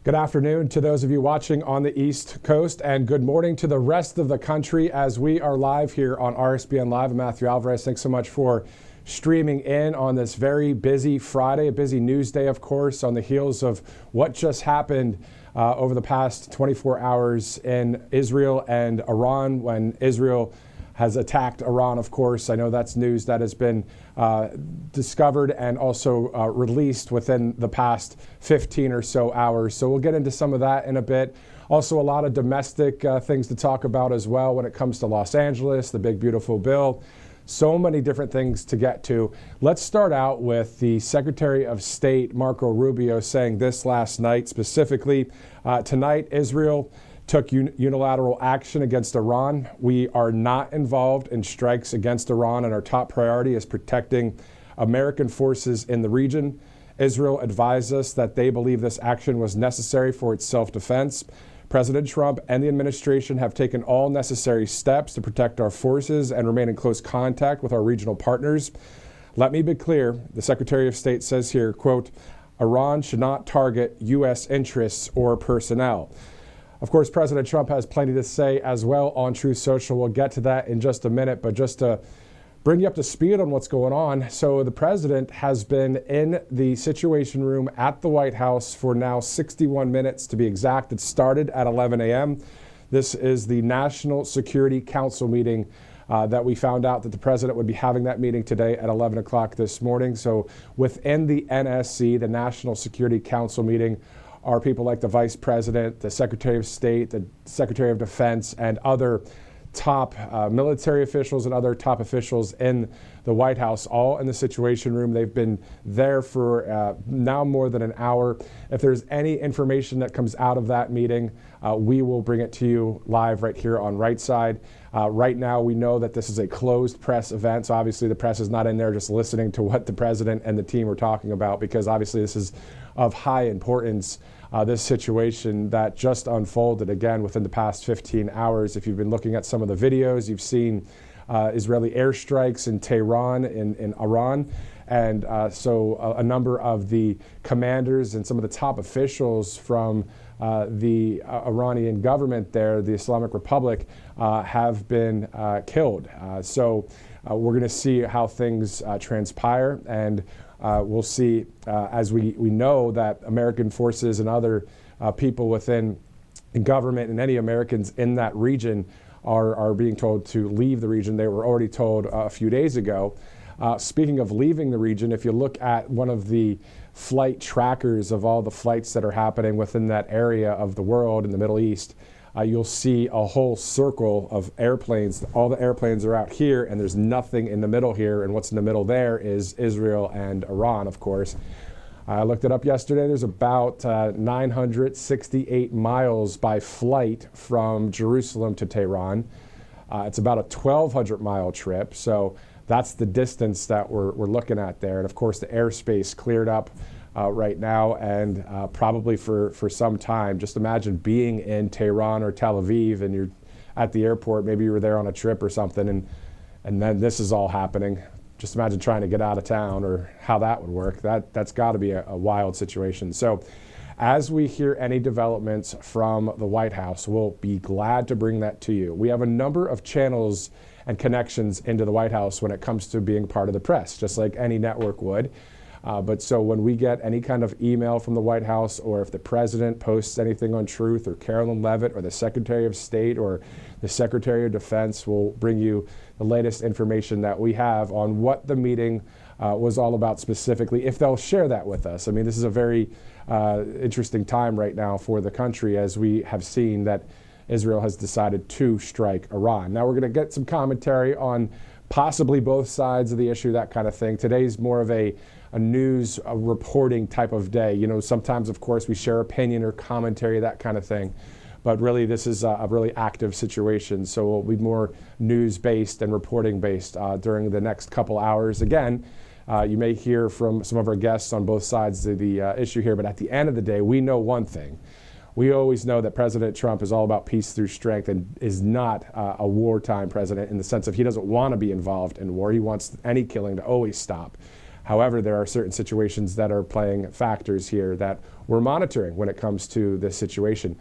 Good afternoon to those of you watching on the East Coast, and good morning to the rest of the country as we are live here on RSBN Live. I'm Matthew Alvarez. Thanks so much for streaming in on this very busy Friday, a busy news day, of course, on the heels of what just happened over the past 24 hours in Israel and Iran, when Israel has attacked Iran, of course. I know that's news that has been discovered and also released within the past 15 or so hours. So we'll get into some of that in a bit. Also, a lot of domestic things to talk about as well when it comes to Los Angeles, the big, beautiful bill. So many different things to get to. Let's start out with the Secretary of State, Marco Rubio, saying this last night specifically. Tonight, Israel took unilateral action against Iran. We are not involved in strikes against Iran, and our top priority is protecting American forces in the region. Israel advised us that they believe this action was necessary for its self-defense. President Trump and the administration have taken all necessary steps to protect our forces and remain in close contact with our regional partners. Let me be clear, the Secretary of State says here, quote, Iran should not target U.S. interests or personnel. Of course, President Trump has plenty to say as well on Truth Social. We'll get to that in just a minute, but just to bring you up to speed on what's going on. So the president has been in the Situation Room at the White House for now 61 minutes to be exact. It started at 11 a.m. This is the National Security Council meeting that we found out that the president would be having that meeting today at 11 o'clock this morning. So within the NSC, the National Security Council meeting, are people like the Vice President, the Secretary of State, the Secretary of Defense, and other top military officials and other top officials in the White House, all in the Situation Room. They've been there for now more than an hour. If there's any information that comes out of that meeting, we will bring it to you live right here on Right Side. Right now, we know that this is a closed press event, so obviously the press is not in there just listening to what the president and the team are talking about, because obviously this is of high importance. This situation that just unfolded again within the past 15 hours. If you've been looking at some of the videos, you've seen Israeli airstrikes in Tehran, in Iran. And so a number of the commanders and some of the top officials from the Iranian government there, the Islamic Republic, have been killed. So we're going to see how things transpire, and we'll see as we know that American forces and other people within government and any Americans in that region are being told to leave the region. They were already told a few days ago. Speaking of leaving the region, if you look at one of the flight trackers of all the flights that are happening within that area of the world in the Middle East, you'll see a whole circle of airplanes. All the airplanes are out here, and there's nothing in the middle here. And what's in the middle there is Israel and Iran, of course. I looked it up yesterday. There's about 968 miles by flight from Jerusalem to Tehran. It's about a 1,200-mile trip. So that's the distance that we're looking at there. And, of course, the airspace cleared up right now, and probably for some time. Just imagine being in Tehran or Tel Aviv, and you're at the airport. Maybe you were there on a trip or something, and then this is all happening. Just imagine trying to get out of town, or how that would work. That's got to be a wild situation. So as we hear any developments from the White House, we'll be glad to bring that to you. We have a number of channels and connections into the White House when it comes to being part of the press, just like any network would. But so when we get any kind of email from the White House, or if the president posts anything on Truth, or Carolyn Leavitt, or the Secretary of State, or the Secretary of Defense, we'll bring you the latest information that we have on what the meeting was all about specifically, if they'll share that with us. I mean, this is a very interesting time right now for the country, as we have seen that Israel has decided to strike Iran. Now we're going to get some commentary on possibly both sides of the issue, that kind of thing. Today's more of a news reporting type of day. You know, sometimes, of course, we share opinion or commentary, that kind of thing. But really, this is a really active situation. So we'll be more news-based and reporting-based during the next couple hours. Again, you may hear from some of our guests on both sides of the issue here. But at the end of the day, we know one thing. We always know that President Trump is all about peace through strength, and is not a wartime president, in the sense of he doesn't want to be involved in war. He wants any killing to always stop. However, there are certain situations that are playing factors here that we're monitoring when it comes to this situation.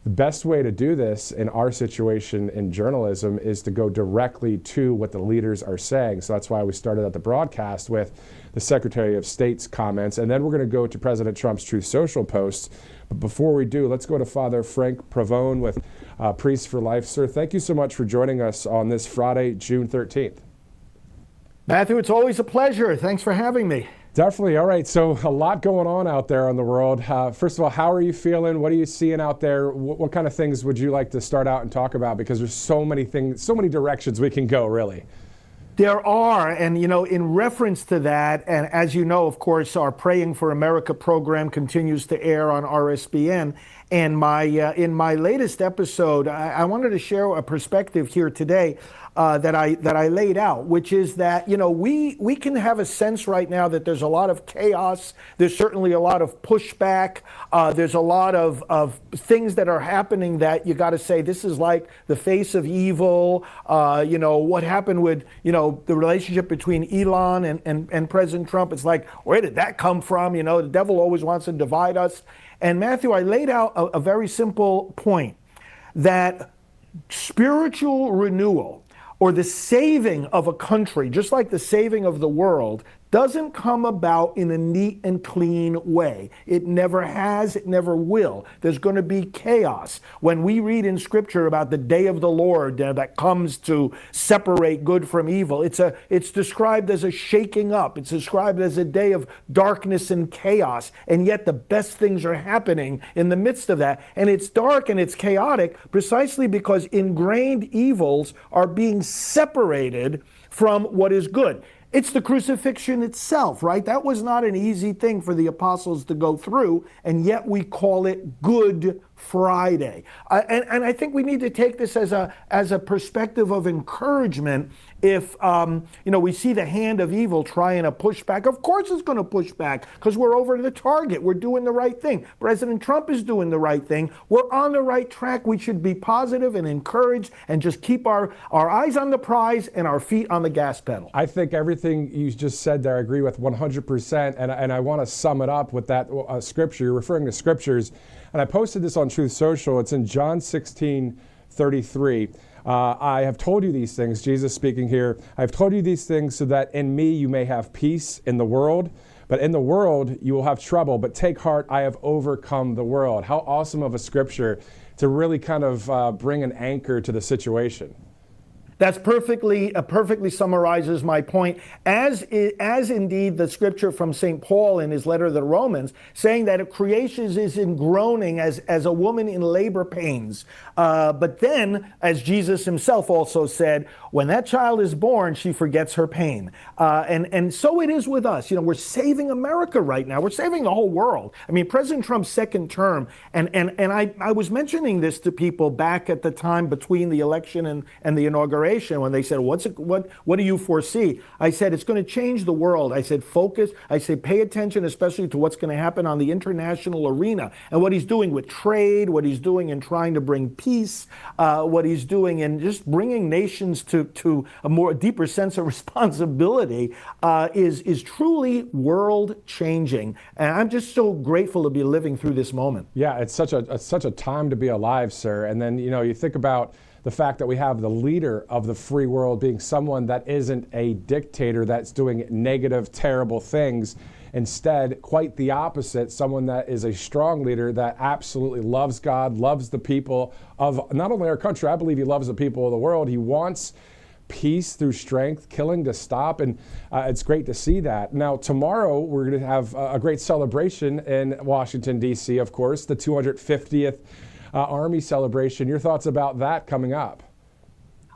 The best way to do this in our situation in journalism is to go directly to what the leaders are saying. So that's why we started at the broadcast with the Secretary of State's comments, and then we're going to go to President Trump's Truth Social posts. But before we do, let's go to Father Frank Pavone with Priest for Life. Sir, thank you so much for joining us on this Friday, June 13th. Matthew, it's always a pleasure. Thanks for having me. Definitely. All right. So a lot going on out there in the world. First of all, how are you feeling? What are you seeing out there? What kind of things would you like to start out and talk about? Because there's so many things, so many directions we can go, really. There are, and in reference to that, and as you know, of course, our Praying for America program continues to air on RSBN. And in my latest episode, I wanted to share a perspective here today that I laid out, which is that we can have a sense right now that there's a lot of chaos. There's certainly a lot of pushback. There's a lot of things that are happening that you got to say this is like the face of evil. What happened with the relationship between Elon and President Trump. It's like, where did that come from? The devil always wants to divide us. And Matthew, I laid out a very simple point that spiritual renewal or the saving of a country, just like the saving of the world, doesn't come about in a neat and clean way. It never has, it never will. There's going to be chaos. When we read in Scripture about the day of the Lord that comes to separate good from evil, it's described as a shaking up. It's described as a day of darkness and chaos, and yet the best things are happening in the midst of that. And it's dark and it's chaotic precisely because ingrained evils are being separated from what is good. It's the crucifixion itself, right? That was not an easy thing for the apostles to go through, and yet we call it Good Friday. And I think we need to take this as a perspective of encouragement. If we see the hand of evil trying to push back, of course it's going to push back because we're over the target. We're doing the right thing. President Trump is doing the right thing. We're on the right track. We should be positive and encouraged and just keep our eyes on the prize and our feet on the gas pedal. I think everything you just said there, I agree with 100%. And I want to sum it up with that scripture. You're referring to scriptures. And I posted this on Truth Social. It's in John 16:33. I have told you these things, Jesus speaking here, I have told you these things so that in me you may have peace in the world. But in the world you will have trouble. But take heart, I have overcome the world. How awesome of a scripture to really kind of bring an anchor to the situation. That's perfectly summarizes my point, as indeed the scripture from St. Paul in his letter to the Romans, saying that creation is in groaning as a woman in labor pains. But then, as Jesus himself also said, when that child is born, she forgets her pain. And so it is with us. We're saving America right now. We're saving the whole world. I mean, President Trump's second term, and I was mentioning this to people back at the time between the election and the inauguration, when they said, what do you foresee? I said, it's going to change the world. I said, focus. I said, pay attention, especially to what's going to happen on the international arena and what he's doing with trade, what he's doing in trying to bring peace, what he's doing in just bringing nations to a deeper sense of responsibility is truly world changing. And I'm just so grateful to be living through this moment. Yeah, it's such a time to be alive, sir. And then, you think about the fact that we have the leader of the free world being someone that isn't a dictator that's doing negative, terrible things. Instead, quite the opposite, someone that is a strong leader that absolutely loves God, loves the people of not only our country, I believe he loves the people of the world. He wants peace through strength, killing to stop, and it's great to see that. Now, tomorrow, we're going to have a great celebration in Washington, D.C., of course, the 250th Army celebration. Your thoughts about that coming up?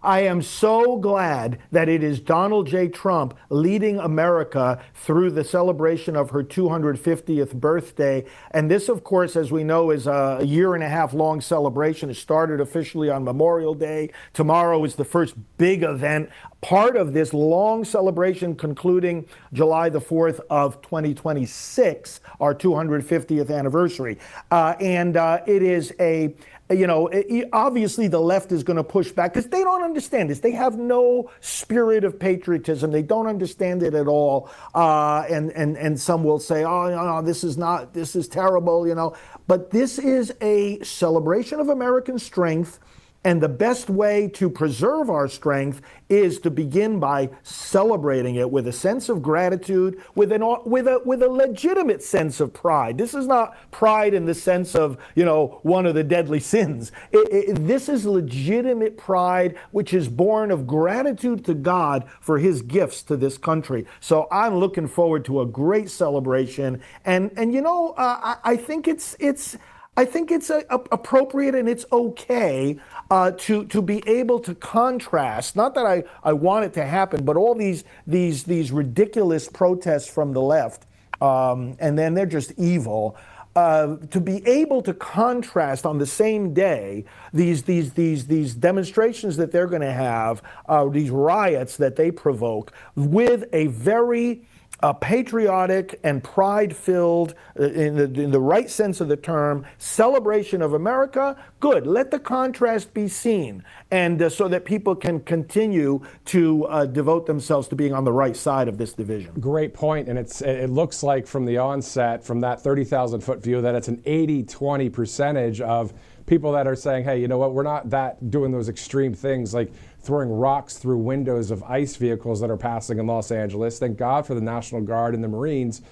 I am so glad that it is Donald J. Trump leading America through the celebration of her 250th birthday. And this, of course, as we know, is a year-and-a-half long celebration. It started officially on Memorial Day. Tomorrow is the first big event, part of this long celebration concluding July the 4th of 2026, our 250th anniversary. And it is obviously the left is going to push back because they don't understand this. They have no spirit of patriotism. They don't understand it at all. And some will say, oh, no, this is terrible, But this is a celebration of American strength. And the best way to preserve our strength is to begin by celebrating it with a sense of gratitude, with a legitimate sense of pride. This is not pride in the sense of, one of the deadly sins. This is legitimate pride, which is born of gratitude to God for his gifts to this country. So I'm looking forward to a great celebration. And I think it's appropriate and it's okay to be able to contrast. Not that I want it to happen, but all these ridiculous protests from the left, and then they're just evil. To be able to contrast on the same day these demonstrations that they're going to have, these riots that they provoke, with a very patriotic and pride-filled, in the right sense of the term, celebration of America. Good. Let the contrast be seen, and so that people can continue to devote themselves to being on the right side of this division. Great point, and it looks like from the onset, from that 30,000-foot view, that it's an 80-20 percentage of people that are saying, hey, you know what, we're not doing those extreme things like throwing rocks through windows of ICE vehicles that are passing in Los Angeles. Thank God for the National Guard and the Marines.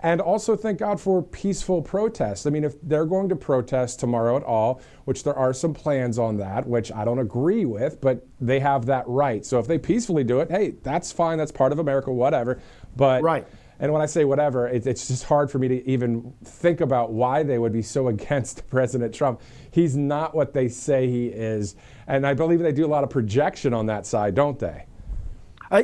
And also thank God for peaceful protests. I mean, if they're going to protest tomorrow at all, which there are some plans on that, which I don't agree with, but they have that right. So if they peacefully do it, hey, that's fine. That's part of America, whatever. But right. And when I say whatever, it's just hard for me to even think about why they would be so against President Trump. He's not what they say he is. And I believe they do a lot of projection on that side, don't they?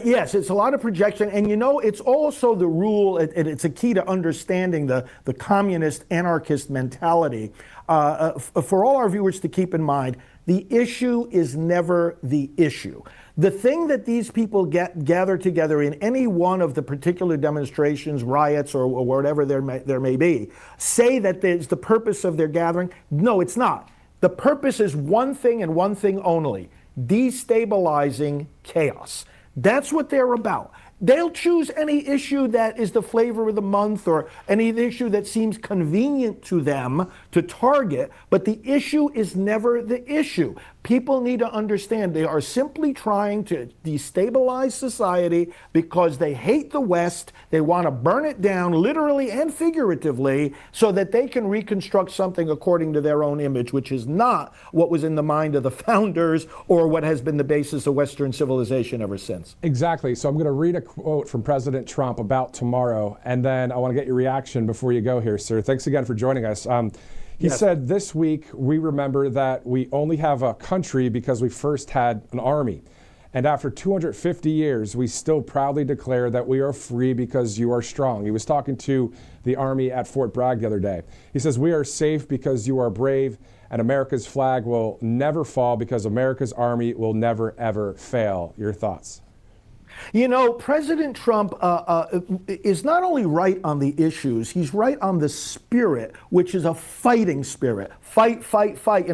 Yes, it's a lot of projection. And, it's also the rule, it's a key to understanding the communist anarchist mentality. For all our viewers to keep in mind, the issue is never the issue. The thing that these people gather together in any one of the particular demonstrations, riots, or whatever there may be, say that there's the purpose of their gathering. No, it's not. The purpose is one thing and one thing only: destabilizing chaos. That's what they're about. They'll choose any issue that is the flavor of the month or any issue that seems convenient to them to target, but the issue is never the issue. People need to understand they are simply trying to destabilize society because they hate the West. They want to burn it down, literally and figuratively, so that they can reconstruct something according to their own image, which is not what was in the mind of the founders or what has been the basis of Western civilization ever since. Exactly. So I'm going to read a quote from President Trump about tomorrow, and then I want to get your reaction before you go here, sir. Thanks again for joining us. He said, this week, we remember that we only have a country because we first had an army. And after 250 years, we still proudly declare that we are free because you are strong. He was talking to the army at Fort Bragg the other day. He says, we are safe because you are brave, and America's flag will never fall because America's army will never, ever fail. Your thoughts? President Trump is not only right on the issues, he's right on the spirit, which is a fighting spirit. Fight, fight, fight.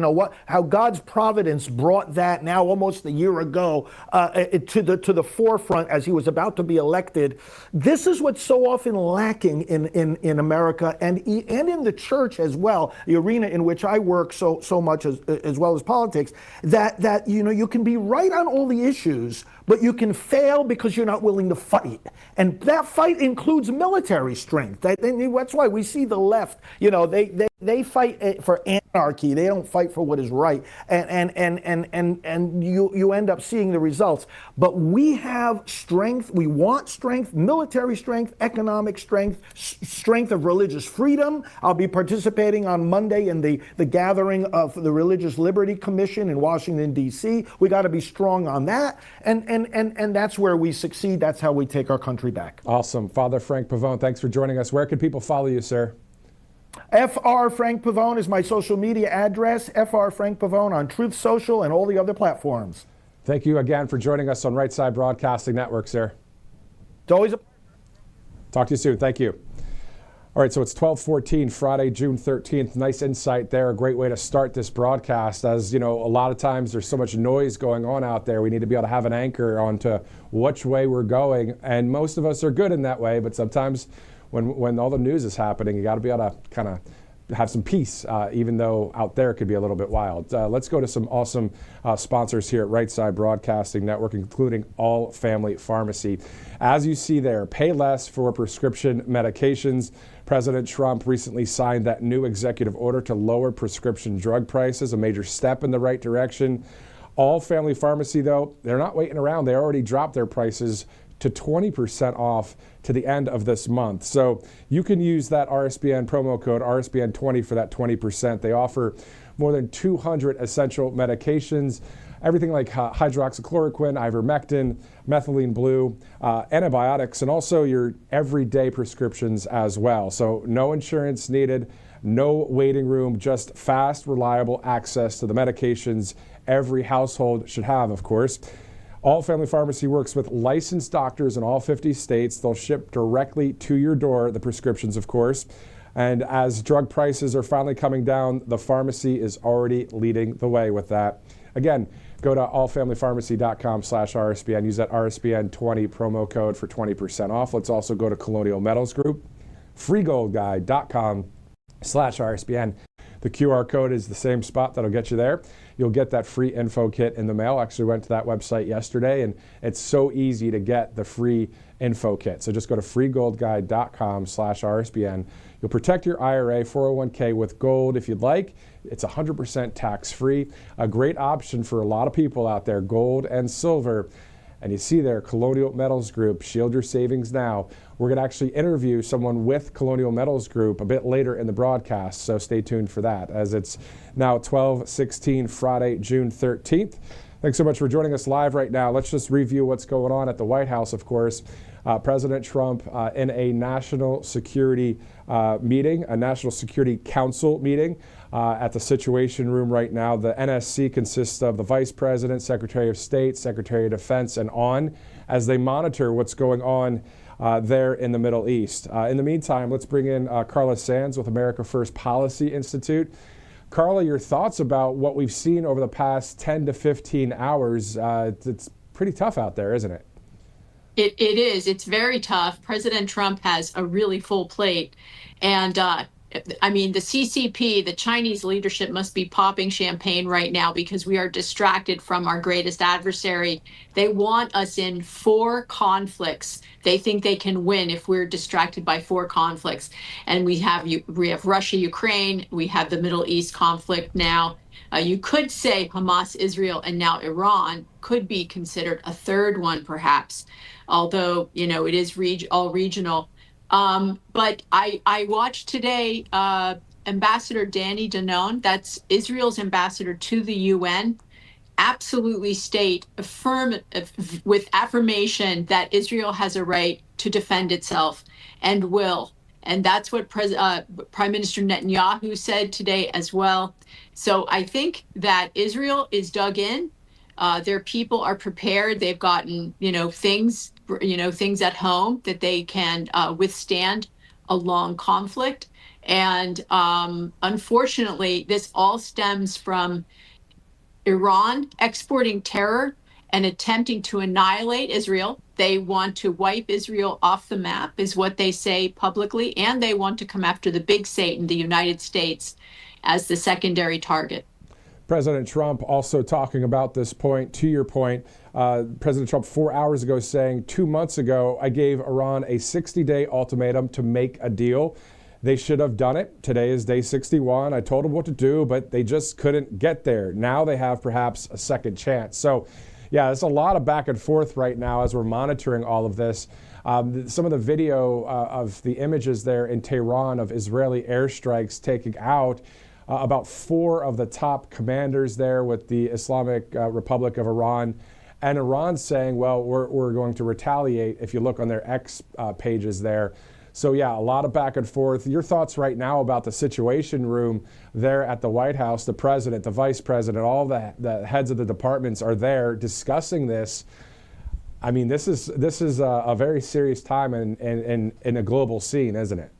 How God's providence brought that now almost a year ago to the forefront as he was about to be elected. This is what's so often lacking in America and in the church as well, the arena in which I work so much as well as politics, that you can be right on all the issues, but you can fail because you're not willing to fight. And that fight includes military strength. That's why we see the left, they fight for anarchy. They don't fight for what is right. And you end up seeing the results. But we have strength. We want strength, military strength, economic strength, strength of religious freedom. I'll be participating on Monday in the gathering of the Religious Liberty Commission in Washington, D.C. We got to be strong on that. And that's where we succeed. That's how we take our country back. Awesome. Father Frank Pavone, thanks for joining us. Where can people follow you, sir? FR Frank Pavone is my social media address. FR Frank Pavone on Truth Social and all the other platforms. Thank you again for joining us on Right Side Broadcasting Network, sir. It's always a Talk to you soon. Thank you. All right, so it's 12:14, Friday, June 13th. Nice insight there. A great way to start this broadcast. As you know, a lot of times there's so much noise going on out there. We need to be able to have an anchor onto which way we're going. And most of us are good in that way, but sometimes when all the news is happening, you got to be able to kind of have some peace, even though out there it could be a little bit wild. Let's go to some awesome sponsors here at Right Side Broadcasting Network, including All Family Pharmacy. As you see there, pay less for prescription medications. President Trump recently signed that new executive order to lower prescription drug prices, a major step in the right direction. All Family Pharmacy, though, they're not waiting around. They already dropped their prices to 20% off to the end of this month. So you can use that RSBN promo code RSBN20 for that 20%. They offer more than 200 essential medications, everything like hydroxychloroquine, ivermectin, methylene blue, antibiotics, and also your everyday prescriptions as well. So no insurance needed, no waiting room, just fast, reliable access to the medications every household should have, of course. All Family Pharmacy works with licensed doctors in all 50 states. They'll ship directly to your door, the prescriptions, of course. And as drug prices are finally coming down, the pharmacy is already leading the way with that. Again, go to allfamilypharmacy.com/RSBN. Use that RSBN20 promo code for 20% off. Let's also go to Colonial Metals Group, freegoldguide.com/RSBN. The QR code is the same spot that'll get you there. You'll get that free info kit in the mail. Actually went to that website yesterday, and it's so easy to get the free info kit. So just go to freegoldguide.com/RSBN. You'll protect your IRA, 401k with gold if you'd like. It's 100% tax-free. A great option for a lot of people out there, gold and silver. And you see there, Colonial Metals Group, shield your savings now. We're going to actually interview someone with Colonial Metals Group a bit later in the broadcast, so stay tuned for that, as it's now 12:16, Friday, June 13th. Thanks so much for joining us live right now. Let's just review what's going on at the White House, of course. President Trump in a national security meeting, a National Security Council meeting at the Situation Room right now. The NSC consists of the Vice President, Secretary of State, Secretary of Defense, and on, as they monitor what's going on there in the Middle East. In the meantime, let's bring in Carla Sands with America First Policy Institute. Carla, your thoughts about what we've seen over the past 10 to 15 hours. It's pretty tough out there, isn't it? It is. It's very tough. President Trump has a really full plate. And I mean, the CCP, the Chinese leadership must be popping champagne right now because we are distracted from our greatest adversary. They want us in 4 conflicts. They think they can win if we're distracted by 4 conflicts. And we have Russia, Ukraine, we have the Middle East conflict now. You could say Hamas, Israel, and now Iran could be considered a third one, perhaps, although, you know, it is all regional. But I watched today Ambassador Danny Danon, that's Israel's ambassador to the UN, absolutely state with affirmation that Israel has a right to defend itself and will. And that's what Prime Minister Netanyahu said today as well. So I think that Israel is dug in. Their people are prepared. They've gotten, things at home that they can withstand a long conflict. And unfortunately, this all stems from Iran exporting terror and attempting to annihilate Israel. They want to wipe Israel off the map, is what they say publicly, and they want to come after the big Satan, the United States, as the secondary target. President Trump also talking about this point, to your point. President Trump 4 hours ago saying, 2 months ago, I gave Iran a 60-day ultimatum to make a deal. They should have done it. Today is day 61. I told them what to do, but they just couldn't get there. Now they have perhaps a second chance. So, yeah, there's a lot of back and forth right now as we're monitoring all of this. Some of the video of the images there in Tehran of Israeli airstrikes taking out about 4 of the top commanders there with the Islamic Republic of Iran. And Iran saying, well, we're going to retaliate, if you look on their X pages there. So, yeah, a lot of back and forth. Your thoughts right now about the Situation Room there at the White House, the president, the vice president, all the heads of the departments are there discussing this. I mean, this is a very serious time in a global scene, isn't it?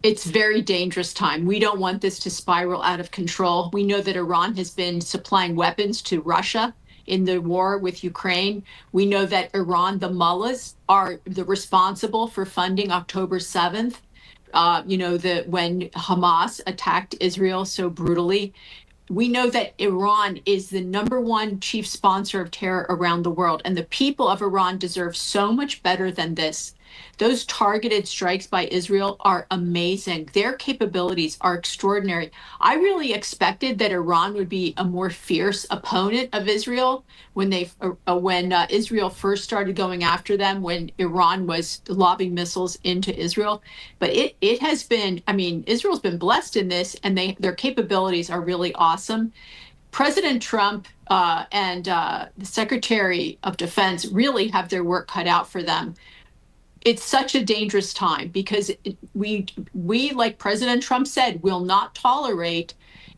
It's very dangerous time. We don't want this to spiral out of control. We know that Iran has been supplying weapons to Russia in the war with Ukraine. We know that Iran, the mullahs, are the responsible for funding October 7th. When Hamas attacked Israel so brutally. We know that Iran is the #1 chief sponsor of terror around the world, and the people of Iran deserve so much better than this. Those targeted strikes by Israel are amazing. Their capabilities are extraordinary. I really expected that Iran would be a more fierce opponent of Israel when Israel first started going after them, when Iran was lobbing missiles into Israel. But it has been, I mean, Israel's been blessed in this, and their capabilities are really awesome. President Trump and the Secretary of Defense really have their work cut out for them. It's such a dangerous time because we, like President Trump said, will not tolerate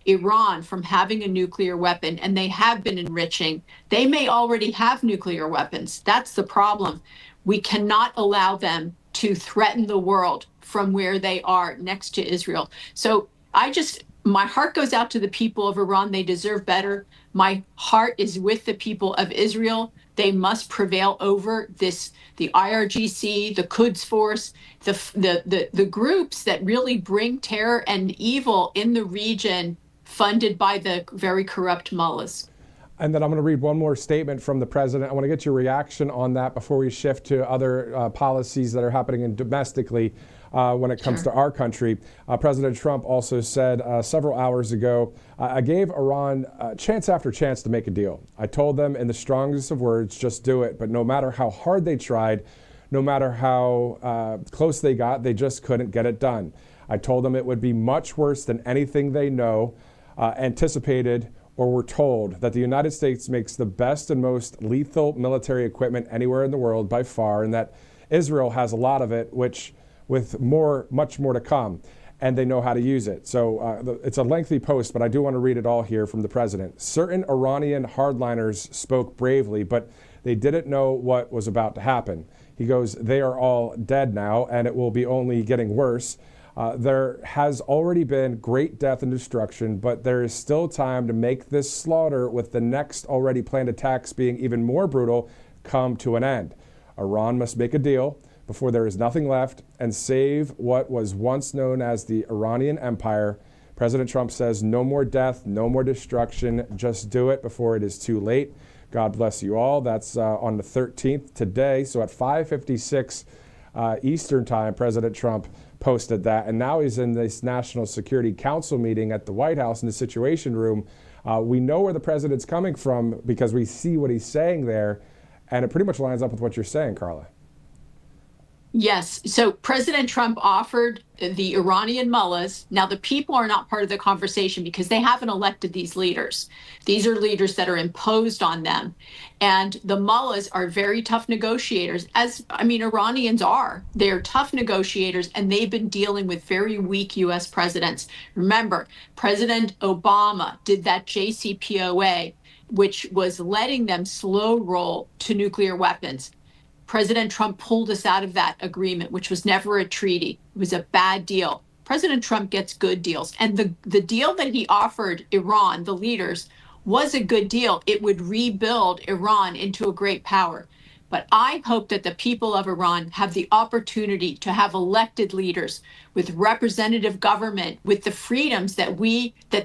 Iran from having a nuclear weapon, and they have been enriching. They may already have nuclear weapons. That's the problem. We cannot allow them to threaten the world from where they are next to Israel. So my heart goes out to the people of Iran. They deserve better. My heart is with the people of Israel. They must prevail over the IRGC, the Quds Force, the groups that really bring terror and evil in the region, funded by the very corrupt mullahs. And then I'm going to read one more statement from the president. I want to get your reaction on that before we shift to other policies that are happening domestically when it comes to our country. President Trump also said several hours ago, I gave Iran chance after chance to make a deal. I told them in the strongest of words, just do it. But no matter how hard they tried, no matter how close they got, they just couldn't get it done. I told them it would be much worse than anything they know, anticipated, or were told, that the United States makes the best and most lethal military equipment anywhere in the world by far, and that Israel has a lot of it, which with much more to come, and they know how to use it. So it's a lengthy post, but I do want to read it all here from the president. Certain Iranian hardliners spoke bravely, but they didn't know what was about to happen. He goes, they are all dead now, and it will be only getting worse. There has already been great death and destruction, but there is still time to make this slaughter, with the next already planned attacks being even more brutal, come to an end. Iran must make a deal before there is nothing left and save what was once known as the Iranian Empire. President Trump says no more death, no more destruction. Just do it before it is too late. God bless you all. That's on the 13th today. So at 5:56 Eastern time, President Trump posted that. And now he's in this National Security Council meeting at the White House in the Situation Room. We know where the president's coming from because we see what he's saying there. And it pretty much lines up with what you're saying, Carla. Yes. So President Trump offered the Iranian mullahs. Now, the people are not part of the conversation because they haven't elected these leaders. These are leaders that are imposed on them. And the mullahs are very tough negotiators, Iranians are. They're tough negotiators, and they've been dealing with very weak U.S. presidents. Remember, President Obama did that JCPOA, which was letting them slow roll to nuclear weapons. President Trump pulled us out of that agreement, which was never a treaty. It was a bad deal. President Trump gets good deals. And the deal that he offered Iran, the leaders, was a good deal. It would rebuild Iran into a great power. But I hope that the people of Iran have the opportunity to have elected leaders with representative government, with the freedoms that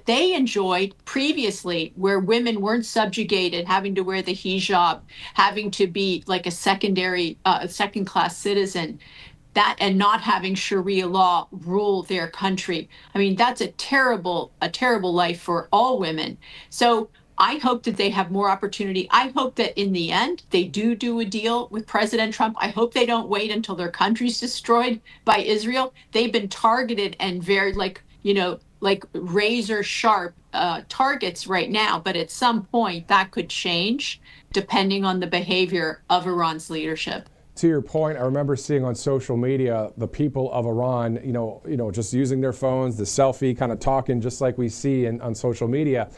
they enjoyed previously, where women weren't subjugated, having to wear the hijab, having to be like a second-class citizen, and not having Sharia law rule their country. I mean, that's a terrible life for all women. So I hope that they have more opportunity. I hope that in the end, they do a deal with President Trump. I hope they don't wait until their country's destroyed by Israel. They've been targeted and very like razor sharp targets right now. But at some point that could change depending on the behavior of Iran's leadership. To your point, I remember seeing on social media the people of Iran, just using their phones, the selfie, kind of talking just like we see on social media.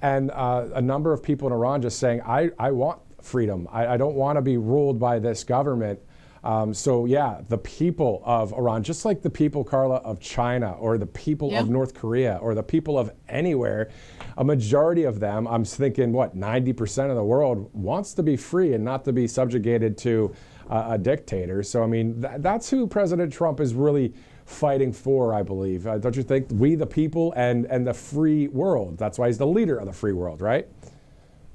And a number of people in Iran just saying, I want freedom. I don't want to be ruled by this government. So yeah, the people of Iran, just like the people, Carla, of China or the people of North Korea or the people of anywhere, a majority of them, I'm thinking, 90% of the world wants to be free and not to be subjugated to a dictator. So, I mean, that's who President Trump is really fighting for, I believe. Don't you think? We the people and the free world. That's why he's the leader of the free world, right?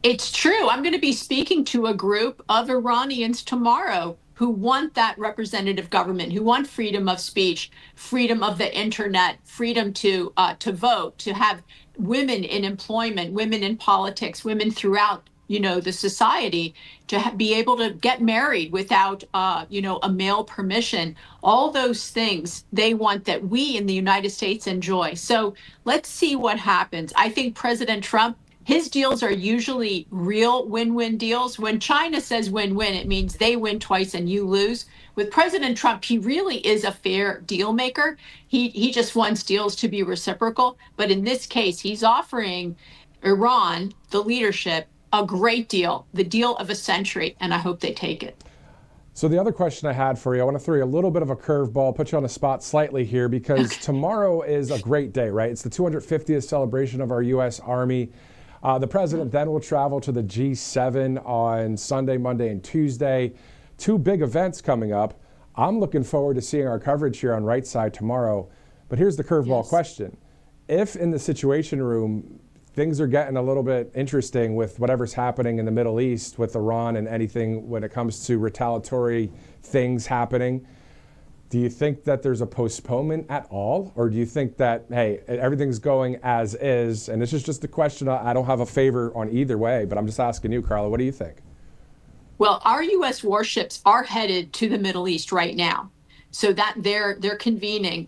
It's true. I'm going to be speaking to a group of Iranians tomorrow who want that representative government, who want freedom of speech, freedom of the internet, freedom to vote, to have women in employment, women in politics, women throughout, the society, to be able to get married without, a male permission. All those things they want that we in the United States enjoy. So let's see what happens. I think President Trump, his deals are usually real win-win deals. When China says win-win, it means they win twice and you lose. With President Trump, he really is a fair deal maker. He just wants deals to be reciprocal. But in this case, he's offering Iran, the leadership, a great deal, the deal of a century, and I hope they take it. So the other question I had for you, I want to throw you a little bit of a curveball, put you on the spot slightly here, because tomorrow is a great day, right? It's the 250th celebration of our U.S. Army. The president then will travel to the G7 on Sunday, Monday, and Tuesday. Two big events coming up. I'm looking forward to seeing our coverage here on Right Side tomorrow. But here's the curveball question. If in the Situation Room, things are getting a little bit interesting with whatever's happening in the Middle East with Iran and anything when it comes to retaliatory things happening, do you think that there's a postponement at all? Or do you think that, hey, everything's going as is? And this is just a question. I don't have a favor on either way, but I'm just asking you, Carla, what do you think? Well, our U.S. warships are headed to the Middle East right now. So that they're convening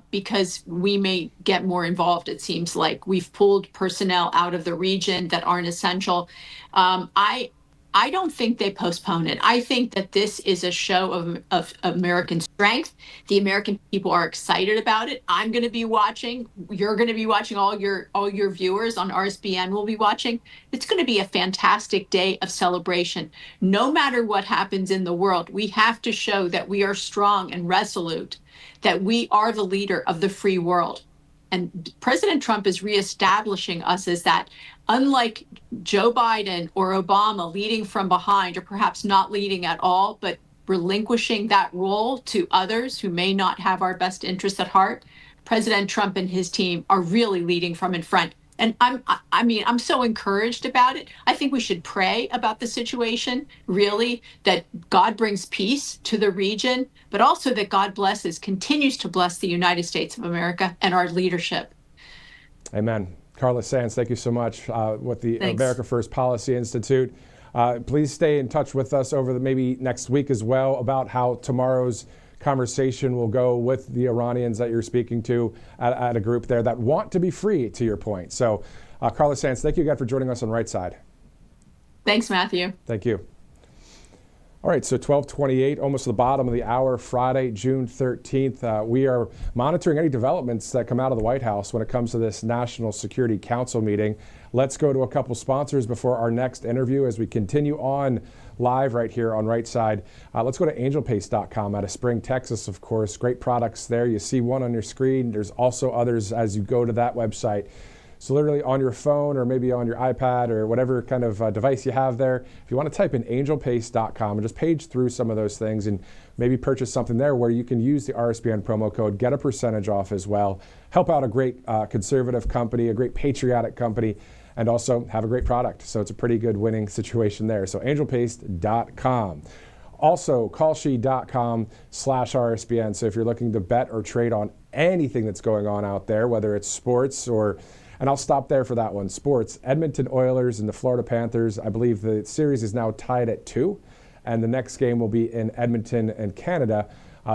because we may get more involved, it seems like. We've pulled personnel out of the region that aren't essential. I don't think they postpone it. I think that this is a show of American strength. The American people are excited about it. I'm going to be watching. You're going to be watching. All your viewers on RSBN will be watching. It's going to be a fantastic day of celebration. No matter what happens in the world, we have to show that we are strong and resolute, that we are the leader of the free world. And President Trump is reestablishing us as that. Unlike Joe Biden or Obama leading from behind, or perhaps not leading at all, but relinquishing that role to others who may not have our best interests at heart, President Trump and his team are really leading from in front. And I'm so encouraged about it. I think we should pray about the situation, really, that God brings peace to the region, but also that God continues to bless the United States of America and our leadership. Amen. Carla Sands, thank you so much with the Thanks. America First Policy Institute. Please stay in touch with us over maybe next week as well about how tomorrow's conversation will go with the Iranians that you're speaking to at a group there that want to be free, to your point. So, Carla Sands, thank you again for joining us on Right Side. Thanks, Matthew. Thank you. All right, so 12:28, almost the bottom of the hour, Friday, June 13th. We are monitoring any developments that come out of the White House when it comes to this National Security Council meeting. Let's go to a couple sponsors before our next interview as we continue on live right here on Right Side. Let's go to angelpaste.com out of Spring, Texas, of course. Great products there. You see one on your screen. There's also others as you go to that website. So literally on your phone or maybe on your iPad or whatever kind of device you have there, if you want to type in angelpaste.com and just page through some of those things and maybe purchase something there where you can use the RSBN promo code, get a percentage off as well, help out a great conservative company, a great patriotic company, and also have a great product. So it's a pretty good winning situation there. So angelpaste.com. Also, callshe.com/RSBN. So if you're looking to bet or trade on anything that's going on out there, whether it's sports or, and I'll stop there for that one, sports, Edmonton Oilers and the Florida Panthers. I believe the series is now tied at 2, and the next game will be in Edmonton and Canada.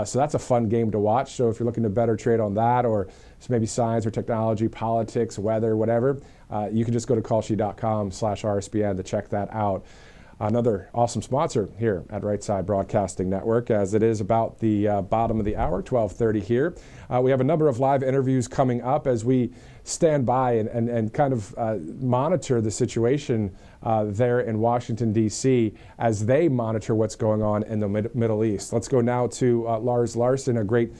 So that's a fun game to watch. So if you're looking to bet or trade on that, or maybe science or technology, politics, weather, whatever, you can just go to callshe.com/RSBN to check that out. another awesome sponsor here at Right Side Broadcasting Network, as it is about the bottom of the hour, 12:30 here. We have a number of live interviews coming up as we stand by and kind of monitor the situation there in Washington, D.C. as they monitor what's going on in the Middle East. Let's go now to Lars Larson, a great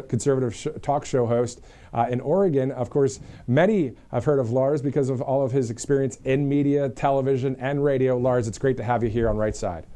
conservative talk show host in Oregon. Of course, many have heard of Lars because of all of his experience in media, television, and radio. Lars, it's great to have you here on Right Side.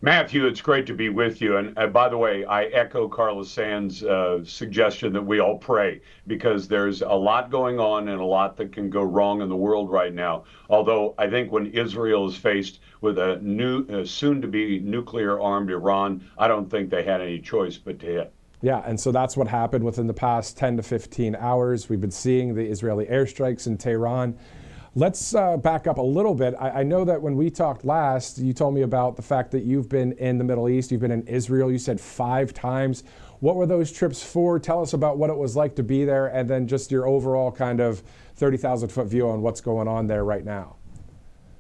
Matthew, it's great to be with you. And by the way, I echo Carlos Sands' suggestion that we all pray, because there's a lot going on and a lot that can go wrong in the world right now. Although I think when Israel is faced with a new, soon-to-be nuclear-armed Iran, I don't think they had any choice but to hit. Yeah, and so that's what happened within the past 10 to 15 hours. We've been seeing the Israeli airstrikes in Tehran. Let's back up a little bit. I know that when we talked last, you told me about the fact that you've been in the Middle East, you've been in Israel, you said 5 times. What were those trips for? Tell us about what it was like to be there, and then just your overall kind of 30,000-foot view on what's going on there right now.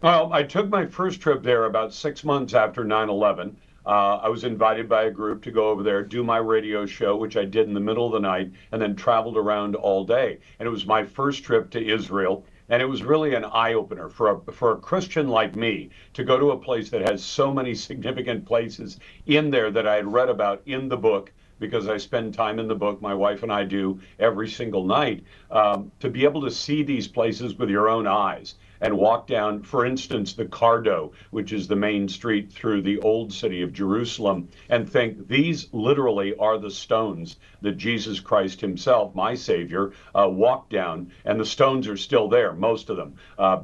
Well, I took my first trip there about 6 months after 9/11. I was invited by a group to go over there, do my radio show, which I did in the middle of the night, and then traveled around all day. And it was my first trip to Israel. And it was really an eye-opener for a Christian like me to go to a place that has so many significant places in there that I had read about in the book, because I spend time in the book, my wife and I do every single night, to be able to see these places with your own eyes and walk down, for instance, the Cardo, which is the main street through the old city of Jerusalem, and think these literally are the stones that Jesus Christ himself, my Savior, walked down, and the stones are still there, most of them,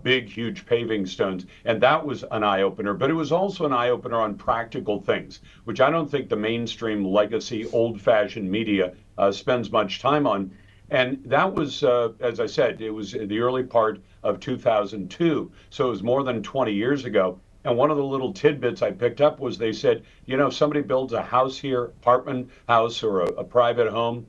big, huge paving stones. And that was an eye-opener, but it was also an eye-opener on practical things, which I don't think the mainstream legacy, old-fashioned media spends much time on. And that was, as I said, it was the early part of 2002, so it was more than 20 years ago. And one of the little tidbits I picked up was they said, you know, if somebody builds a house here, apartment house or a private home,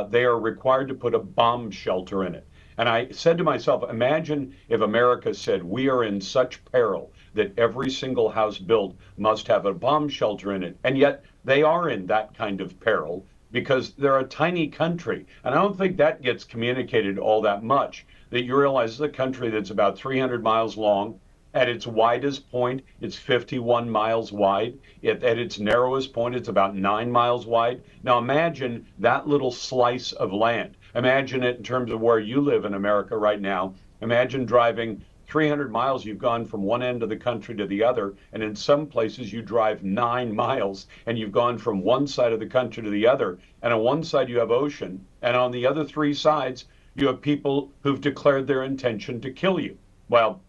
they are required to put a bomb shelter in it. And I said to myself, imagine if America said, we are in such peril that every single house built must have a bomb shelter in it. And yet they are in that kind of peril, because they're a tiny country. And I don't think that gets communicated all that much, that you realize this is a country that's about 300 miles long. At its widest point, it's 51 miles wide. At its narrowest point, it's about 9 miles wide. Now imagine that little slice of land. Imagine it in terms of where you live in America right now. Imagine driving 300 miles, you've gone from one end of the country to the other, and in some places you drive 9 miles and you've gone from one side of the country to the other, and on one side you have ocean, and on the other 3 sides you have people who've declared their intention to kill you. Well,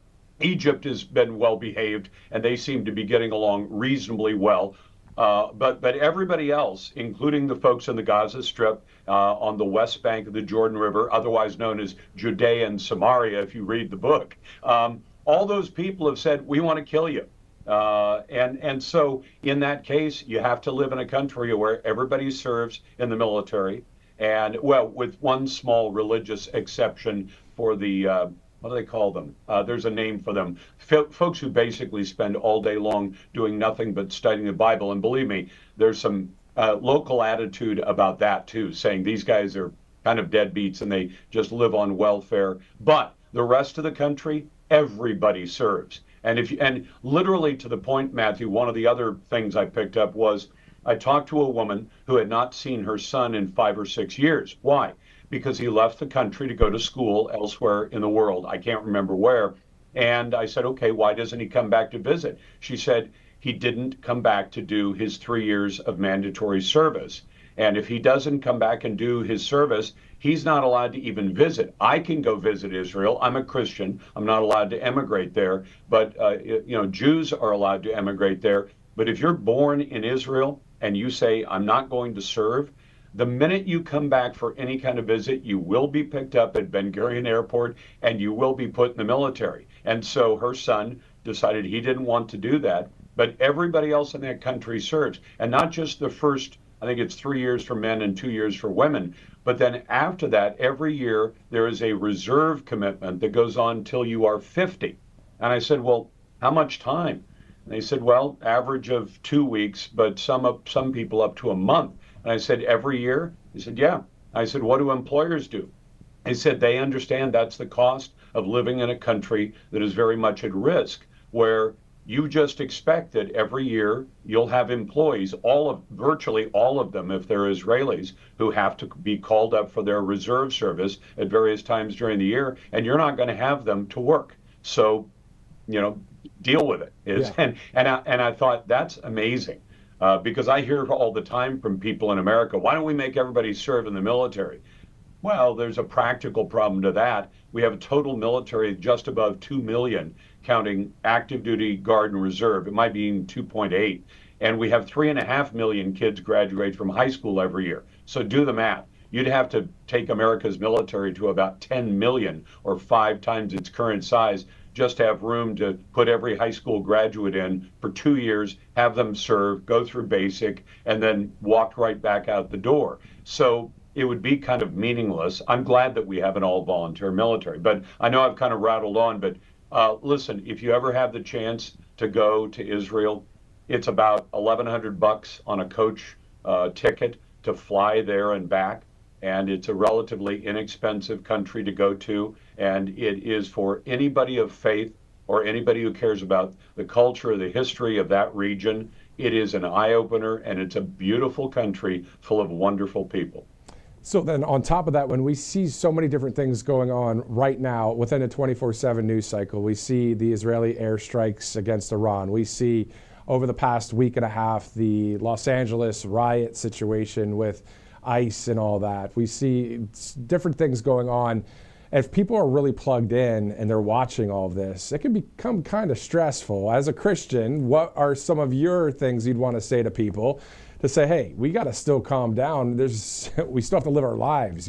Egypt has been well behaved and they seem to be getting along reasonably well. But everybody else, including the folks in the Gaza Strip, on the west bank of the Jordan River, otherwise known as Judea and Samaria, if you read the book, all those people have said, we want to kill you. And so in that case, you have to live in a country where everybody serves in the military. And, well, with one small religious exception for the what do they call them? There's a name for them. Folks who basically spend all day long doing nothing but studying the Bible. And believe me, there's some local attitude about that too, saying these guys are kind of deadbeats and they just live on welfare. But the rest of the country, everybody serves. And literally to the point, Matthew, one of the other things I picked up was I talked to a woman who had not seen her son in 5 or 6 years. Why? Because he left the country to go to school elsewhere in the world. I can't remember where. And I said, okay, why doesn't he come back to visit? She said he didn't come back to do his 3 years of mandatory service. And if he doesn't come back and do his service, he's not allowed to even visit. I can go visit Israel. I'm a Christian. I'm not allowed to emigrate there. But, Jews are allowed to emigrate there. But if you're born in Israel and you say, I'm not going to serve, the minute you come back for any kind of visit, you will be picked up at Ben Gurion Airport and you will be put in the military. And so her son decided he didn't want to do that, but everybody else in that country serves. And not just the first, I think it's 3 years for men and 2 years for women, but then after that, every year there is a reserve commitment that goes on till you are 50. And I said, well, How much time? And they said, well, average of 2 weeks, but some people up to a month. And I said, every year? He said, yeah. I said, what do employers do? They said they understand that's the cost of living in a country that is very much at risk, where you just expect that every year you'll have employees, virtually all of them, if they're Israelis, who have to be called up for their reserve service at various times during the year, and you're not going to have them to work. So, deal with it. Yeah. And I thought that's amazing, because I hear all the time from people in America, why don't we make everybody serve in the military? Well, there's a practical problem to that. We have a total military just above 2 million, counting active duty, guard, and reserve. It might be even 2.8. And we have 3.5 million kids graduate from high school every year. So do the math. You'd have to take America's military to about 10 million, or 5 times its current size, just to have room to put every high school graduate in for 2 years, have them serve, go through basic, and then walk right back out the door. So it would be kind of meaningless. I'm glad that we have an all-volunteer military, but I know I've kind of rattled on, but listen, if you ever have the chance to go to Israel, it's about $1,100 on a coach ticket to fly there and back, and it's a relatively inexpensive country to go to, and it is for anybody of faith or anybody who cares about the culture or the history of that region. It is an eye-opener, and it's a beautiful country full of wonderful people. So then on top of that, when we see so many different things going on right now within a 24/7 news cycle, we see the Israeli airstrikes against Iran. We see over the past week and a half the Los Angeles riot situation with ICE and all that. We see different things going on. If people are really plugged in and they're watching all of this, it can become kind of stressful. As a Christian, what are some of your things you'd want to say to people to say, hey, we got to still calm down. We still have to live our lives,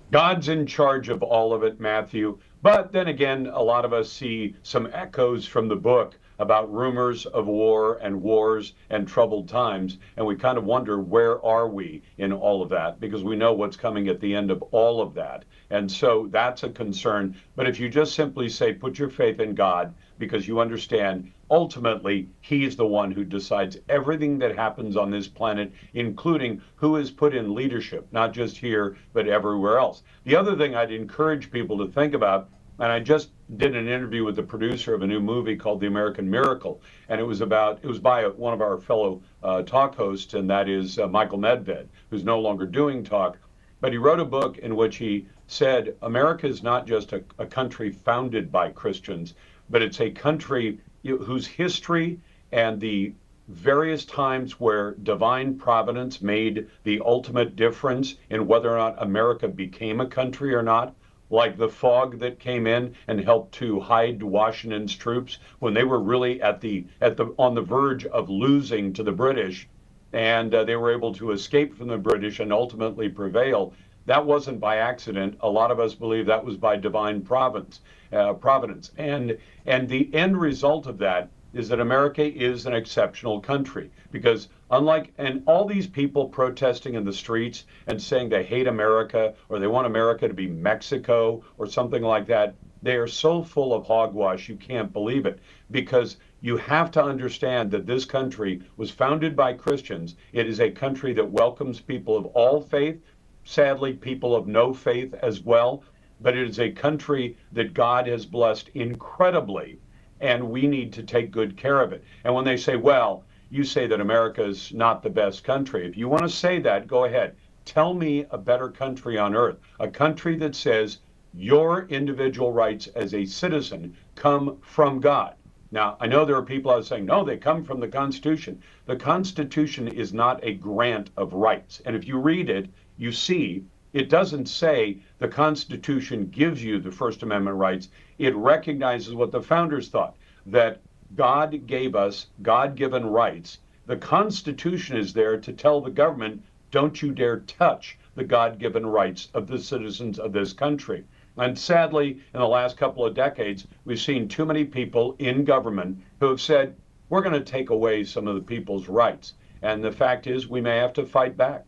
God's in charge of all of it, Matthew. But then again, a lot of us see some echoes from the book about rumors of war and wars and troubled times. And we kind of wonder, where are we in all of that? Because we know what's coming at the end of all of that. And so that's a concern. But if you just simply say, put your faith in God, because you understand, ultimately, He's the one who decides everything that happens on this planet, including who is put in leadership, not just here, but everywhere else. The other thing I'd encourage people to think about, and I just did an interview with the producer of a new movie called The American Miracle, and it was by one of our fellow talk hosts, and that is Michael Medved, who's no longer doing talk. But he wrote a book in which he said America is not just a country founded by Christians, but it's a country whose history and the various times where divine providence made the ultimate difference in whether or not America became a country or not, like the fog that came in and helped to hide Washington's troops when they were really on the verge of losing to the British, and they were able to escape from the British and ultimately prevail. That wasn't by accident. A lot of us believe that was by divine providence. And the end result of that is that America is an exceptional country, because and all these people protesting in the streets and saying they hate America or they want America to be Mexico or something like that, they are so full of hogwash you can't believe it, because you have to understand that this country was founded by Christians. It is a country that welcomes people of all faith, sadly people of no faith as well, but it is a country that God has blessed incredibly, and we need to take good care of it. And when they say, well, you say that America is not the best country, if you want to say that, go ahead. Tell me a better country on earth, a country that says your individual rights as a citizen come from God. Now, I know there are people out saying, no, they come from the Constitution. The Constitution is not a grant of rights. And if you read it, you see it doesn't say the Constitution gives you the First Amendment rights. It recognizes what the founders thought, that God gave us God-given rights. The Constitution is there to tell the government, don't you dare touch the God-given rights of the citizens of this country. And sadly, in the last couple of decades, we've seen too many people in government who have said, we're going to take away some of the people's rights. And the fact is, we may have to fight back.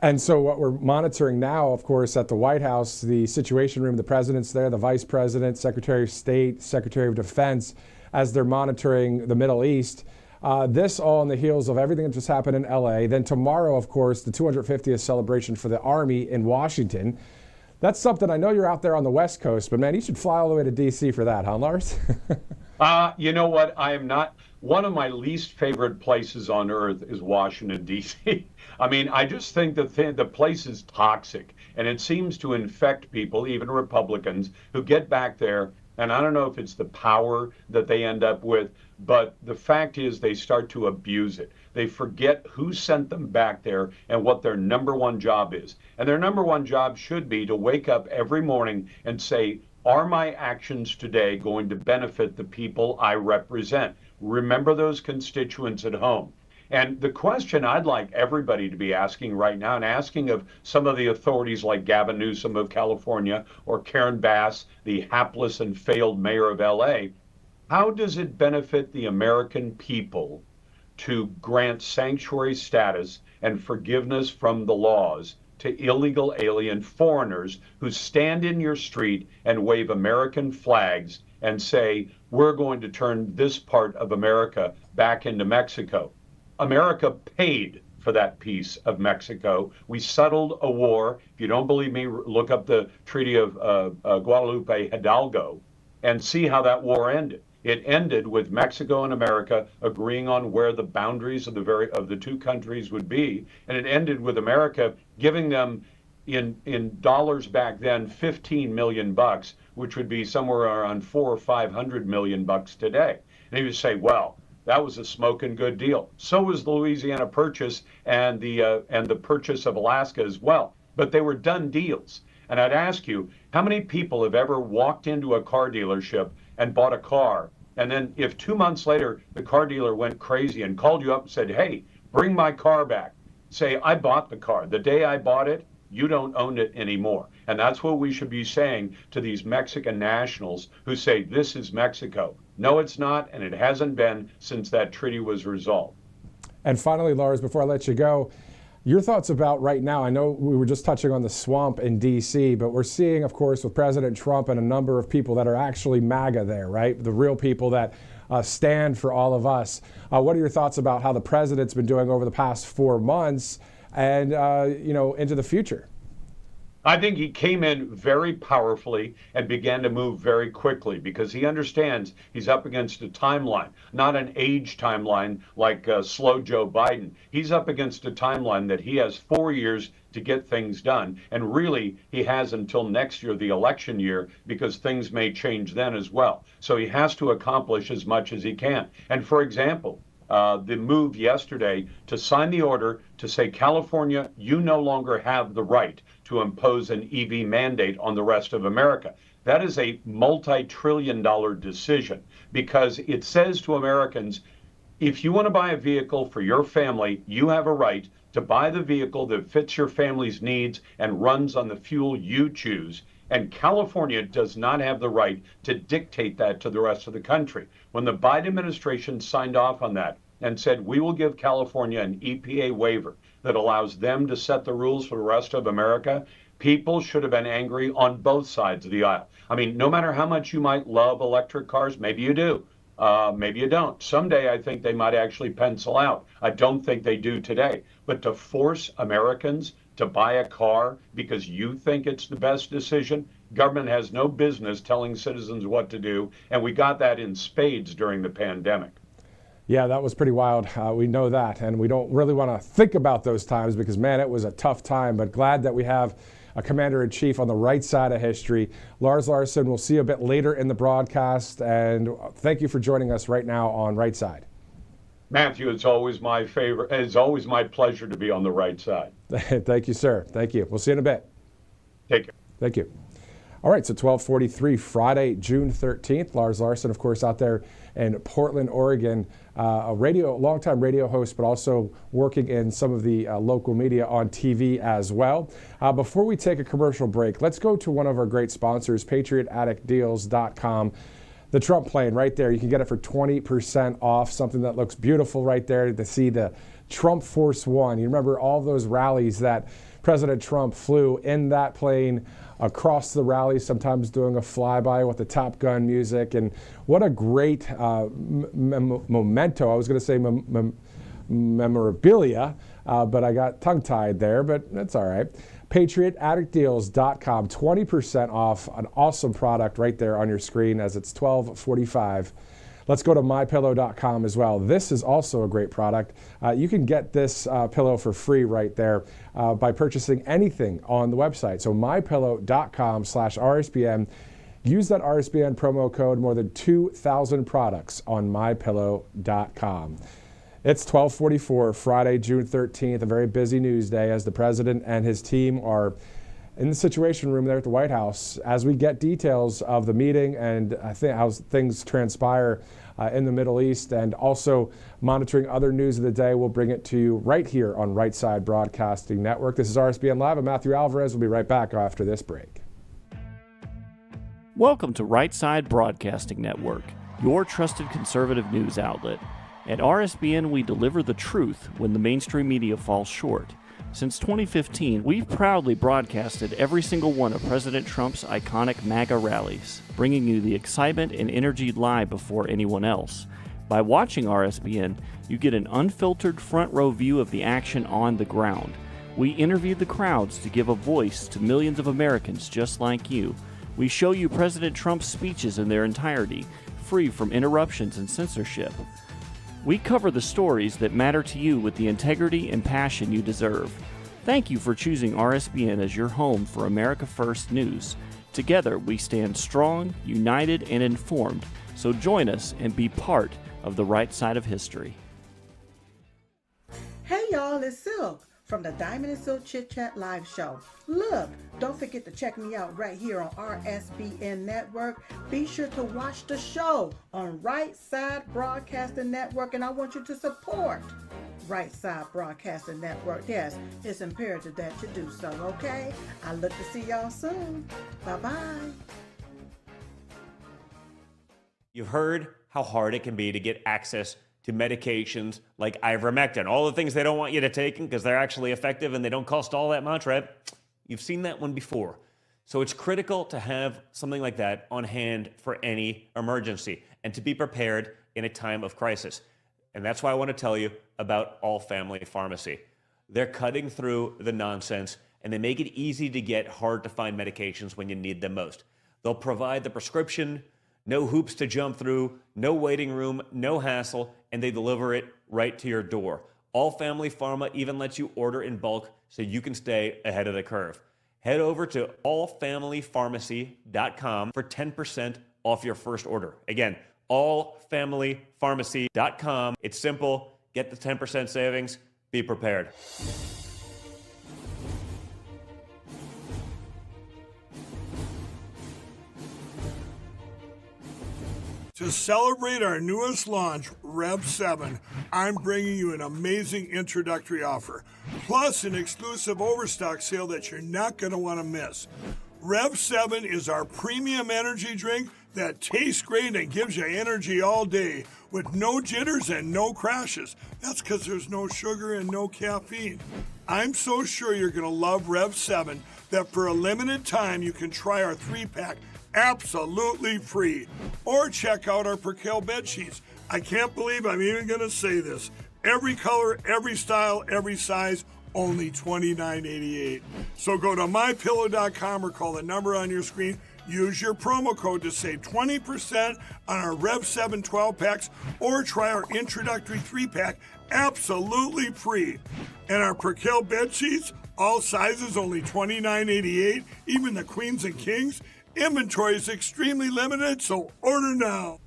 And so what we're monitoring now, of course, at the White House, the Situation Room, the president's there, the vice president, secretary of state, secretary of defense, as they're monitoring the Middle East. This all on the heels of everything that just happened in LA. Then tomorrow, of course, the 250th celebration for the Army in Washington. That's something, I know you're out there on the West Coast, but man, you should fly all the way to DC for that, huh, Lars? You know what? I am not. One of my least favorite places on earth is Washington, D.C. I mean, I just think the place is toxic, and it seems to infect people, even Republicans, who get back there. And I don't know if it's the power that they end up with, but the fact is they start to abuse it. They forget who sent them back there and what their number one job is. And their number one job should be to wake up every morning and say, are my actions today going to benefit the people I represent? Remember those constituents at home. And the question I'd like everybody to be asking right now, and asking of some of the authorities like Gavin Newsom of California or Karen Bass, the hapless and failed mayor of LA, how does it benefit the American people to grant sanctuary status and forgiveness from the laws to illegal alien foreigners who stand in your street and wave American flags and say, we're going to turn this part of America back into Mexico? America paid for that piece of Mexico. We settled a war. If you don't believe me, look up the Treaty of Guadalupe Hidalgo and see how that war ended. It ended with Mexico and America agreeing on where the boundaries of the two countries would be, and it ended with America giving them in dollars back then $15 million, which would be somewhere around $400 or $500 million today. And you would say, well, that was a smoking good deal. So was the Louisiana Purchase and the purchase of Alaska as well. But they were done deals. And I'd ask you, how many people have ever walked into a car dealership and bought a car, and then if 2 months later the car dealer went crazy and called you up and said, hey, bring my car back, say, I bought the car. The day I bought it, you don't own it anymore. And that's what we should be saying to these Mexican nationals who say this is Mexico. No, it's not, and it hasn't been since that treaty was resolved. And finally, Lars, before I let you go, your thoughts about right now, I know we were just touching on the swamp in D.C., but we're seeing, of course, with President Trump and a number of people that are actually MAGA there, right? The real people that stand for all of us. What are your thoughts about how the president's been doing over the past 4 months and, into the future? I think he came in very powerfully and began to move very quickly because he understands he's up against a timeline, not an age timeline like slow Joe Biden. He's up against a timeline that he has 4 years to get things done. And really, he has until next year, the election year, because things may change then as well. So he has to accomplish as much as he can. And for example, the move yesterday to sign the order to say, California, you no longer have the right to impose an EV mandate on the rest of America. That is a multi-trillion-dollar decision because it says to Americans, if you want to buy a vehicle for your family, you have a right to buy the vehicle that fits your family's needs and runs on the fuel you choose. And California does not have the right to dictate that to the rest of the country. When the Biden administration signed off on that and said, we will give California an EPA waiver that allows them to set the rules for the rest of America, people should have been angry on both sides of the aisle. I mean, no matter how much you might love electric cars, maybe you do, maybe you don't. Someday I think they might actually pencil out. I don't think they do today. But to force Americans to buy a car because you think it's the best decision, government has no business telling citizens what to do. And we got that in spades during the pandemic. Yeah, that was pretty wild. We know that. And we don't really want to think about those times because, man, it was a tough time. But glad that we have a commander-in-chief on the right side of history. Lars Larson, we'll see you a bit later in the broadcast. And thank you for joining us right now on Right Side. Matthew, it's always my favorite. It's always my pleasure to be on the right side. Thank you, sir. Thank you. We'll see you in a bit. Take care. Thank you. All right, so 12:43, Friday, June 13th. Lars Larson, of course, out there in Portland, Oregon, a longtime radio host, but also working in some of the local media on TV as well. Before we take a commercial break, let's go to one of our great sponsors, PatriotAddictDeals.com. the Trump plane right there. You can get it for 20% off, something that looks beautiful right there to see the Trump Force One. You remember all those rallies that President Trump flew in that plane across the rally, sometimes doing a flyby with the Top Gun music. And what a great memento. I was going to say memorabilia, but I got tongue-tied there, but that's all right. PatriotAddictDeals.com, 20% off, an awesome product right there on your screen as it's $12.45. Let's go to MyPillow.com as well. This is also a great product. You can get this pillow for free right there by purchasing anything on the website. So MyPillow.com/RSBN. Use that RSBN promo code. More than 2,000 products on MyPillow.com. It's 12:44, Friday, June 13th, a very busy news day as the president and his team are in the Situation Room there at the White House as we get details of the meeting and I think how things transpire in the Middle East, and also monitoring other news of the day. We'll bring it to you right here on Right Side Broadcasting Network. This is RSBN Live. I'm Matthew Alvarez. We'll be right back after this break. Welcome to Right Side Broadcasting Network, your trusted conservative news outlet. At RSBN, we deliver the truth when the mainstream media falls short. Since 2015, we've proudly broadcasted every single one of President Trump's iconic MAGA rallies, bringing you the excitement and energy live before anyone else. By watching RSBN, you get an unfiltered front row view of the action on the ground. We interview the crowds to give a voice to millions of Americans just like you. We show you President Trump's speeches in their entirety, free from interruptions and censorship. We cover the stories that matter to you with the integrity and passion you deserve. Thank you for choosing RSBN as your home for America First News. Together, we stand strong, united, and informed. So join us and be part of the right side of history. Hey y'all, it's Silk from the Diamond and Silk Chit Chat live show. Look, don't forget to check me out right here on RSBN Network. Be sure to watch the show on Right Side Broadcasting Network, and I want you to support Right Side Broadcasting Network. Yes, it's imperative that you do so, okay? I look to see y'all soon. Bye-bye. You've heard how hard it can be to get access to medications like ivermectin, all the things they don't want you to take because they're actually effective and they don't cost all that much, right? You've seen that one before. So it's critical to have something like that on hand for any emergency and to be prepared in a time of crisis. And that's why I want to tell you about All Family Pharmacy. They're cutting through the nonsense and they make it easy to get hard to find medications when you need them most. They'll provide the prescription, no hoops to jump through, no waiting room, no hassle, and they deliver it right to your door. All Family Pharma even lets you order in bulk so you can stay ahead of the curve. Head over to allfamilypharmacy.com for 10% off your first order. Again, allfamilypharmacy.com. It's simple. Get the 10% savings. Be prepared. To celebrate our newest launch, Rev 7, I'm bringing you an amazing introductory offer, plus an exclusive overstock sale that you're not going to want to miss. Rev 7 is our premium energy drink that tastes great and gives you energy all day with no jitters and no crashes. That's because there's no sugar and no caffeine. I'm so sure you're going to love Rev 7 that for a limited time you can try our 3-pack absolutely free. Or check out our Percale bed sheets. I can't believe I'm even going to say this. Every color, every style, every size, only $29.88. So go to mypillow.com or call the number on your screen. Use your promo code to save 20% on our Rev 7 12-packs or try our introductory 3-pack absolutely free. And our Percale bed sheets, all sizes, only $29.88, even the queens and kings. Inventory is extremely limited, so order now.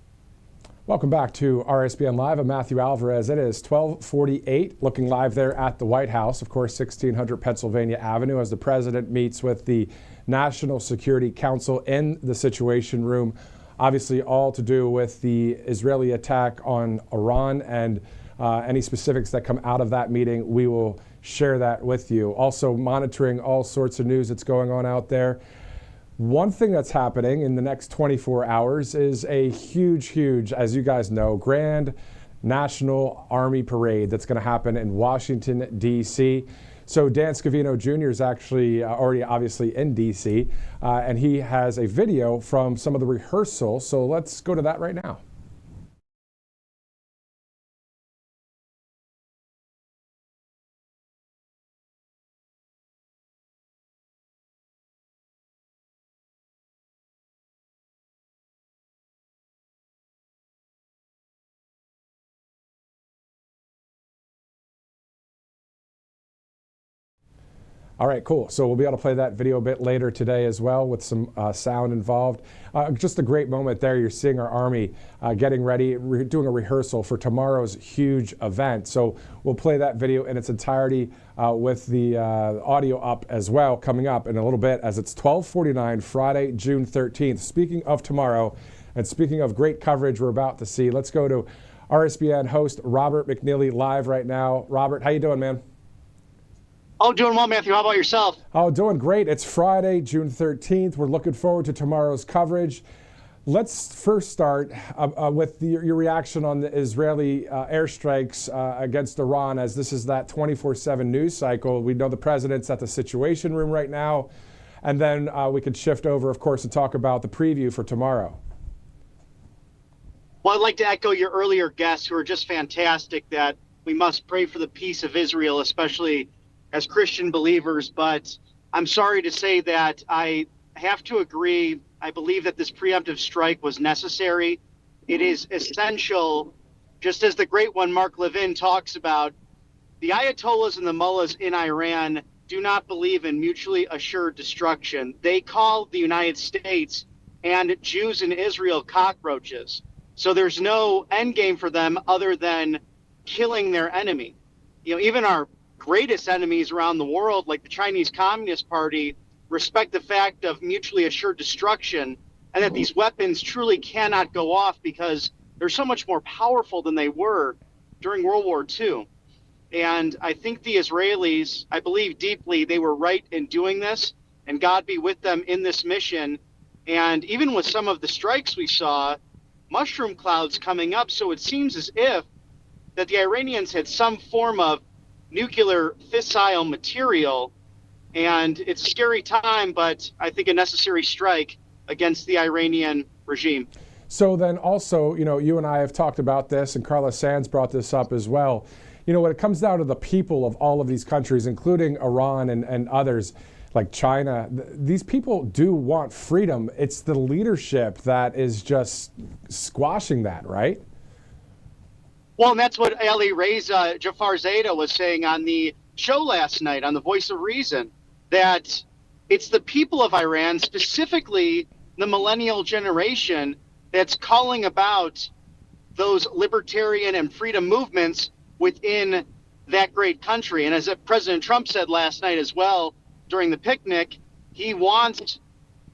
Welcome back to RSBN Live. I'm Matthew Alvarez. It is 12:48, looking live there at the White House, of course, 1600 Pennsylvania Avenue, as the president meets with the National Security Council in the Situation Room. Obviously, all to do with the Israeli attack on Iran, and any specifics that come out of that meeting, we will share that with you. Also monitoring all sorts of news that's going on out there. One thing that's happening in the next 24 hours is a huge, as you guys know, grand National Army Parade that's going to happen in Washington, D.C. So Dan Scavino Jr. is actually already obviously in D.C., and he has a video from some of the rehearsal. So let's go to that right now. All right, cool. So we'll be able to play that video a bit later today as well with some sound involved. Just a great moment there. You're seeing our Army getting ready, doing a rehearsal for tomorrow's huge event. So we'll play that video in its entirety with the audio up as well coming up in a little bit as it's 12:49 Friday, June 13th. Speaking of tomorrow and speaking of great coverage we're about to see, let's go to RSBN host Robert McNeely live right now. Robert, how you doing, man? Oh, doing well, Matthew. How about yourself? Oh, doing great. It's Friday, June 13th. We're looking forward to tomorrow's coverage. Let's first start with your reaction on the Israeli airstrikes against Iran, as this is that 24/7 news cycle. We know the president's at the Situation Room right now. And then we could shift over, of course, and talk about the preview for tomorrow. Well, I'd like to echo your earlier guests who are just fantastic that we must pray for the peace of Israel, especially as Christian believers, but I'm sorry to say that I have to agree. I believe that this preemptive strike was necessary. It is essential, just as the great one Mark Levin talks about. The Ayatollahs and the mullahs in Iran do not believe in mutually assured destruction. They call the United States and Jews in Israel cockroaches. So there's no end game for them other than killing their enemy. You know, even our greatest enemies around the world, like the Chinese Communist Party, respect the fact of mutually assured destruction and that these weapons truly cannot go off because they're so much more powerful than they were during World War II. And I think the Israelis, I believe deeply, they were right in doing this, and God be with them in this mission. And even with some of the strikes we saw, mushroom clouds coming up, so it seems as if that the Iranians had some form of nuclear fissile material, and it's a scary time, but I think a necessary strike against the Iranian regime. So then also, you know, you and I have talked about this, and Carlos Sands brought this up as well. You know, when it comes down to the people of all of these countries, including Iran and others like China, these people do want freedom. It's the leadership that is just squashing that, right? Well, and that's what Ali Reza Jafar Zeta was saying on the show last night on The Voice of Reason, that it's the people of Iran, specifically the millennial generation, that's calling about those libertarian and freedom movements within that great country. And as President Trump said last night as well during the picnic, he wants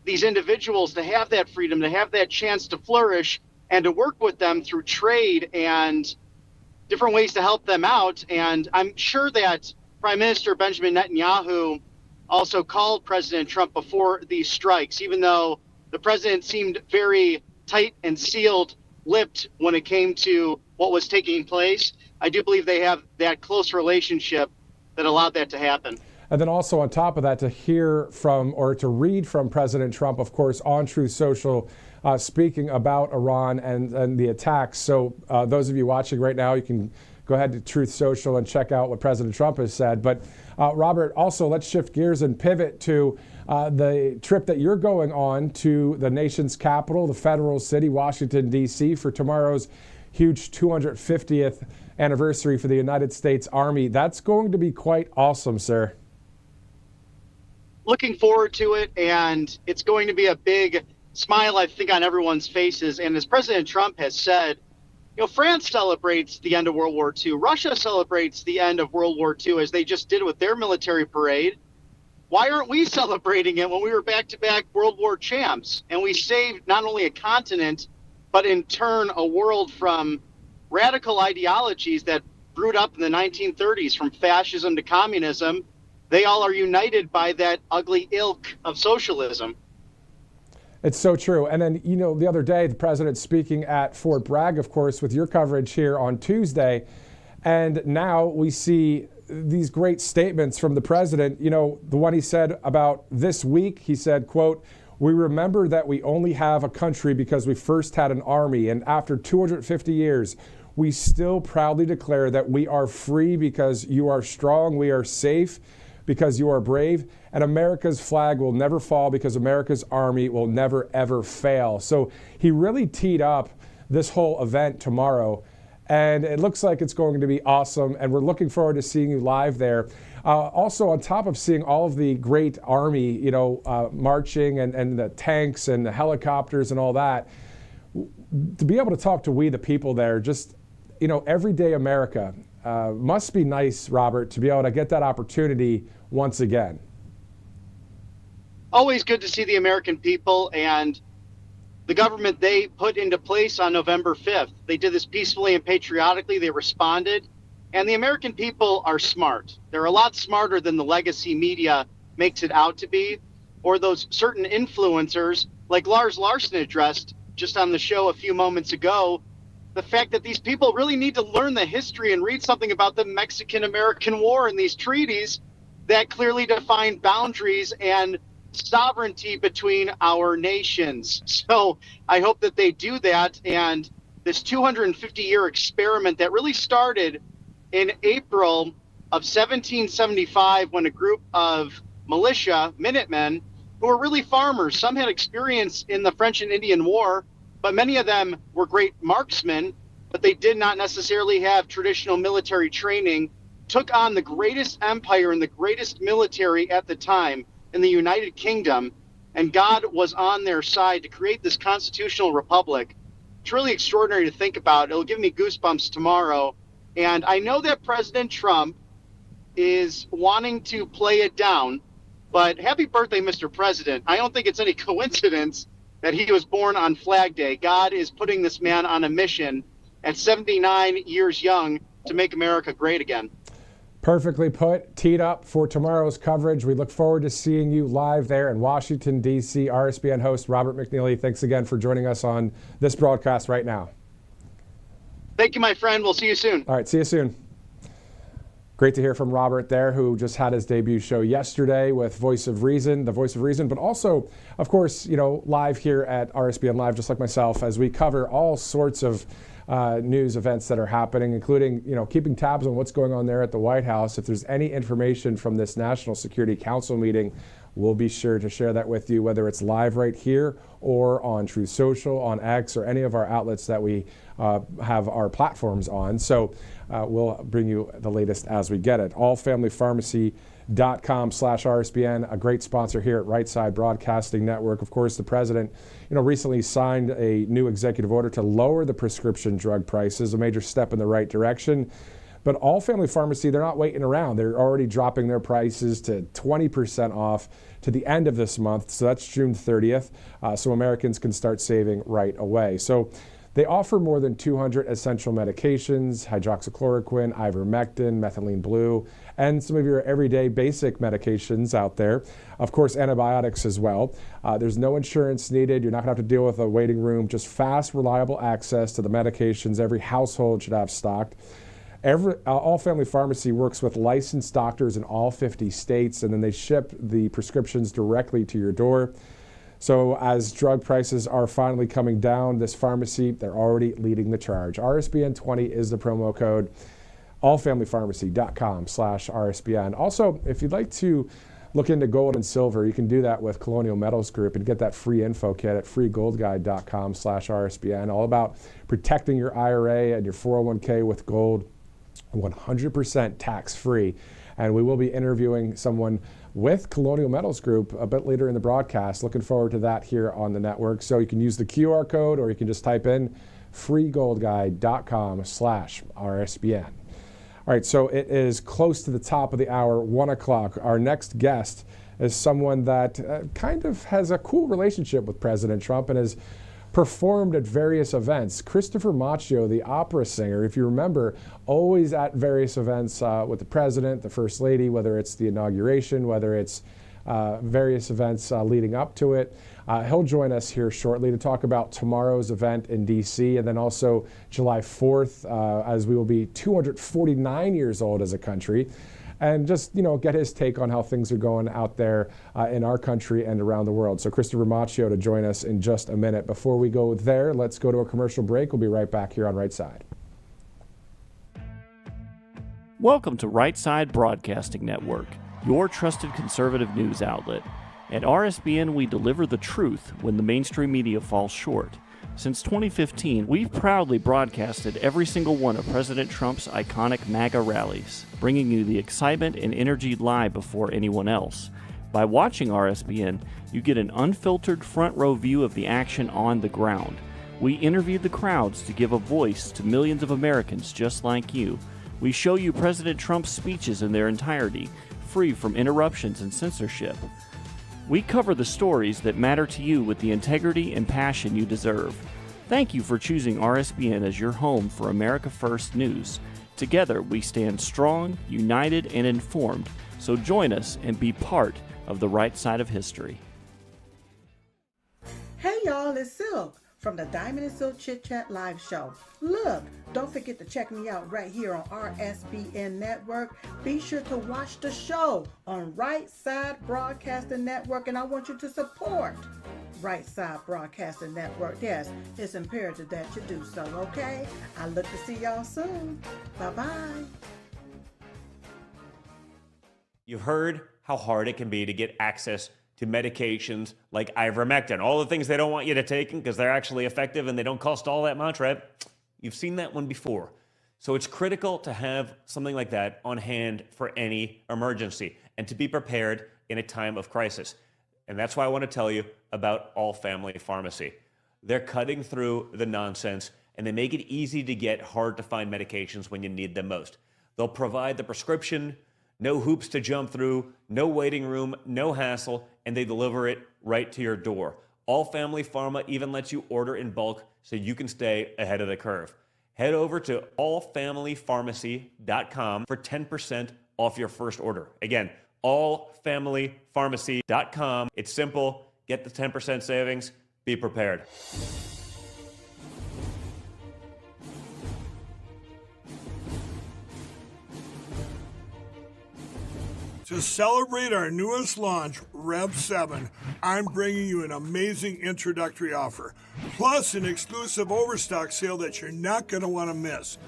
these individuals to have that freedom, to have that chance to flourish, and to work with them through trade and different ways to help them out. And I'm sure that Prime Minister Benjamin Netanyahu also called President Trump before these strikes, even though the president seemed very tight and sealed-lipped when it came to what was taking place. I do believe they have that close relationship that allowed that to happen. And then also on top of that, to hear from or to read from President Trump, of course, on Truth Social, speaking about Iran and the attacks. So those of you watching right now, you can go ahead to Truth Social and check out what President Trump has said. But Robert, also let's shift gears and pivot to the trip that you're going on to the nation's capital, the federal city, Washington, D.C., for tomorrow's huge 250th anniversary for the United States Army. That's going to be quite awesome, sir. Looking forward to it, and it's going to be a big smile, I think, on everyone's faces. And as President Trump has said, you know, France celebrates the end of World War II. Russia celebrates the end of World War II, as they just did with their military parade. Why aren't we celebrating it when we were back-to-back World War champs? And we saved not only a continent, but in turn a world from radical ideologies that brewed up in the 1930s, from fascism to communism. They all are united by that ugly ilk of socialism. It's so true. And then, the other day, the president speaking at Fort Bragg, of course, with your coverage here on Tuesday. And now we see these great statements from the president. The one he said about this week, he said, quote, "We remember that we only have a country because we first had an army. And after 250 years, we still proudly declare that we are free because you are strong. We are safe because you are brave. And America's flag will never fall because America's army will never, ever fail." So he really teed up this whole event tomorrow. And it looks like it's going to be awesome. And we're looking forward to seeing you live there. Also, on top of seeing all of the great Army, marching and the tanks and the helicopters and all that, to be able to talk to we the people there, just, everyday America, must be nice, Robert, to be able to get that opportunity once again. Always good to see the American people and the government they put into place on November 5th. They did this peacefully and patriotically. They responded. And the American people are smart. They're a lot smarter than the legacy media makes it out to be, or those certain influencers like Lars Larson addressed just on the show a few moments ago. The fact that these people really need to learn the history and read something about the Mexican-American War and these treaties that clearly define boundaries and sovereignty between our nations. So I hope that they do that. And this 250-year experiment that really started in April of 1775 when a group of militia, Minutemen, who were really farmers, some had experience in the French and Indian War, but many of them were great marksmen, but they did not necessarily have traditional military training, took on the greatest empire and the greatest military at the time in the United Kingdom, and God was on their side to create this constitutional republic. It's really extraordinary to think about. It'll give me goosebumps tomorrow. And I know that President Trump is wanting to play it down, but happy birthday, Mr. President. I don't think it's any coincidence that he was born on Flag Day. God is putting this man on a mission at 79 years young to make America great again. Perfectly put, teed up for tomorrow's coverage. We look forward to seeing you live there in Washington, D.C. RSBN host Robert McNeely, thanks again for joining us on this broadcast right now. Thank you, my friend. We'll see you soon. All right, see you soon. Great to hear from Robert there, who just had his debut show yesterday with Voice of Reason, the Voice of Reason, but also, of course, live here at RSBN Live, just like myself, as we cover all sorts of news events that are happening, including, keeping tabs on what's going on there at the White House. If there's any information from this National Security Council meeting, we'll be sure to share that with you, whether it's live right here or on Truth Social, on X, or any of our outlets that we have our platforms on. So we'll bring you the latest as we get it. allfamilypharmacy.com/RSBN, a great sponsor here at Right Side Broadcasting Network. Of course, the president, recently signed a new executive order to lower the prescription drug prices, a major step in the right direction. But All Family Pharmacy, they're not waiting around. They're already dropping their prices to 20% off to the end of this month. So that's June 30th. So Americans can start saving right away. So they offer more than 200 essential medications: hydroxychloroquine, ivermectin, methylene blue, and some of your everyday basic medications out there. Of course, antibiotics as well. There's no insurance needed. You're not going to have to deal with a waiting room. Just fast, reliable access to the medications every household should have stocked. All Family Pharmacy works with licensed doctors in all 50 states, and then they ship the prescriptions directly to your door. So as drug prices are finally coming down, this pharmacy, they're already leading the charge. RSBN20 is the promo code. allfamilypharmacy.com/RSBN. Also, if you'd like to look into gold and silver, you can do that with Colonial Metals Group and get that free info kit at freegoldguide.com/RSBN. All about protecting your IRA and your 401k with gold, 100% tax-free. And we will be interviewing someone with Colonial Metals Group a bit later in the broadcast. Looking forward to that here on the network. So you can use the QR code, or you can just type in freegoldguide.com/RSBN. All right, so it is close to the top of the hour, 1 o'clock. Our next guest is someone that kind of has a cool relationship with President Trump and has performed at various events. Christopher Macchio, the opera singer, if you remember, always at various events with the president, the first lady, whether it's the inauguration, whether it's various events leading up to it. He'll join us here shortly to talk about tomorrow's event in D.C. and then also July 4th, as we will be 249 years old as a country. And just, get his take on how things are going out there in our country and around the world. So Christopher Macchio to join us in just a minute. Before we go there, let's go to a commercial break. We'll be right back here on Right Side. Welcome to Right Side Broadcasting Network, your trusted conservative news outlet. At RSBN, we deliver the truth when the mainstream media falls short. Since 2015, we've proudly broadcasted every single one of President Trump's iconic MAGA rallies, bringing you the excitement and energy live before anyone else. By watching RSBN, you get an unfiltered front row view of the action on the ground. We interview the crowds to give a voice to millions of Americans just like you. We show you President Trump's speeches in their entirety, free from interruptions and censorship. We cover the stories that matter to you with the integrity and passion you deserve. Thank you for choosing RSBN as your home for America First News. Together, we stand strong, united, and informed. So join us and be part of the right side of history. Hey y'all, it's Silk from the Diamond and Silk Chit Chat live show. Look, don't forget to check me out right here on RSBN Network. Be sure to watch the show on Right Side Broadcasting Network, and I want you to support Right Side Broadcasting Network. Yes, it's imperative that you do so, okay? I look to see y'all soon. Bye-bye. You've heard how hard it can be to get access to medications like ivermectin, all the things they don't want you to take because they're actually effective and they don't cost all that much, right? You've seen that one before. So it's critical to have something like that on hand for any emergency and to be prepared in a time of crisis. And that's why I want to tell you about All Family Pharmacy. They're cutting through the nonsense and they make it easy to get hard to find medications when you need them most. They'll provide the prescription, no hoops to jump through, no waiting room, no hassle, and they deliver it right to your door. All Family Pharma even lets you order in bulk so you can stay ahead of the curve. Head over to allfamilypharmacy.com for 10% off your first order. Again, allfamilypharmacy.com. It's simple. Get the 10% savings. Be prepared. To celebrate our newest launch, Rev 7, I'm bringing you an amazing introductory offer, plus an exclusive overstock sale that you're not going to want to miss.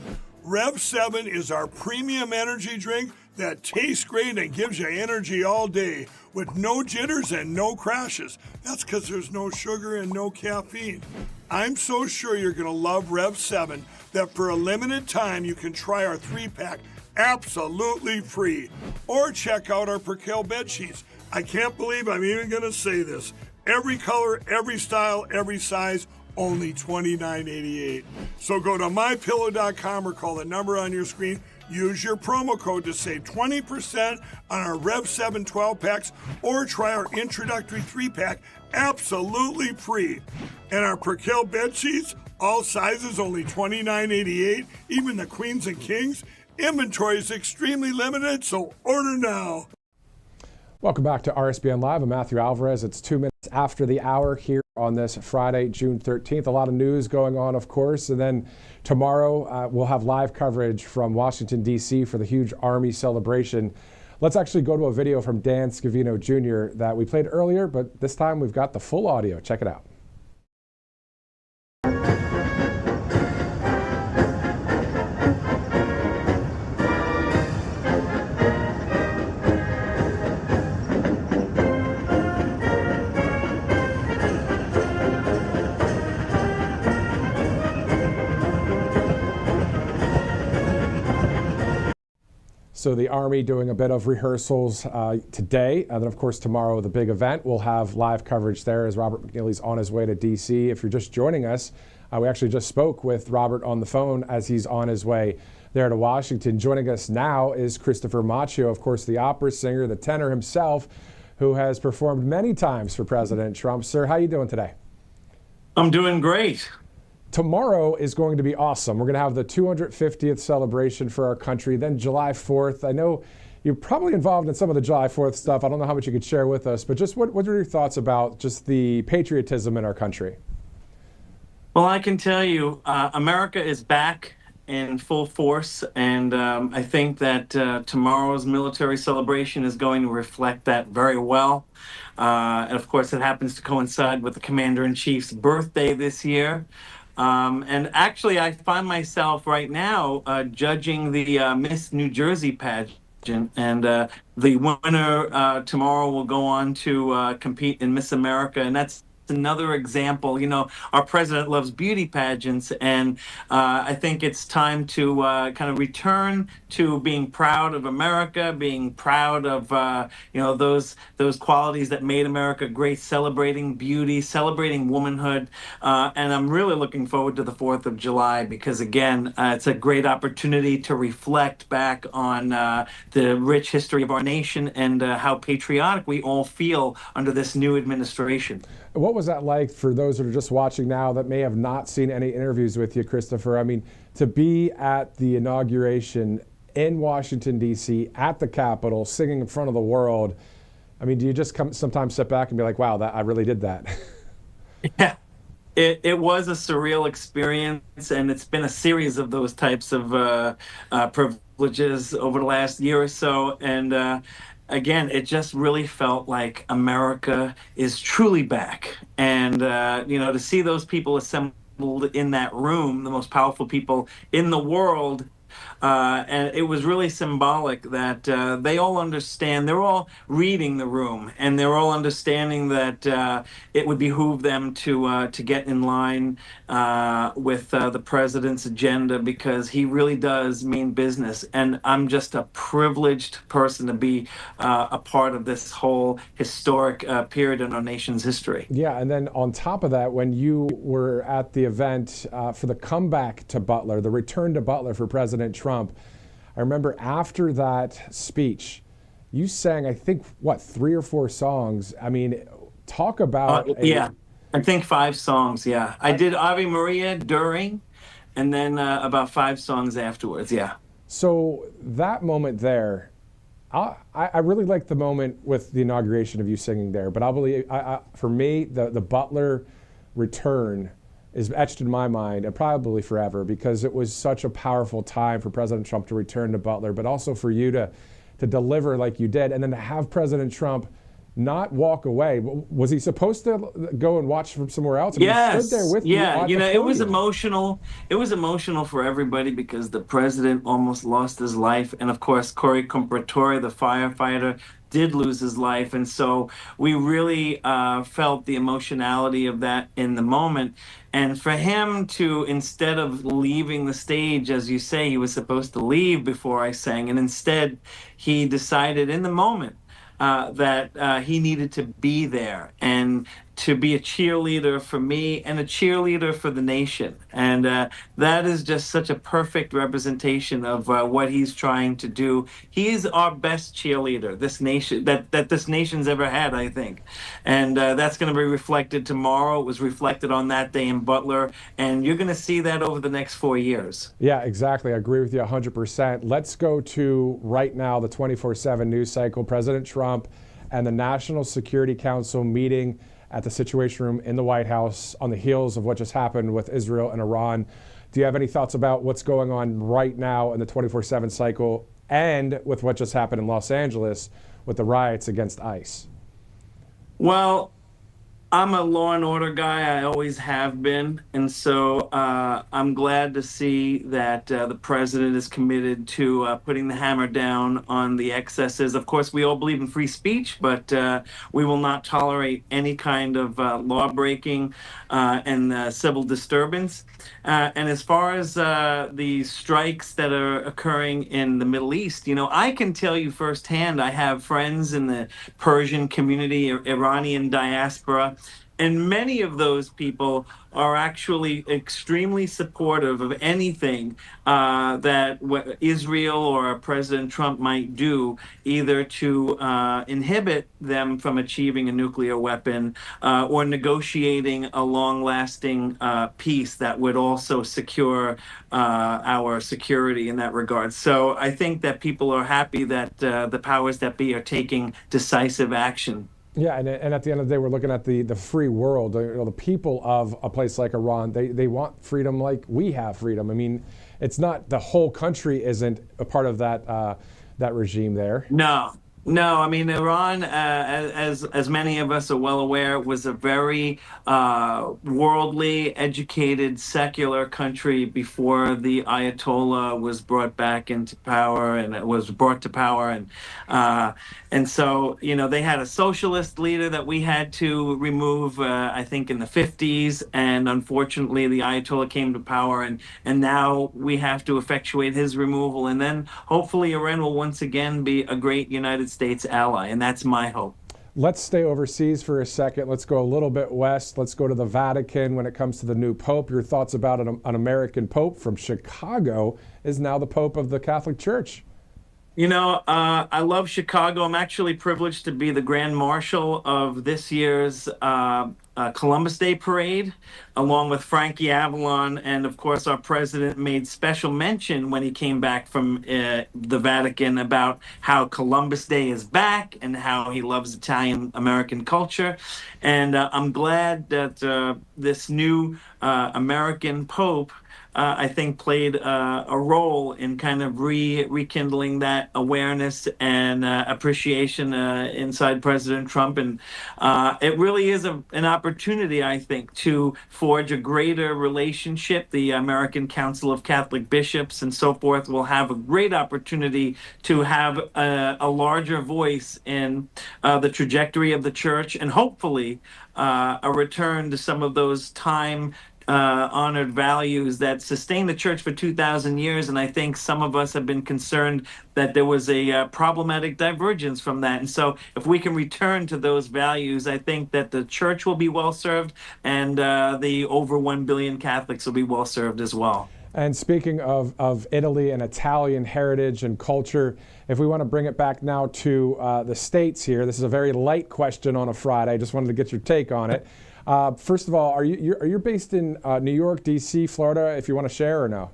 Rev 7 is our premium energy drink that tastes great and gives you energy all day with no jitters and no crashes. That's because there's no sugar and no caffeine. I'm so sure you're going to love Rev 7 that for a limited time you can try our 3-pack absolutely free. Or check out our Percale bed sheets. I can't believe I'm even going to say this. Every color, every style, every size, only $29.88. So go to mypillow.com or call the number on your screen. Use your promo code to save 20% on our Rev 7 12-packs or try our introductory 3-pack absolutely free. And our Percale bed sheets, all sizes, only $29.88, even the queens and kings. Inventory is extremely limited, so order now. Welcome back to RSBN Live. I'm Matthew Alvarez. It's 2 minutes after the hour here on this Friday, June 13th. A lot of news going on, of course. And then tomorrow we'll have live coverage from Washington, D.C. for the huge Army celebration. Let's actually go to a video from Dan Scavino Jr. that we played earlier, but this time we've got the full audio. Check it out. So the Army doing a bit of rehearsals today, and then of course tomorrow the big event. We'll have live coverage there as Robert McNeely's on his way to D.C. If you're just joining us, we actually just spoke with Robert on the phone as he's on his way there to Washington. Joining us now is Christopher Macchio, of course the opera singer, the tenor himself, who has performed many times for President Trump. Sir, how you doing today? I'm doing great. Tomorrow is going to be awesome. We're going to have the 250th celebration for our country, then July 4th. I know you're probably involved in some of the July 4th stuff. I don't know how much you could share with us, but just what are your thoughts about just the patriotism in our country? Well, I can tell you, America is back in full force, and I think that tomorrow's military celebration is going to reflect that very well. And of course, it happens to coincide with the Commander-in-Chief's birthday this year. And actually, I find myself right now judging the Miss New Jersey pageant. And the winner tomorrow will go on to compete in Miss America. And that's another example. You know, our president loves beauty pageants, and I think it's time to kind of return to being proud of America, being proud of those qualities that made America great, celebrating beauty, celebrating womanhood, and I'm really looking forward to the 4th of July because again, it's a great opportunity to reflect back on the rich history of our nation and how patriotic we all feel under this new administration. What was that like for those that are just watching now that may have not seen any interviews with you, Christopher? I mean, to be at the inauguration in Washington, D.C., at the Capitol, singing in front of the world, I mean, do you just sometimes sit back and be like, wow, I really did that? Yeah, it was a surreal experience, and it's been a series of those types of privileges over the last year or so, and again, it just really felt like America is truly back. And, to see those people assembled in that room, the most powerful people in the world, and it was really symbolic that they all understand, they're all reading the room, and they're all understanding that it would behoove them to get in line with the president's agenda because he really does mean business. And I'm just a privileged person to be a part of this whole historic period in our nation's history. Yeah, and then on top of that, when you were at the event for the comeback to Butler, the return to Butler for President Trump, I remember after that speech, you sang, I think, 3 or 4 songs. I mean, talk about... Yeah, I think 5 songs, yeah. I did Ave Maria during, and then about 5 songs afterwards, yeah. So that moment there, I really liked the moment with the inauguration of you singing there, but for me, the Butler return is etched in my mind and probably forever because it was such a powerful time for President Trump to return to Butler, but also for you to deliver like you did, and then to have President Trump not walk away. Was he supposed to go and watch from somewhere else? Yes. He stood there with yeah, you. It was emotional. It was emotional for everybody because the president almost lost his life, and of course, Corey Compratore, the firefighter, did lose his life, and so we really felt the emotionality of that in the moment. And for him to, instead of leaving the stage, as you say, he was supposed to leave before I sang, and instead he decided in the moment that he needed to be there and to be a cheerleader for me and a cheerleader for the nation. And that is just such a perfect representation of what he's trying to do. He's our best cheerleader, this nation that this nation's ever had, I think. And that's going to be reflected tomorrow. It was reflected on that day in Butler. And you're going to see that over the next 4 years. Yeah, exactly. I agree with you 100%. Let's go to right now, the 24/7 news cycle. President Trump and the National Security Council meeting at the Situation Room in the White House on the heels of what just happened with Israel and Iran. Do you have any thoughts about what's going on right now in the 24/7 cycle and with what just happened in Los Angeles with the riots against ICE? Well, I'm a law and order guy. I always have been. And so I'm glad to see that the president is committed to putting the hammer down on the excesses. Of course, we all believe in free speech, but we will not tolerate any kind of law breaking and civil disturbance. And as far as the strikes that are occurring in the Middle East, I can tell you firsthand, I have friends in the Persian community, Iranian diaspora, And many of those people are actually extremely supportive of anything that Israel or President Trump might do, either to inhibit them from achieving a nuclear weapon or negotiating a long-lasting peace that would also secure our security in that regard. So I think that people are happy that the powers that be are taking decisive action. Yeah, and at the end of the day, we're looking at the free world. The people of a place like Iran, they want freedom like we have freedom. I mean, it's not the whole country isn't a part of that regime there. No. I mean, Iran, as many of us are well aware, was a very worldly, educated, secular country before the Ayatollah was brought back into power, and it was brought to power, and so they had a socialist leader that we had to remove, I think, in the 50s, and unfortunately, the Ayatollah came to power, and now we have to effectuate his removal, and then hopefully Iran will once again be a great United States ally, and that's my hope. Let's stay overseas for a second. Let's go a little bit west. Let's go to the Vatican when it comes to the new Pope. Your thoughts about an American Pope from Chicago is now the Pope of the Catholic Church. I love Chicago. I'm actually privileged to be the Grand Marshal of this year's Columbus Day Parade, along with Frankie Avalon. And of course, our president made special mention when he came back from the Vatican about how Columbus Day is back and how he loves Italian American culture. And I'm glad that this new American Pope I think played a role in kind of rekindling that awareness and appreciation inside President Trump. And it really is an opportunity, I think, to forge a greater relationship. The American Council of Catholic Bishops and so forth will have a great opportunity to have a larger voice in the trajectory of the church, and hopefully a return to some of those honored values that sustain the church for 2,000 years. And I think some of us have been concerned that there was a problematic divergence from that. And so if we can return to those values, I think that the church will be well served, and the over 1 billion Catholics will be well served as well. And speaking of Italy and Italian heritage and culture, if we want to bring it back now to the States here, this is a very light question on a Friday. I just wanted to get your take on it. First of all, are you based in New York, D.C., Florida, if you want to share, or no?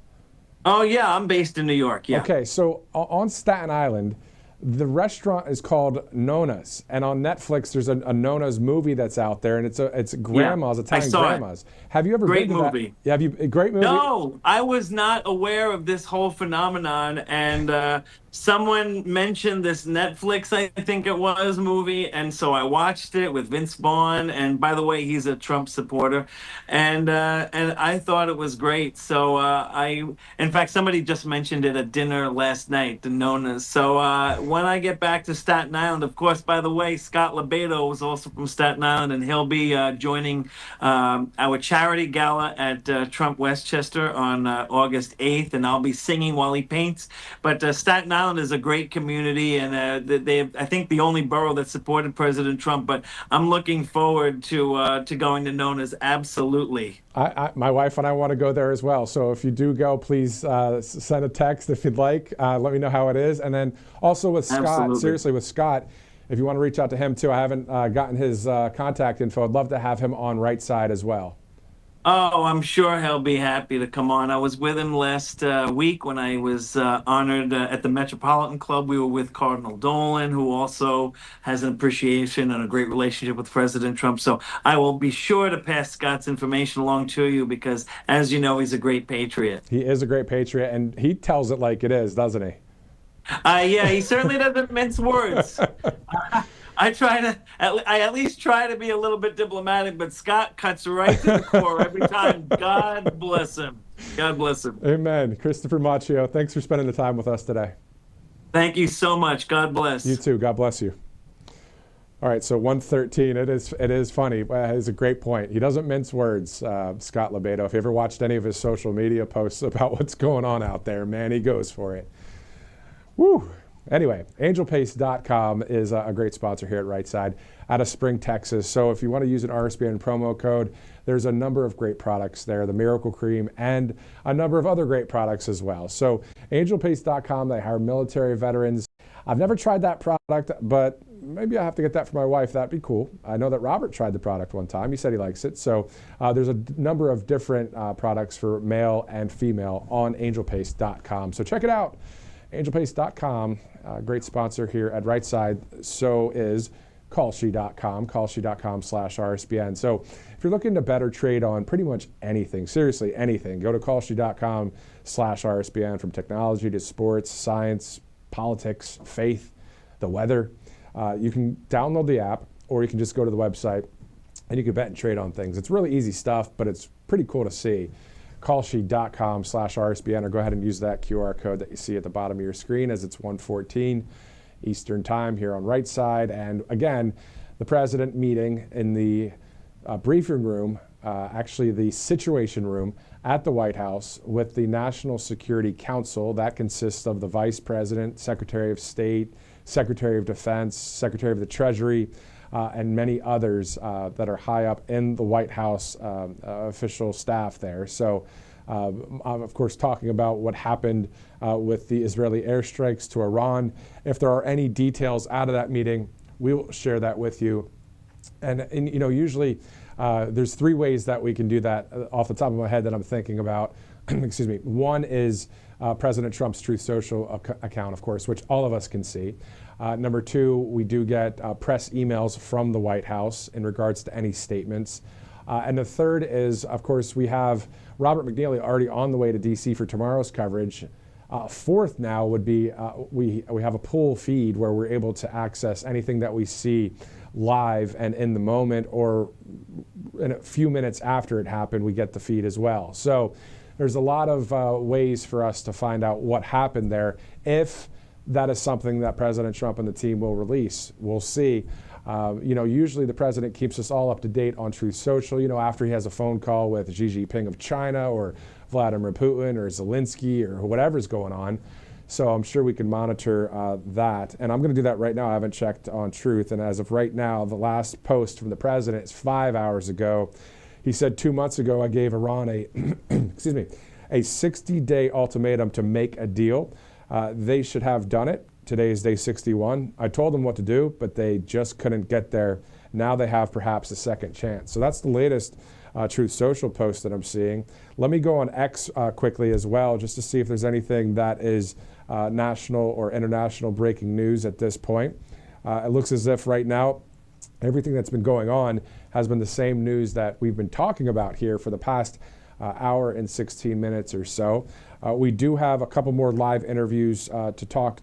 Oh, yeah, I'm based in New York, yeah. Okay, so on Staten Island, the restaurant is called Nona's, and on Netflix there's a Nona's movie that's out there, and it's grandma's, Italian grandma's. Have you ever been to that? Movie. Yeah, great movie? No, I was not aware of this whole phenomenon, and someone mentioned this Netflix, I think it was, movie, and so I watched it with Vince Vaughn, and by the way, he's a Trump supporter, and I thought it was great. So in fact, somebody just mentioned it at dinner last night, the Nona's. So when I get back to Staten Island, of course, by the way, Scott Lebedo was also from Staten Island, and he'll be joining our charity gala at Trump Westchester on August 8th, and I'll be singing while he paints. But Staten Island is a great community, and I think the only borough that supported President Trump. But I'm looking forward to going to Nona's, absolutely. My wife and I want to go there as well. So if you do go, please send a text if you'd like. Let me know how it is. And then also with Scott, Absolutely. Seriously with Scott, if you want to reach out to him too, I haven't gotten his contact info. I'd love to have him on Right Side as well. Oh, I'm sure he'll be happy to come on. I was with him last week when I was honored at the Metropolitan Club. We were with Cardinal Dolan, who also has an appreciation and a great relationship with President Trump. So I will be sure to pass Scott's information along to you because, as you know, he's a great patriot. He is a great patriot, and he tells it like it is, doesn't he? Yeah, he certainly doesn't mince words. I at least try to be a little bit diplomatic, but Scott cuts right to the core every time. God bless him. God bless him. Amen. Christopher Macchio, thanks for spending the time with us today. Thank you so much. God bless. You too. God bless you. All right, so 113. It is funny. It's a great point. He doesn't mince words, Scott Lebedo. If you ever watched any of his social media posts about what's going on out there, man, he goes for it. Woo. Anyway, angelpaste.com is a great sponsor here at Right Side out of Spring, Texas. So if you want to use an RSBN promo code, there's a number of great products there, the Miracle Cream and a number of other great products as well. So angelpaste.com, they hire military veterans. I've never tried that product, but maybe I have to get that for my wife. That'd be cool. I know that Robert tried the product one time. He said he likes it. So there's a number of different products for male and female on angelpaste.com. So check it out. Angelpaste.com, great sponsor here at Right Side. So is Kalshi.com, Kalshi.com/RSBN. So if you're looking to better trade on pretty much anything, seriously anything, go to Kalshi.com/RSBN, from technology to sports, science, politics, faith, the weather. You can download the app, or you can just go to the website and you can bet and trade on things. It's really easy stuff, but it's pretty cool to see. Kalshi.com/RSBN, or go ahead and use that QR code that you see at the bottom of your screen, as it's 1:14 Eastern Time here on Right Side. And again, the president meeting in the briefing room, actually the Situation Room at the White House, with the National Security Council. That consists of the Vice President, Secretary of State, Secretary of Defense, Secretary of the Treasury, and many others that are high up in the White House official staff there. So, of course, talking about what happened with the Israeli airstrikes to Iran. If there are any details out of that meeting, we will share that with you. And you know, usually there's three ways that we can do that off the top of my head that I'm thinking about. Excuse me. One is President Trump's Truth Social account, of course, which all of us can see. Number two, we do get press emails from the White House in regards to any statements. And the third is, of course, we have Robert McNeely already on the way to D.C. for tomorrow's coverage. Fourth now would be we have a pool feed where we're able to access anything that we see live and in the moment, or in a few minutes after it happened, we get the feed as well. So there's a lot of ways for us to find out what happened there, if that is something that President Trump and the team will release. We'll see. You know, usually the president keeps us all up to date on Truth Social, you know, after he has a phone call with Xi Jinping of China, or Vladimir Putin, or Zelensky, or whatever's going on. So I'm sure we can monitor that. And I'm going to do that right now. I haven't checked on Truth. And as of right now, the last post from the president is 5 hours ago. He said 2 months ago, I gave Iran a, excuse me, a 60-day ultimatum to make a deal. They should have done it. Today is day 61. I told them what to do, but they just couldn't get there. Now they have perhaps a second chance. So that's the latest Truth Social post that I'm seeing. Let me go on X quickly as well, just to see if there's anything that is national or international breaking news at this point. It looks as if right now everything that's been going on has been the same news that we've been talking about here for the past hour and 16 minutes or so. We do have a couple more live interviews to talk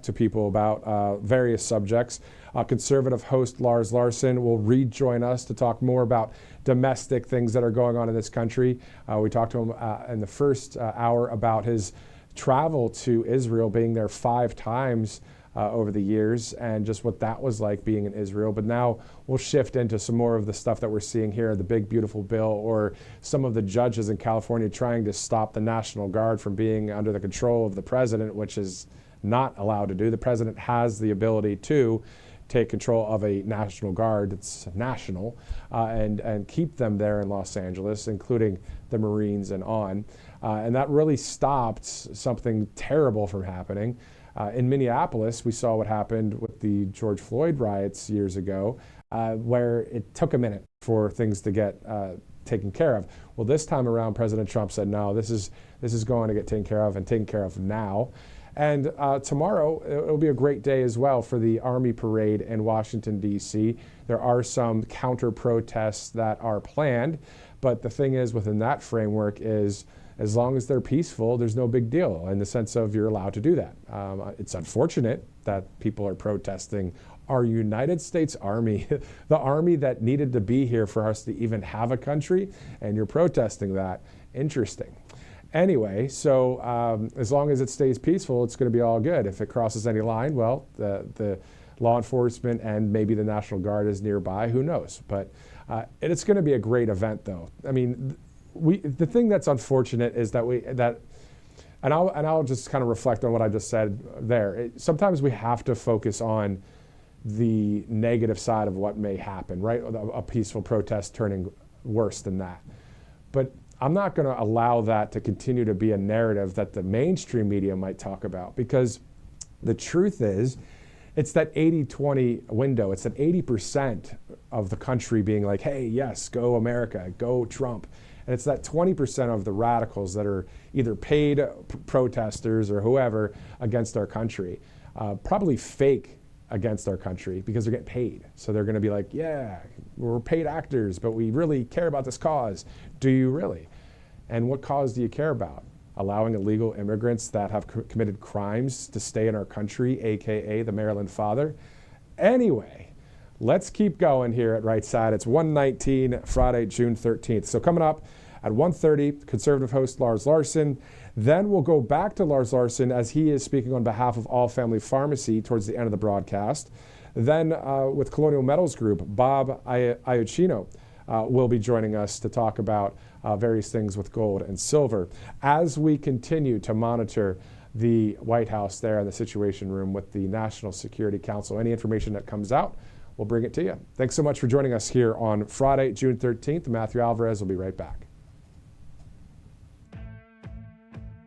to people about various subjects. Conservative host Lars Larson will rejoin us to talk more about domestic things that are going on in this country. We talked to him in the first hour about his travel to Israel, being there 5 times over the years, and just what that was like being in Israel. But now we'll shift into some more of the stuff that we're seeing here, the big beautiful bill, or some of the judges in California trying to stop the National Guard from being under the control of the president, which is not allowed to do. The president has the ability to take control of a National Guard that's national and keep them there in Los Angeles, including the Marines and on. And that really stopped something terrible from happening. In Minneapolis, we saw what happened with the George Floyd riots years ago, where it took a minute for things to get taken care of. Well, this time around, President Trump said, no, this is going to get taken care of, and taken care of now. And tomorrow, it'll be a great day as well for the Army Parade in Washington, D.C. There are some counter-protests that are planned, but the thing is, within that framework is, as long as they're peaceful, there's no big deal in the sense of you're allowed to do that. It's unfortunate that people are protesting our United States Army, the army that needed to be here for us to even have a country, and you're protesting that. Interesting. Anyway, so as long as it stays peaceful, it's going to be all good. If it crosses any line, well, the law enforcement and maybe the National Guard is nearby. Who knows? But it's going to be a great event, though. I mean, the thing that's unfortunate is that And I'll just kind of reflect on what I just said there. Sometimes we have to focus on the negative side of what may happen, right? A peaceful protest turning worse than that. But I'm not going to allow that to continue to be a narrative that the mainstream media might talk about, because the truth is, it's that 80-20 window. It's that 80% of the country being like, hey, yes, go America, go Trump. And it's that 20% of the radicals that are either paid protesters or whoever against our country, probably fake against our country because they're getting paid. So they're going to be like, yeah, we're paid actors, but we really care about this cause. Do you really? And what cause do you care about? Allowing illegal immigrants that have committed crimes to stay in our country, AKA the Maryland Father? Anyway, let's keep going here at Right Side. It's 1:19, Friday, June 13th. So coming up at 1:30, conservative host Lars Larson. Then we'll go back to Lars Larson as he is speaking on behalf of All Family Pharmacy towards the end of the broadcast. Then with Colonial Metals Group, Bob Iacchino will be joining us to talk about various things with gold and silver as we continue to monitor the White House there in the Situation Room with the National Security Council. Any information that comes out, we'll bring it to you. Thanks so much for joining us here on Friday, June 13th. Matthew Alvarez will be right back.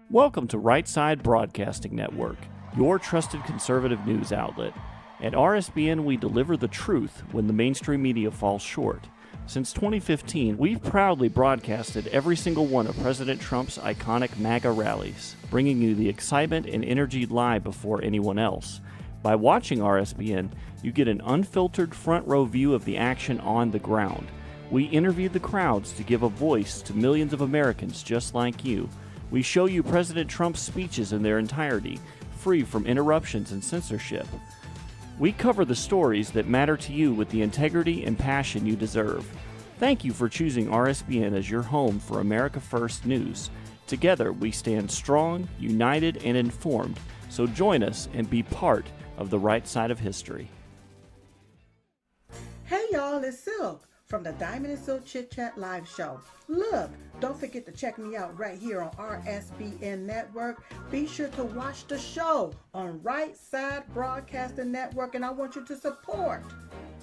Welcome to Right Side Broadcasting Network, your trusted conservative news outlet. At RSBN, we deliver the truth when the mainstream media falls short. Since 2015, we've proudly broadcasted every single one of President Trump's iconic MAGA rallies, bringing you the excitement and energy live before anyone else. By watching RSBN, you get an unfiltered front row view of the action on the ground. We interview the crowds to give a voice to millions of Americans just like you. We show you President Trump's speeches in their entirety, free from interruptions and censorship. We cover the stories that matter to you with the integrity and passion you deserve. Thank you for choosing RSBN as your home for America First News. Together, we stand strong, united, and informed. So join us and be part of the right side of history. Hey y'all, it's Silk from the Diamond and Silk Chit Chat live show. Look, don't forget to check me out right here on RSBN Network. Be sure to watch the show on Right Side Broadcasting Network, and I want you to support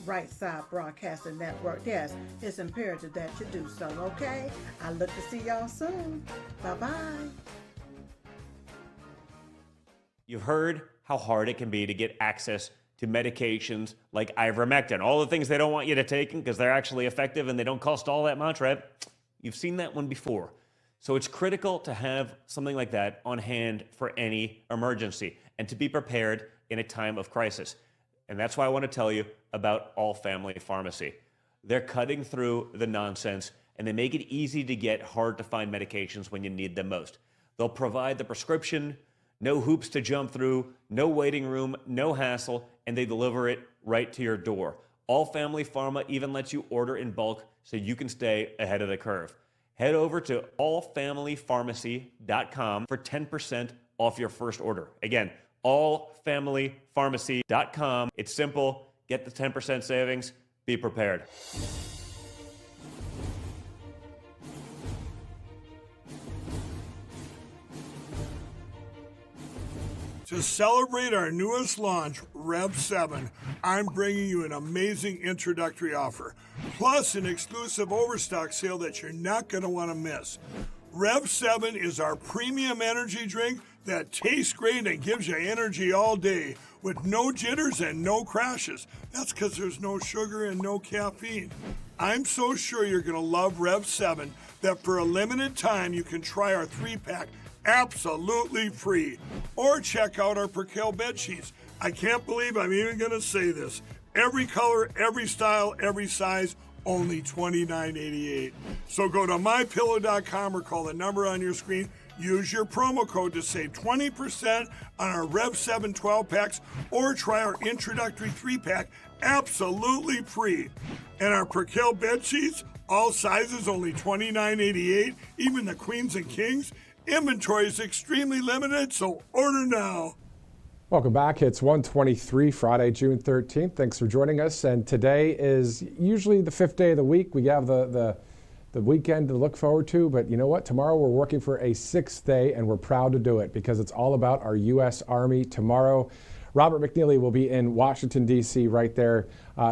Right Side Broadcasting Network. Yes, it's imperative that you do so, okay? I look to see y'all soon. Bye-bye. You've heard how hard it can be to get access to medications like ivermectin, all the things they don't want you to take because they're actually effective and they don't cost all that much, right? You've seen that one before. So it's critical to have something like that on hand for any emergency and to be prepared in a time of crisis. And that's why I want to tell you about All Family Pharmacy. They're cutting through the nonsense and they make it easy to get hard to find medications when you need them most. They'll provide the prescription, no hoops to jump through, no waiting room, no hassle, and they deliver it right to your door. All Family Pharma even lets you order in bulk so you can stay ahead of the curve. Head over to allfamilypharmacy.com for 10% off your first order. Again, allfamilypharmacy.com. It's simple. Get the 10% savings. Be prepared. To celebrate our newest launch, Rev 7, I'm bringing you an amazing introductory offer, plus an exclusive overstock sale that you're not going to want to miss. Rev 7 is our premium energy drink that tastes great and gives you energy all day with no jitters and no crashes. That's because there's no sugar and no caffeine. I'm so sure you're going to love Rev 7 that for a limited time you can try our 3-pack absolutely free. Or check out our Percale bed sheets. I can't believe I'm even going to say this. Every color, every style, every size, only $29.88. So go to mypillow.com or call the number on your screen. Use your promo code to save 20% on our Rev 7 12-packs or try our introductory 3-pack absolutely free. And our Percale bed sheets, all sizes, only $29.88, even the queens and kings. Inventory is extremely limited, so order now. Welcome back. It's 1:23, Friday, June 13th. Thanks for joining us. And today is usually the 5th day of the week. We have the the weekend to look forward to, but you know what? Tomorrow we're working for a 6th day, and we're proud to do it because it's all about our U.S. Army. Tomorrow, Robert McNeely will be in Washington, D.C. right there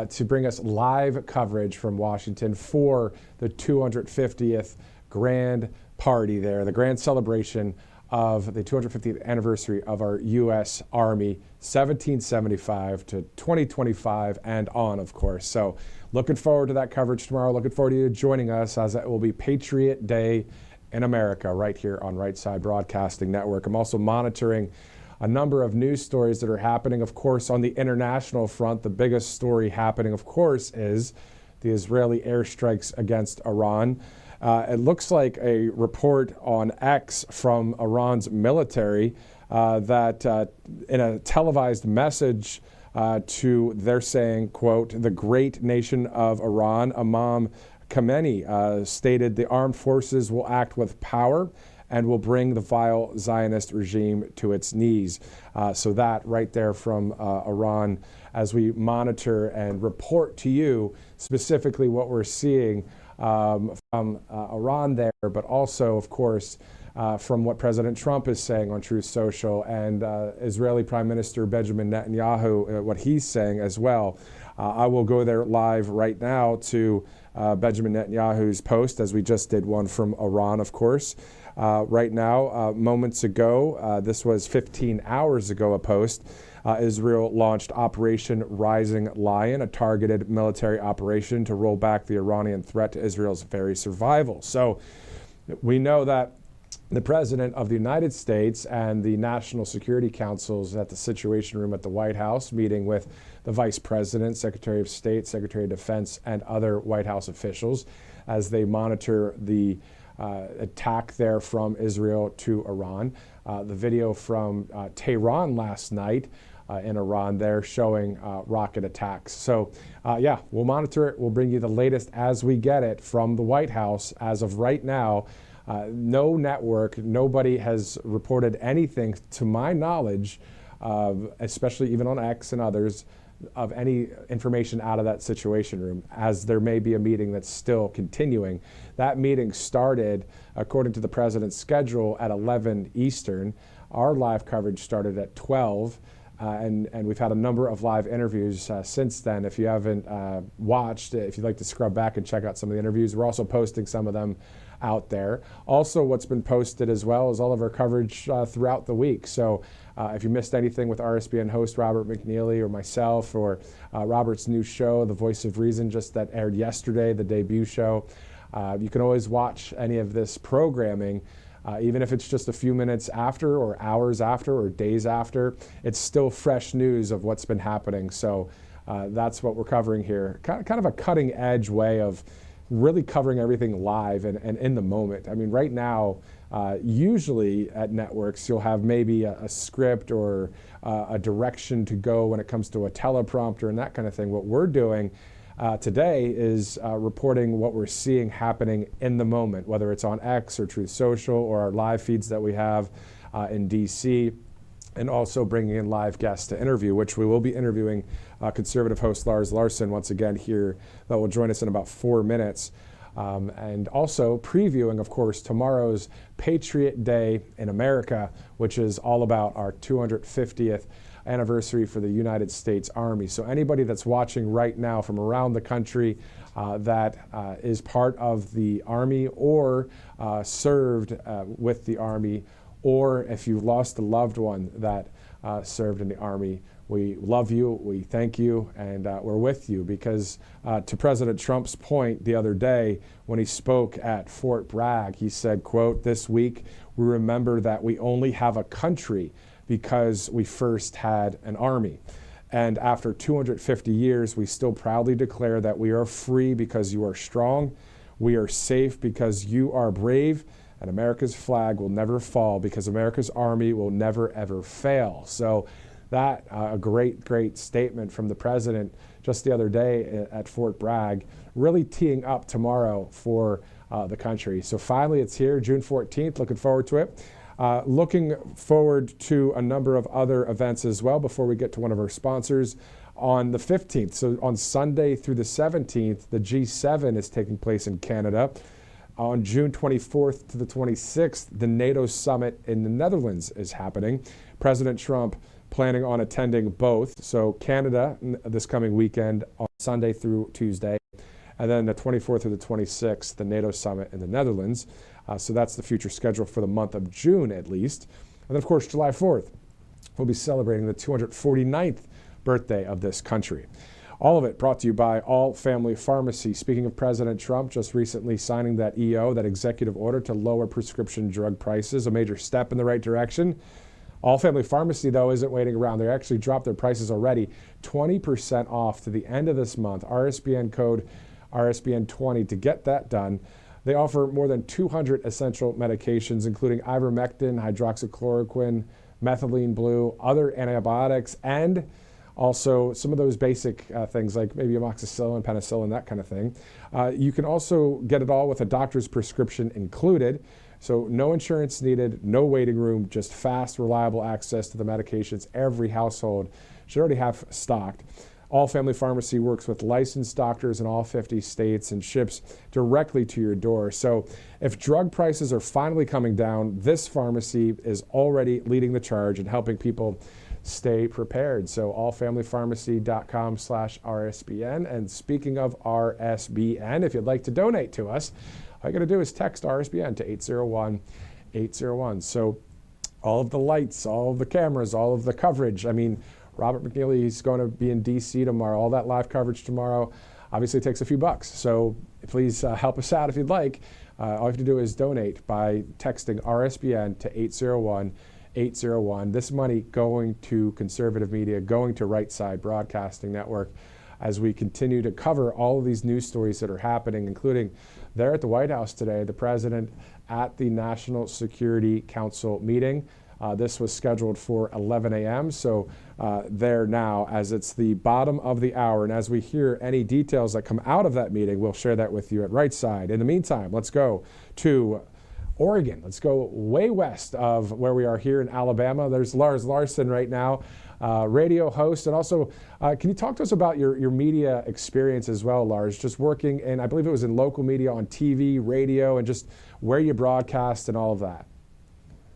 to bring us live coverage from Washington for the 250th grand party there, the grand celebration of the 250th anniversary of our U.S. Army, 1775 to 2025 and on, of course. So looking forward to that coverage tomorrow. Looking forward to you joining us, as it will be Patriot Day in America right here on Right Side Broadcasting Network. I'm also monitoring a number of news stories that are happening. Of course, on the international front, the biggest story happening, of course, is the Israeli airstrikes against Iran. It looks like a report on X from Iran's military that in a televised message they're saying, quote, the great nation of Iran, Imam Khamenei, stated the armed forces will act with power and will bring the vile Zionist regime to its knees. So that right there from Iran, as we monitor and report to you specifically what we're seeing from Iran there, but also, of course, from what President Trump is saying on Truth Social and Israeli Prime Minister Benjamin Netanyahu, what he's saying as well. I will go there live right now to Benjamin Netanyahu's post, as we just did one from Iran, of course. Right now, moments ago, this was 15 hours ago, a post. Israel launched Operation Rising Lion, a targeted military operation to roll back the Iranian threat to Israel's very survival. So we know that the President of the United States and the National Security Council's at the Situation Room at the White House, meeting with the Vice President, Secretary of State, Secretary of Defense, and other White House officials as they monitor the attack there from Israel to Iran. The video from Tehran last night in Iran there showing rocket attacks. So yeah, we'll monitor it. We'll bring you the latest as we get it from the White House. As of right now, no network, nobody has reported anything to my knowledge, especially even on X and others, of any information out of that Situation Room, as there may be a meeting that's still continuing. That meeting started, according to the president's schedule, at 11 Eastern. Our live coverage started at 12, and we've had a number of live interviews since then. If you haven't watched, if you'd like to scrub back and check out some of the interviews, we're also posting some of them out there. Also, what's been posted as well is all of our coverage throughout the week. So if you missed anything with RSBN host Robert McNeely or myself, or Robert's new show, The Voice of Reason, just that aired yesterday, the debut show, you can always watch any of this programming, even if it's just a few minutes after or hours after or days after. It's still fresh news of what's been happening. So that's what we're covering here. Kind of a cutting edge way of really covering everything live and in the moment. I mean, right now, usually at networks, you'll have maybe a script or a direction to go when it comes to a teleprompter and that kind of thing. What we're doing today is reporting what we're seeing happening in the moment, whether it's on X or Truth Social or our live feeds that we have in DC, and also bringing in live guests to interview, which we will be interviewing conservative host Lars Larson once again here, that will join us in about 4 minutes. And also previewing, of course, tomorrow's Patriot Day in America, which is all about our 250th anniversary for the United States Army. So anybody that's watching right now from around the country that is part of the Army or served with the Army, or if you lost a loved one that served in the Army, we love you, we thank you, and we're with you, because to President Trump's point the other day when he spoke at Fort Bragg, he said, quote, "This week we remember that we only have a country because we first had an army. And after 250 years, we still proudly declare that we are free because you are strong, we are safe because you are brave, and America's flag will never fall because America's Army will never, ever fail." So that, a great statement from the president just the other day at Fort Bragg, really teeing up tomorrow for the country. So finally, it's here, June 14th. Looking forward to it. Looking forward to a number of other events as well before we get to one of our sponsors. On the 15th, so on Sunday through the 17th, the G7 is taking place in Canada. On June 24th to the 26th, the NATO summit in the Netherlands is happening. President Trump planning on attending both. So Canada this coming weekend on Sunday through Tuesday, and then the 24th through the 26th, the NATO summit in the Netherlands. So that's the future schedule for the month of June at least. And then of course, July 4th, we'll be celebrating the 249th birthday of this country. All of it brought to you by All Family Pharmacy. Speaking of President Trump, just recently signing that EO, that executive order to lower prescription drug prices, a major step in the right direction. All Family Pharmacy, though, isn't waiting around. They actually dropped their prices already, 20% off to the end of this month. RSBN code RSBN20 to get that done. They offer more than 200 essential medications, including ivermectin, hydroxychloroquine, methylene blue, other antibiotics, and also some of those basic things like maybe amoxicillin, penicillin, that kind of thing. You can also get it all with a doctor's prescription included. So no insurance needed, no waiting room, just fast, reliable access to the medications every household should already have stocked. All Family Pharmacy works with licensed doctors in all 50 states and ships directly to your door. So if drug prices are finally coming down, this pharmacy is already leading the charge and helping people stay prepared. So allfamilypharmacy.com/RSBN. And speaking of RSBN, if you'd like to donate to us, all you got to do is text RSBN to 801-801. So all of the lights, all of the cameras, all of the coverage. I mean, Robert McNeely, he's going to be in D.C. tomorrow. All that live coverage tomorrow obviously takes a few bucks. So please help us out if you'd like. All you have to do is donate by texting RSBN to 801-801. This money going to conservative media, going to Right Side Broadcasting Network as we continue to cover all of these news stories that are happening, including there at the White House today, the president at the National Security Council meeting. This was scheduled for 11 a.m., so there now as it's the bottom of the hour. And as we hear any details that come out of that meeting, we'll share that with you at Right Side. In the meantime, let's go to Oregon. Let's go way west of where we are here in Alabama. There's Lars Larson right now, radio host. And also, can you talk to us about your media experience as well, Lars? Just working in, I believe it was in local media on TV, radio, and just where you broadcast and all of that.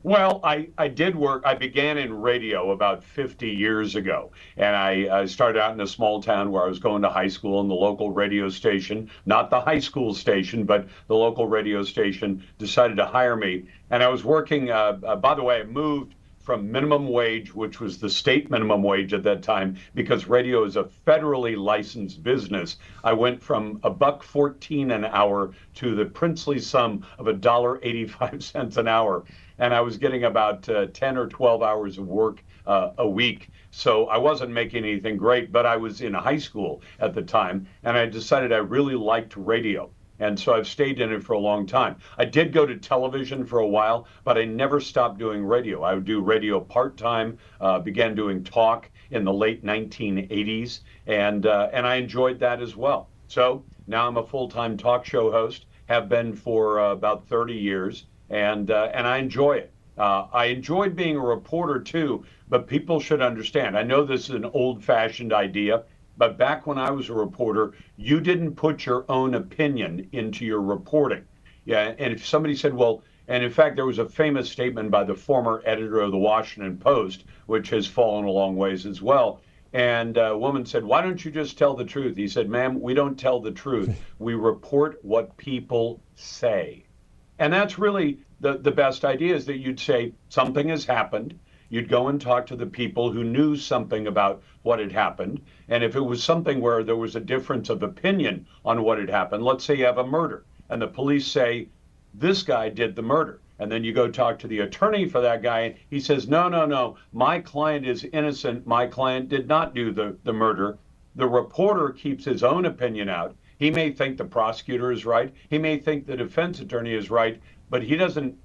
Well, I did work. I began in radio about 50 years ago, and I started out in a small town where I was going to high school, and the local radio station, not the high school station, but the local radio station decided to hire me. And I was working, by the way, I moved from minimum wage, which was the state minimum wage at that time, because radio is a federally licensed business. I went from $1.14 an hour to the princely sum of $1.85 an hour. And I was getting about 10 or 12 hours of work a week. So I wasn't making anything great, but I was in high school at the time, and I decided I really liked radio. And so I've stayed in it for a long time. I did go to television for a while, but I never stopped doing radio. I would do radio part-time, began doing talk in the late 1980s, and I enjoyed that as well. So now I'm a full-time talk show host, have been for about 30 years, and I enjoy it. I enjoyed being a reporter too, but people should understand. I know this is an old-fashioned idea, but back when I was a reporter, you didn't put your own opinion into your reporting. Yeah, and if somebody said, well, and in fact, there was a famous statement by the former editor of the Washington Post, which has fallen a long ways as well. And a woman said, why don't you just tell the truth? He said, ma'am, we don't tell the truth. We report what people say. And that's really the best idea, is that you'd say something has happened. You'd go and talk to the people who knew something about what had happened. And if it was something where there was a difference of opinion on what had happened, let's say you have a murder and the police say, this guy did the murder. And then you go talk to the attorney for that guy. And he says, no, my client is innocent. My client did not do the murder. The reporter keeps his own opinion out. He may think the prosecutor is right. He may think the defense attorney is right, but he doesn't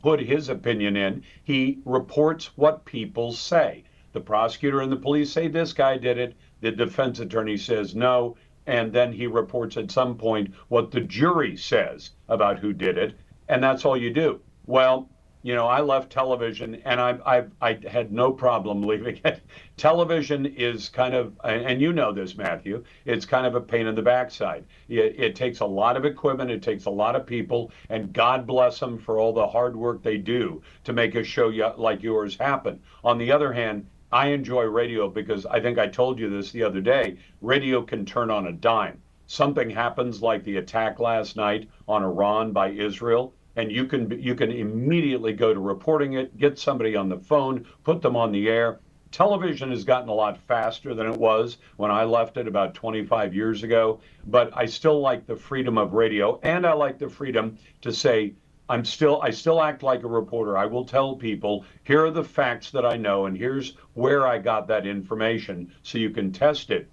put his opinion in. He reports what people say. The prosecutor and the police say this guy did it. The defense attorney says no. And then he reports at some point what the jury says about who did it. And that's all you do. Well, I left television, and I had no problem leaving it. Television is kind of, and you know this, Matthew, it's kind of a pain in the backside. It takes a lot of equipment, it takes a lot of people, and God bless them for all the hard work they do to make a show like yours happen. On the other hand, I enjoy radio because I think I told you this the other day. Radio can turn on a dime. Something happens like the attack last night on Iran by Israel, and you can immediately go to reporting it, get somebody on the phone, put them on the air. Television has gotten a lot faster than it was when I left it about 25 years ago, but I still like the freedom of radio, and I like the freedom to say, I still act like a reporter. I will tell people, here are the facts that I know, and here's where I got that information, so you can test it.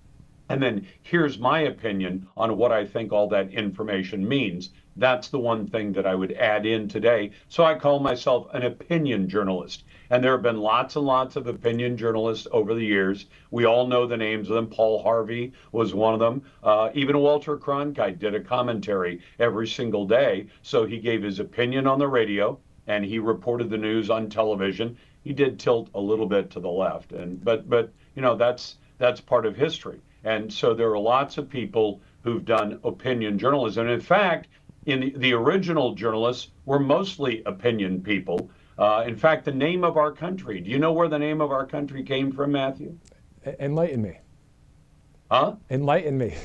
And then here's my opinion on what I think all that information means. That's the one thing that I would add in today. So I call myself an opinion journalist. And there have been lots and lots of opinion journalists over the years. We all know the names of them. Paul Harvey was one of them. Even Walter Cronkite did a commentary every single day. So he gave his opinion on the radio, and he reported the news on television. He did tilt a little bit to the left, but that's part of history. And so there are lots of people who've done opinion journalism. And in fact, in the original journalists were mostly opinion people. In fact, the name of our country, do you know where the name of our country came from, Matthew? Enlighten me. Huh? Enlighten me.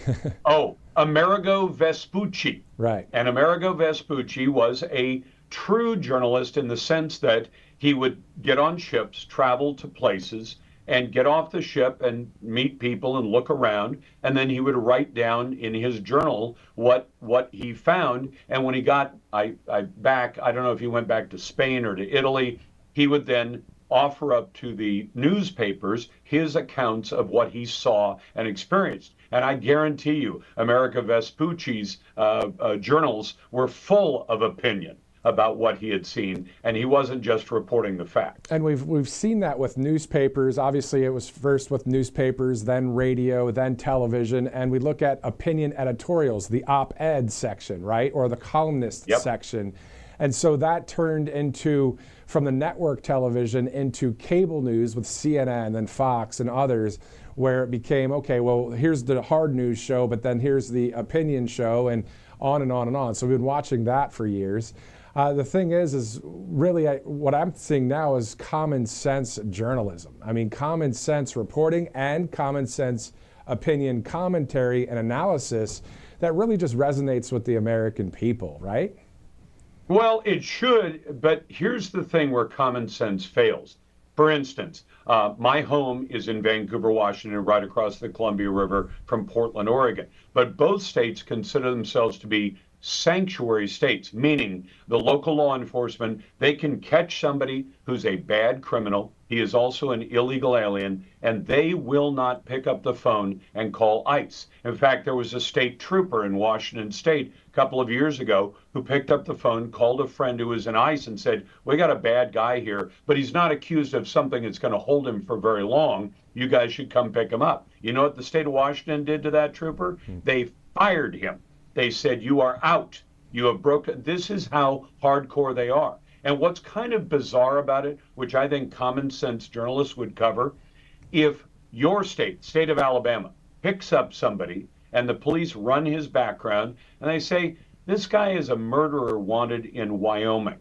Oh, Amerigo Vespucci. Right. And Amerigo Vespucci was a true journalist in the sense that he would get on ships, travel to places, and get off the ship and meet people and look around, and then he would write down in his journal what he found. And when he got back, I don't know if he went back to Spain or to Italy, he would then offer up to the newspapers his accounts of what he saw and experienced. And I guarantee you, Amerigo Vespucci's journals were full of opinion about what he had seen, and he wasn't just reporting the facts. And we've seen that with newspapers. Obviously, it was first with newspapers, then radio, then television, and we look at opinion editorials, the op-ed section, right, or the columnist section. And so that turned into, from the network television into cable news with CNN and Fox and others, where it became, okay, well, here's the hard news show, but then here's the opinion show, and on and on and on. So we've been watching that for years. The thing is really what I'm seeing now is common sense journalism. I mean, common sense reporting and common sense opinion commentary and analysis that really just resonates with the American people, right? Well, it should, but here's the thing where common sense fails. For instance, my home is in Vancouver, Washington, right across the Columbia River from Portland, Oregon. But both states consider themselves to be sanctuary states, meaning the local law enforcement, they can catch somebody who's a bad criminal. He is also an illegal alien, and they will not pick up the phone and call ICE. In fact, there was a state trooper in Washington State a couple of years ago who picked up the phone, called a friend who was in ICE and said, we got a bad guy here, but he's not accused of something that's going to hold him for very long. You guys should come pick him up. You know what the state of Washington did to that trooper? They fired him. They said, you are out. You have broken. This is how hardcore they are. And what's kind of bizarre about it, which I think common sense journalists would cover, if your state of Alabama, picks up somebody and the police run his background and they say, this guy is a murderer wanted in Wyoming.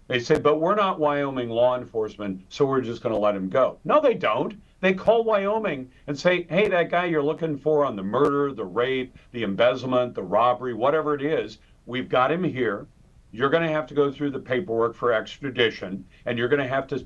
They say, but we're not Wyoming law enforcement, so we're just going to let him go. No, they don't. They call Wyoming and say, hey, that guy you're looking for on the murder, the rape, the embezzlement, the robbery, whatever it is, we've got him here. You're going to have to go through the paperwork for extradition, and you're going to have to,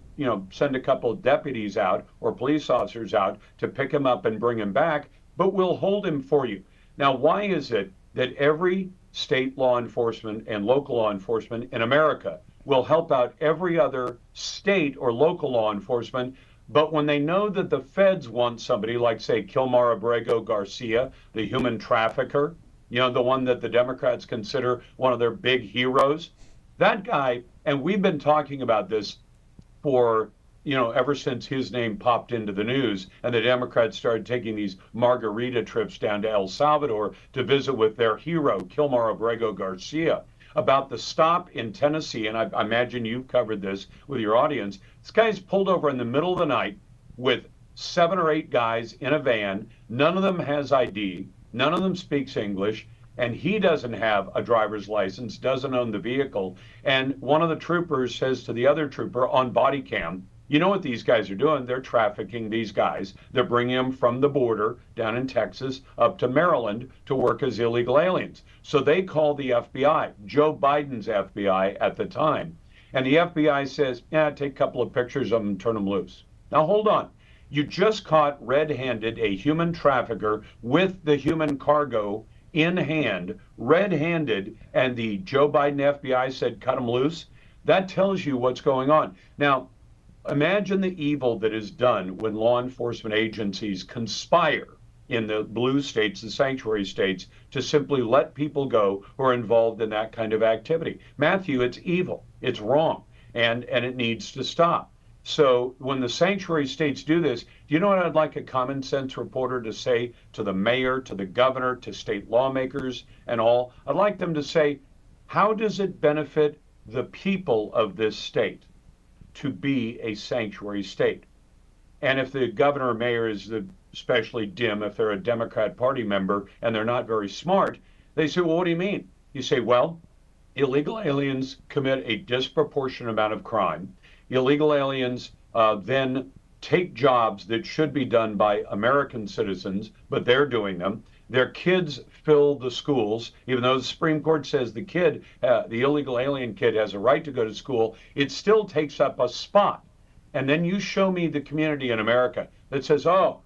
send a couple of deputies out or police officers out to pick him up and bring him back, but we'll hold him for you. Now, why is it that every state law enforcement and local law enforcement in America will help out every other state or local law enforcement, but when they know that the feds want somebody like, say, Kilmar Abrego Garcia, the human trafficker, the one that the Democrats consider one of their big heroes, that guy, and we've been talking about this for, ever since his name popped into the news and the Democrats started taking these margarita trips down to El Salvador to visit with their hero, Kilmar Abrego Garcia. about the stop in Tennessee, and I imagine you've covered this with your audience. This guy's pulled over in the middle of the night with 7 or 8 guys in a van. None of them has ID. None of them speaks English. And he doesn't have a driver's license, doesn't own the vehicle. And one of the troopers says to the other trooper on body cam, you know what these guys are doing? They're trafficking these guys. They're bringing them from the border down in Texas up to Maryland to work as illegal aliens. So they call the FBI, Joe Biden's FBI at the time. And the FBI says, yeah, take a couple of pictures of them and turn them loose. Now, hold on. You just caught red-handed a human trafficker with the human cargo in hand, red-handed, and the Joe Biden FBI said, cut him loose. That tells you what's going on. Now, imagine the evil that is done when law enforcement agencies conspire in the blue states, the sanctuary states, to simply let people go who are involved in that kind of activity. Matthew, it's evil, it's wrong, and it needs to stop. So when the sanctuary states do this, do you know what I'd like a common sense reporter to say to the mayor, to the governor, to state lawmakers and all? I'd like them to say, how does it benefit the people of this state to be a sanctuary state? And if the governor or mayor is especially dim, if they're a Democrat Party member and they're not very smart, they say, well, what do you mean? You say, well, illegal aliens commit a disproportionate amount of crime. Illegal aliens then take jobs that should be done by American citizens, but they're doing them. Their kids fill the schools, even though the Supreme Court says the illegal alien kid has a right to go to school, it still takes up a spot. And then you show me the community in America that says, oh,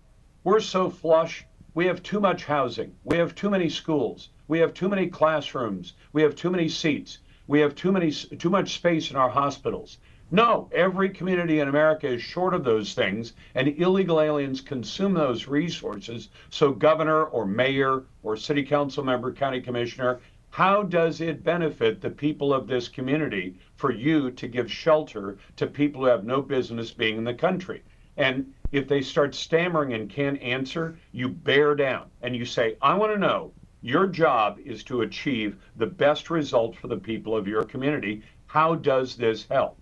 we're so flush, we have too much housing, we have too many schools, we have too many classrooms, we have too many seats, we have too much space in our hospitals. No, every community in America is short of those things, and illegal aliens consume those resources. So governor or mayor or city council member, county commissioner, how does it benefit the people of this community for you to give shelter to people who have no business being in the country? And if they start stammering and can't answer, you bear down and you say, I want to know, your job is to achieve the best result for the people of your community. How does this help?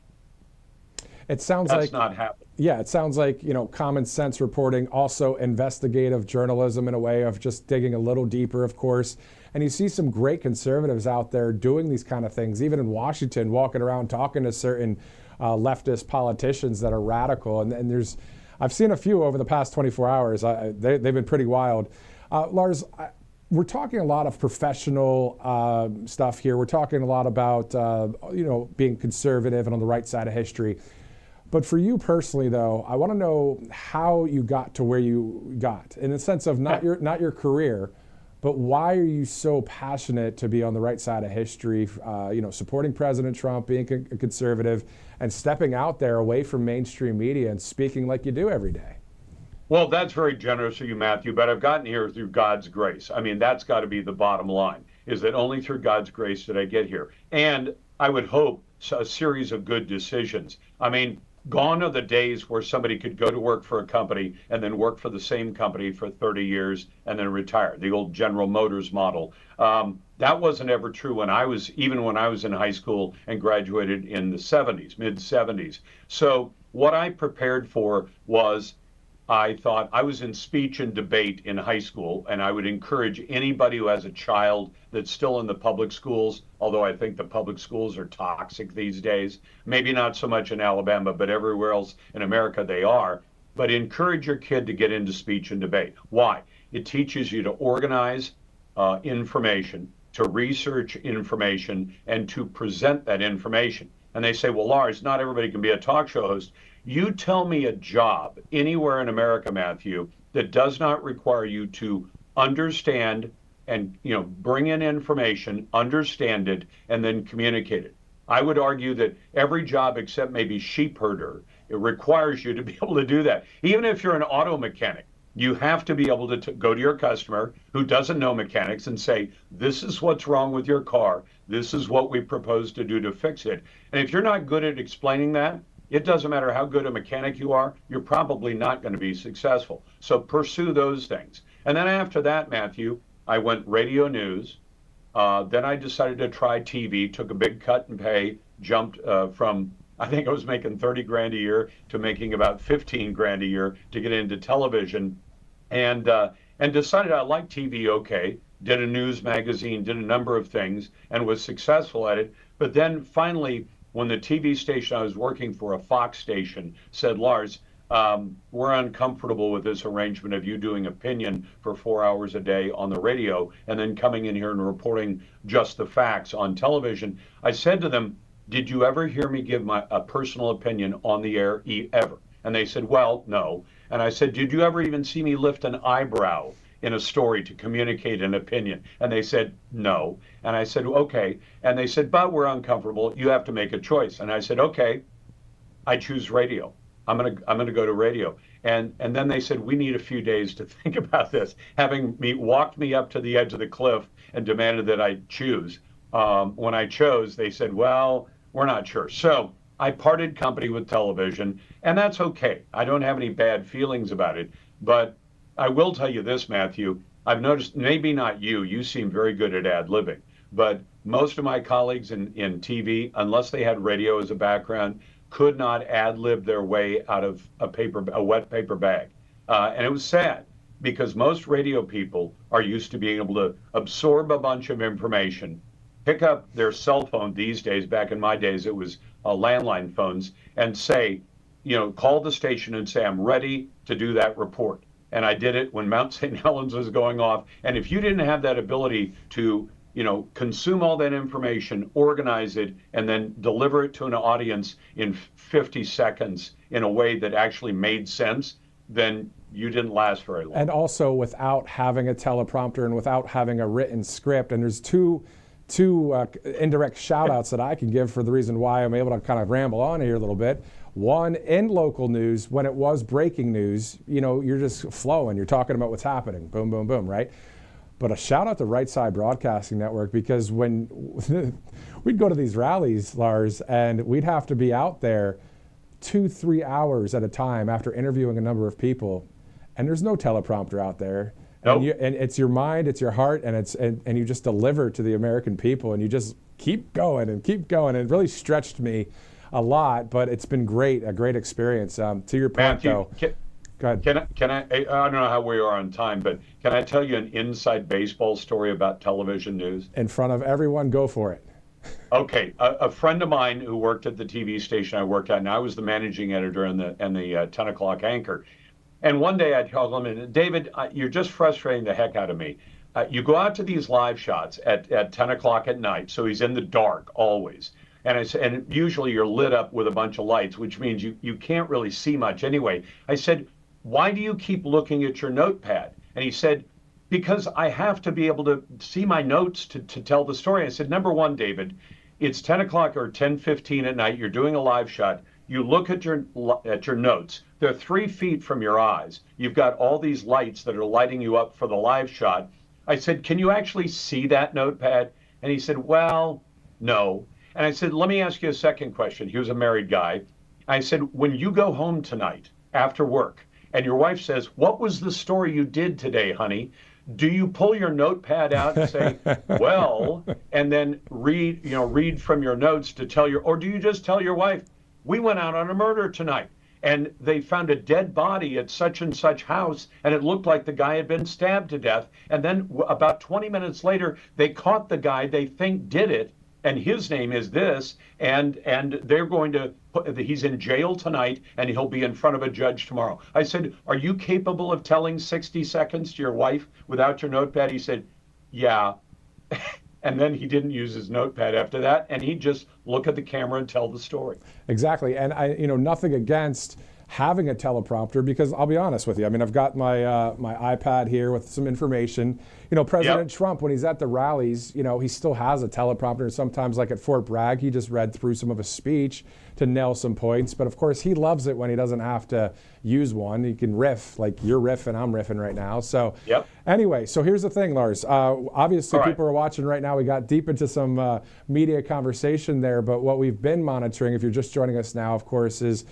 It sounds That's like not happening. Yeah, it sounds like, common sense reporting, also investigative journalism in a way of just digging a little deeper, of course. And you see some great conservatives out there doing these kind of things, even in Washington, walking around talking to certain leftist politicians that are radical. And I've seen a few over the past 24 hours. They've been pretty wild. Lars, we're talking a lot of professional stuff here. We're talking a lot about, being conservative and on the right side of history. But for you personally, though, I want to know how you got to where you got, in the sense of not your career, but why are you so passionate to be on the right side of history, supporting President Trump, being a conservative, and stepping out there away from mainstream media and speaking like you do every day? Well, that's very generous of you, Matthew, but I've gotten here through God's grace. I mean, that's got to be the bottom line, is that only through God's grace did I get here. And I would hope a series of good decisions. I mean, gone are the days where somebody could go to work for a company and then work for the same company for 30 years and then retire, the old General Motors model. That wasn't ever true even when I was in high school and graduated in the 70s, mid 70s. So what I prepared for was, I thought I was in speech and debate in high school, and I would encourage anybody who has a child that's still in the public schools, although I think the public schools are toxic these days, maybe not so much in Alabama, but everywhere else in America they are, but encourage your kid to get into speech and debate. Why? It teaches you to organize information, to research information, and to present that information. And they say, well, Lars, not everybody can be a talk show host. You tell me a job anywhere in America, Matthew, that does not require you to understand and bring in information, understand it, and then communicate it. I would argue that every job except maybe sheep herder, it requires you to be able to do that. Even if you're an auto mechanic, you have to be able to go to your customer who doesn't know mechanics and say, this is what's wrong with your car. This is what we propose to do to fix it. And if you're not good at explaining that, it doesn't matter how good a mechanic you are, you're probably not going to be successful. So pursue those things. And then after that, Matthew, I went radio news, Then I decided to try TV, took a big cut in pay, jumped from, I think I was making 30 grand a year to making about 15 grand a year to get into television, and decided I liked TV okay, did a news magazine, did a number of things, and was successful at it. But then finally, when the TV station I was working for, a Fox station, said, Lars, we're uncomfortable with this arrangement of you doing opinion for 4 hours a day on the radio and then coming in here and reporting just the facts on television. I said to them, did you ever hear me give a personal opinion on the air ever? And they said, well, no. And I said, did you ever even see me lift an eyebrow in a story to communicate an opinion? And they said, no. And I said, okay. And they said, but we're uncomfortable. You have to make a choice. And I said, okay, I choose radio. I'm gonna go to radio. And then they said, we need a few days to think about this, having walked me up to the edge of the cliff and demanded that I choose. When I chose, they said, well, we're not sure. So I parted company with television, and that's okay. I don't have any bad feelings about it. But I will tell you this, Matthew, I've noticed, maybe not you, you seem very good at ad-libbing, but most of my colleagues in TV, unless they had radio as a background, could not ad-lib their way out of a wet paper bag. And it was sad, because most radio people are used to being able to absorb a bunch of information, pick up their cell phone these days, back in my days it was landline phones, and say, call the station and say, I'm ready to do that report. And I did it when Mount St. Helens was going off. And if you didn't have that ability to, consume all that information, organize it, and then deliver it to an audience in 50 seconds in a way that actually made sense, then you didn't last very long. And also without having a teleprompter and without having a written script. And there's two indirect shout outs that I can give for the reason why I'm able to kind of ramble on here a little bit. One, in local news, when it was breaking news, you're just flowing. You're talking about what's happening. Boom, boom, boom, right? But a shout out to Right Side Broadcasting Network, because when we'd go to these rallies, Lars, and we'd have to be out there 2-3 hours at a time after interviewing a number of people, and there's no teleprompter out there. Nope. And it's your mind, it's your heart, and you just deliver to the American people, and you just keep going and keep going. And it really stretched me a lot, but it's been a great experience. To your point, Matthew, though. Go ahead. Can I don't know how we are on time, but can I tell you an inside baseball story about television news? In front of everyone, go for it. Okay, a friend of mine who worked at the TV station I worked at, and I was the managing editor and the 10 o'clock anchor. And one day I told him, David, you're just frustrating the heck out of me. You go out to these live shots at 10 o'clock at night, so he's in the dark always. And I said, and usually you're lit up with a bunch of lights, which means you can't really see much anyway. I said, why do you keep looking at your notepad? And he said, because I have to be able to see my notes to tell the story. I said, number one, David, it's 10 o'clock or 10:15 at night. You're doing a live shot. You look at your notes. They're 3 feet from your eyes. You've got all these lights that are lighting you up for the live shot. I said, can you actually see that notepad? And he said, well, no. And I said, let me ask you a second question. He was a married guy. I said, when you go home tonight after work and your wife says, what was the story you did today, honey? Do you pull your notepad out and say, well, and then read from your notes to tell or do you just tell your wife, we went out on a murder tonight and they found a dead body at such and such house and it looked like the guy had been stabbed to death. And then about 20 minutes later, they caught the guy they think did it. And his name is this, and they're going to he's in jail tonight, and he'll be in front of a judge tomorrow. I said, are you capable of telling 60 seconds to your wife without your notepad? He said, yeah. And then he didn't use his notepad after that, and he'd just look at the camera and tell the story. Exactly, and nothing against having a teleprompter, because I'll be honest with you. I mean, I've got my iPad here with some information. President Trump, when he's at the rallies, he still has a teleprompter. Sometimes, like at Fort Bragg, he just read through some of his speech to nail some points. But of course, he loves it when he doesn't have to use one. He can riff, like you're riffing, I'm riffing right now. So anyway, so here's the thing, Lars. Obviously, people are watching right now. We got deep into some media conversation there. But what we've been monitoring, if you're just joining us now, of course, is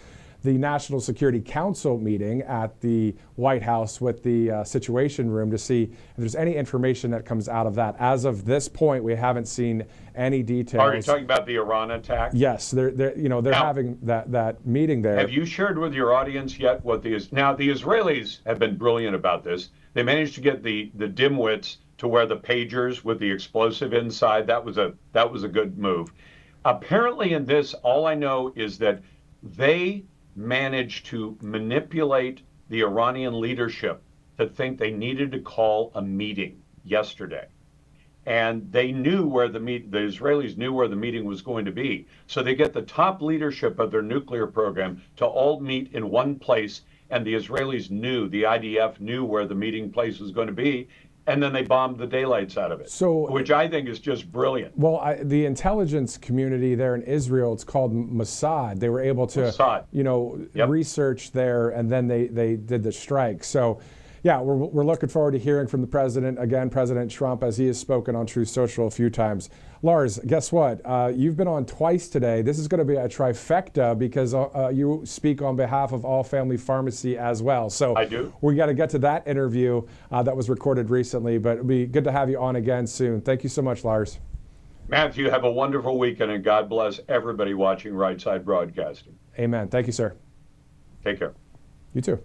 the National Security Council meeting at the White House with the Situation Room to see if there's any information that comes out of that. As of this point, we haven't seen any details. Are you talking about the Iran attack? Yes, they're having that meeting there. Have you shared with your audience yet what the Israelis have been brilliant about this? They managed to get the dimwits to wear the pagers with the explosive inside. That was a good move. Apparently in this, all I know is that they managed to manipulate the Iranian leadership to think they needed to call a meeting yesterday. And they knew where the Israelis knew where the meeting was going to be. So they get the top leadership of their nuclear program to all meet in one place. And the Israelis knew, the IDF knew where the meeting place was going to be. And then they bombed the daylights out of it, which I think is just brilliant. Well, the intelligence community there in Israel, it's called Mossad. They were able to, research there, and then they did the strike. So, yeah, we're looking forward to hearing from the president, again, President Trump, as he has spoken on Truth Social a few times. Lars, guess what? You've been on twice today. This is going to be a trifecta because you speak on behalf of All Family Pharmacy as well. So I do. We got to get to that interview that was recorded recently, but it'll be good to have you on again soon. Thank you so much, Lars. Matthew, have a wonderful weekend, and God bless everybody watching Right Side Broadcasting. Amen. Thank you, sir. Take care. You too.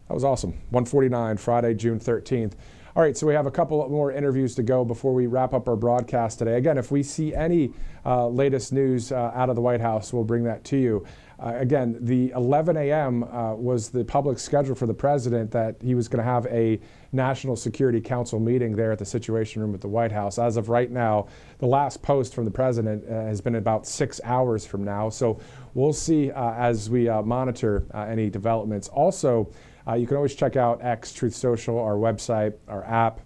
That was awesome. 1:49, Friday, June 13th. All right, so we have a couple more interviews to go before we wrap up our broadcast today. Again, if we see any latest news out of the White House, we'll bring that to you. Again, the 11 a.m. Was the public schedule for the president that he was going to have a National Security Council meeting there at the Situation Room at the White House. As of right now, the last post from the president has been about 6 hours from now. So we'll see as we monitor any developments. Also, you can always check out X, Truth Social, our website, our app,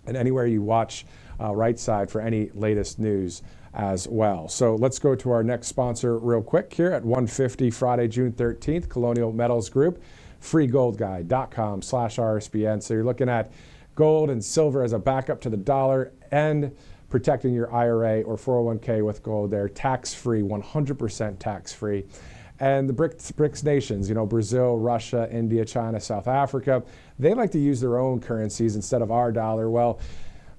and anywhere you watch Right Side for any latest news as well. So let's go to our next sponsor real quick here at 1:50 Friday, June 13th, Colonial Metals Group, freegoldguide.com/RSBN. So you're looking at gold and silver as a backup to the dollar and protecting your IRA or 401k with gold there, tax-free, 100% tax-free. And the BRICS nations, Brazil, Russia, India, China, South Africa, they like to use their own currencies instead of our dollar. Well,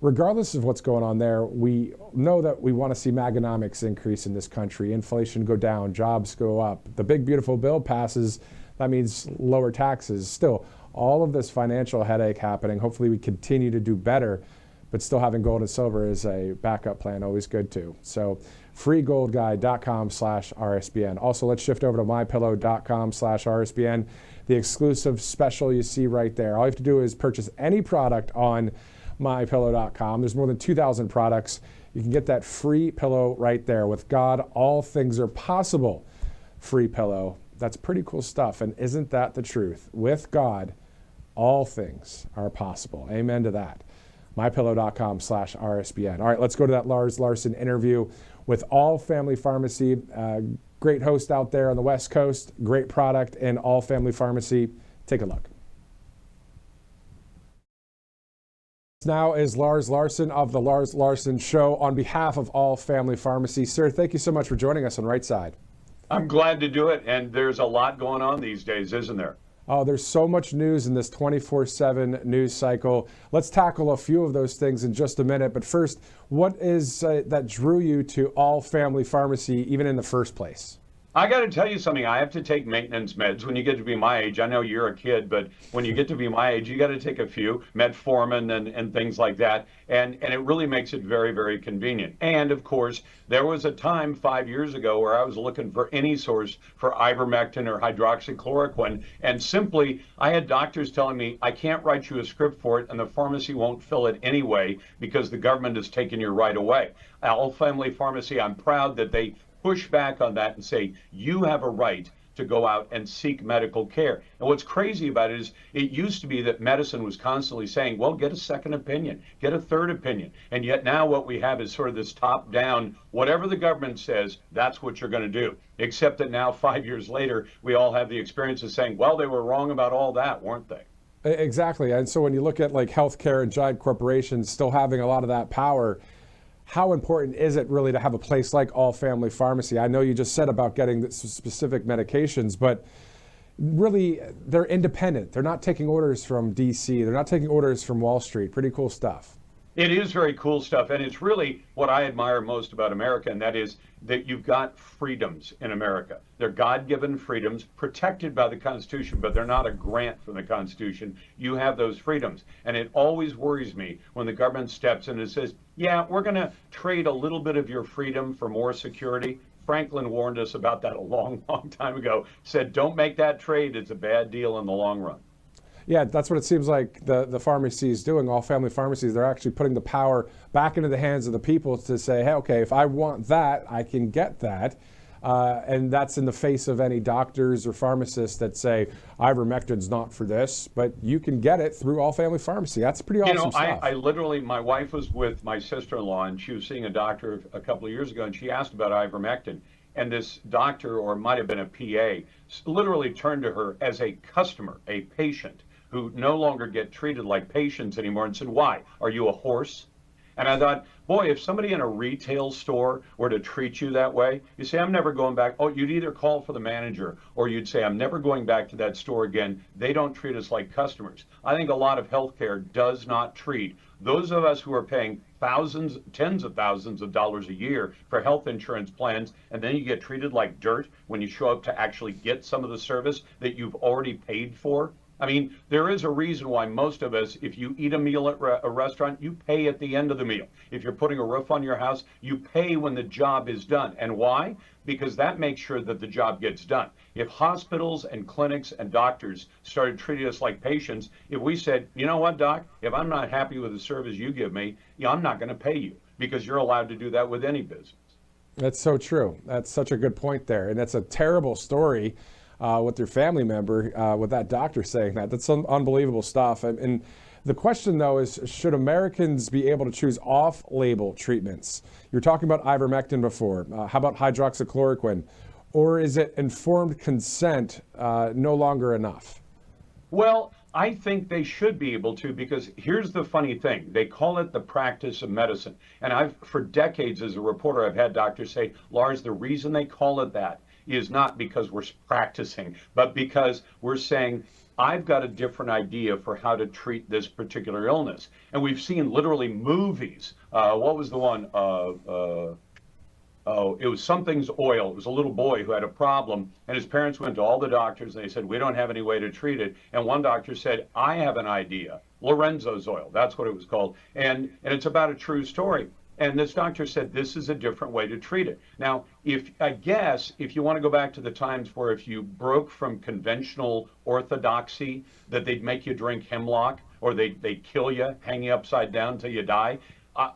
regardless of what's going on there, we know that we want to see Maganomics increase in this country, inflation go down, jobs go up. The big, beautiful bill passes, that means lower taxes. Still, all of this financial headache happening, hopefully we continue to do better, but still having gold and silver is a backup plan, always good too. So freegoldguide.com/RSBN. Also, let's shift over to mypillow.com/RSBN. The exclusive special you see right there. All you have to do is purchase any product on mypillow.com. There's more than 2,000 products. You can get that free pillow right there. With God, all things are possible. Free pillow. That's pretty cool stuff. And isn't that the truth? With God, all things are possible. Amen to that. mypillow.com/RSBN. All right, let's go to that Lars Larson interview with All Family Pharmacy. Great host out there on the West Coast. Great product in All Family Pharmacy. Take a look. Now is Lars Larson of the Lars Larson Show on behalf of All Family Pharmacy. Sir, thank you so much for joining us on Right Side. I'm glad to do it, and there's a lot going on these days, isn't there? Oh, there's so much news in this 24/7 news cycle. Let's tackle a few of those things in just a minute. But first, what is that drew you to All Family Pharmacy even in the first place? I got to tell you something. I have to take maintenance meds when you get to be my age. I know you're a kid, but when you get to be my age, you got to take a few metformin and things like that. And it really makes it very, very convenient. And of course, there was a time 5 years ago where I was looking for any source for ivermectin or hydroxychloroquine. And simply, I had doctors telling me, I can't write you a script for it, and the pharmacy won't fill it anyway because the government has taken your right away. All Family Pharmacy, I'm proud that they push back on that and say, you have a right to go out and seek medical care. And what's crazy about it is it used to be that medicine was constantly saying, well, get a second opinion, get a third opinion. And yet now what we have is sort of this top down, whatever the government says, that's what you're going to do. Except that now 5 years later, we all have the experience of saying, well, they were wrong about all that, weren't they? Exactly. And so when you look at like healthcare and giant corporations still having a lot of that power, how important is it really to have a place like All Family Pharmacy? I know you just said about getting the specific medications, but really, they're independent. They're not taking orders from DC. They're not taking orders from Wall Street. Pretty cool stuff. It is very cool stuff, and it's really what I admire most about America, and that is that you've got freedoms in America. They're God-given freedoms protected by the Constitution, but they're not a grant from the Constitution. You have those freedoms, and it always worries me when the government steps in and says, yeah, we're going to trade a little bit of your freedom for more security. Franklin warned us about that a long, long time ago, said don't make that trade. It's a bad deal in the long run. Yeah, that's what it seems like the pharmacy is doing. All family pharmacies, they're actually putting the power back into the hands of the people to say, hey, okay, if I want that, I can get that. And that's in the face of any doctors or pharmacists that say, ivermectin's not for this, but you can get it through all family pharmacy. That's pretty awesome stuff. I literally, my wife was with my sister-in-law, and she was seeing a doctor a couple of years ago, and she asked about ivermectin. And this doctor, or it might have been a PA, literally turned to her as a customer, a patient, who no longer get treated like patients anymore, and said, why? Are you a horse? And I thought, boy, if somebody in a retail store were to treat you that way, you say, I'm never going back. Oh, you'd either call for the manager, or you'd say, I'm never going back to that store again. They don't treat us like customers. I think a lot of healthcare does not treat those of us who are paying thousands, tens of thousands of dollars a year for health insurance plans, and then you get treated like dirt when you show up to actually get some of the service that you've already paid for. I mean, there is a reason why most of us, if you eat a meal at a restaurant, you pay at the end of the meal. If you're putting a roof on your house, you pay when the job is done. And why? Because that makes sure that the job gets done. If hospitals and clinics and doctors started treating us like patients, if we said, you know what, doc, if I'm not happy with the service you give me, I'm not going to pay you, because you're allowed to do that with any business. That's so true. That's such a good point there. And that's a terrible story. With your family member, with that doctor saying that. That's some unbelievable stuff. And the question, though, is should Americans be able to choose off-label treatments? You were talking about ivermectin before. How about hydroxychloroquine? Or is it informed consent no longer enough? Well, I think they should be able to, because here's the funny thing. They call it the practice of medicine. And for decades as a reporter, I've had doctors say, Lars, the reason they call it that is not because we're practicing, but because we're saying, I've got a different idea for how to treat this particular illness. And we've seen literally movies. What was the one? It was something's oil. It was a little boy who had a problem, and his parents went to all the doctors, and they said, we don't have any way to treat it. And one doctor said, I have an idea. Lorenzo's oil. That's what it was called. And it's about a true story. And this doctor said, this is a different way to treat it. Now, if you want to go back to the times where if you broke from conventional orthodoxy, that they'd make you drink hemlock, or they'd kill you, hang you upside down till you die,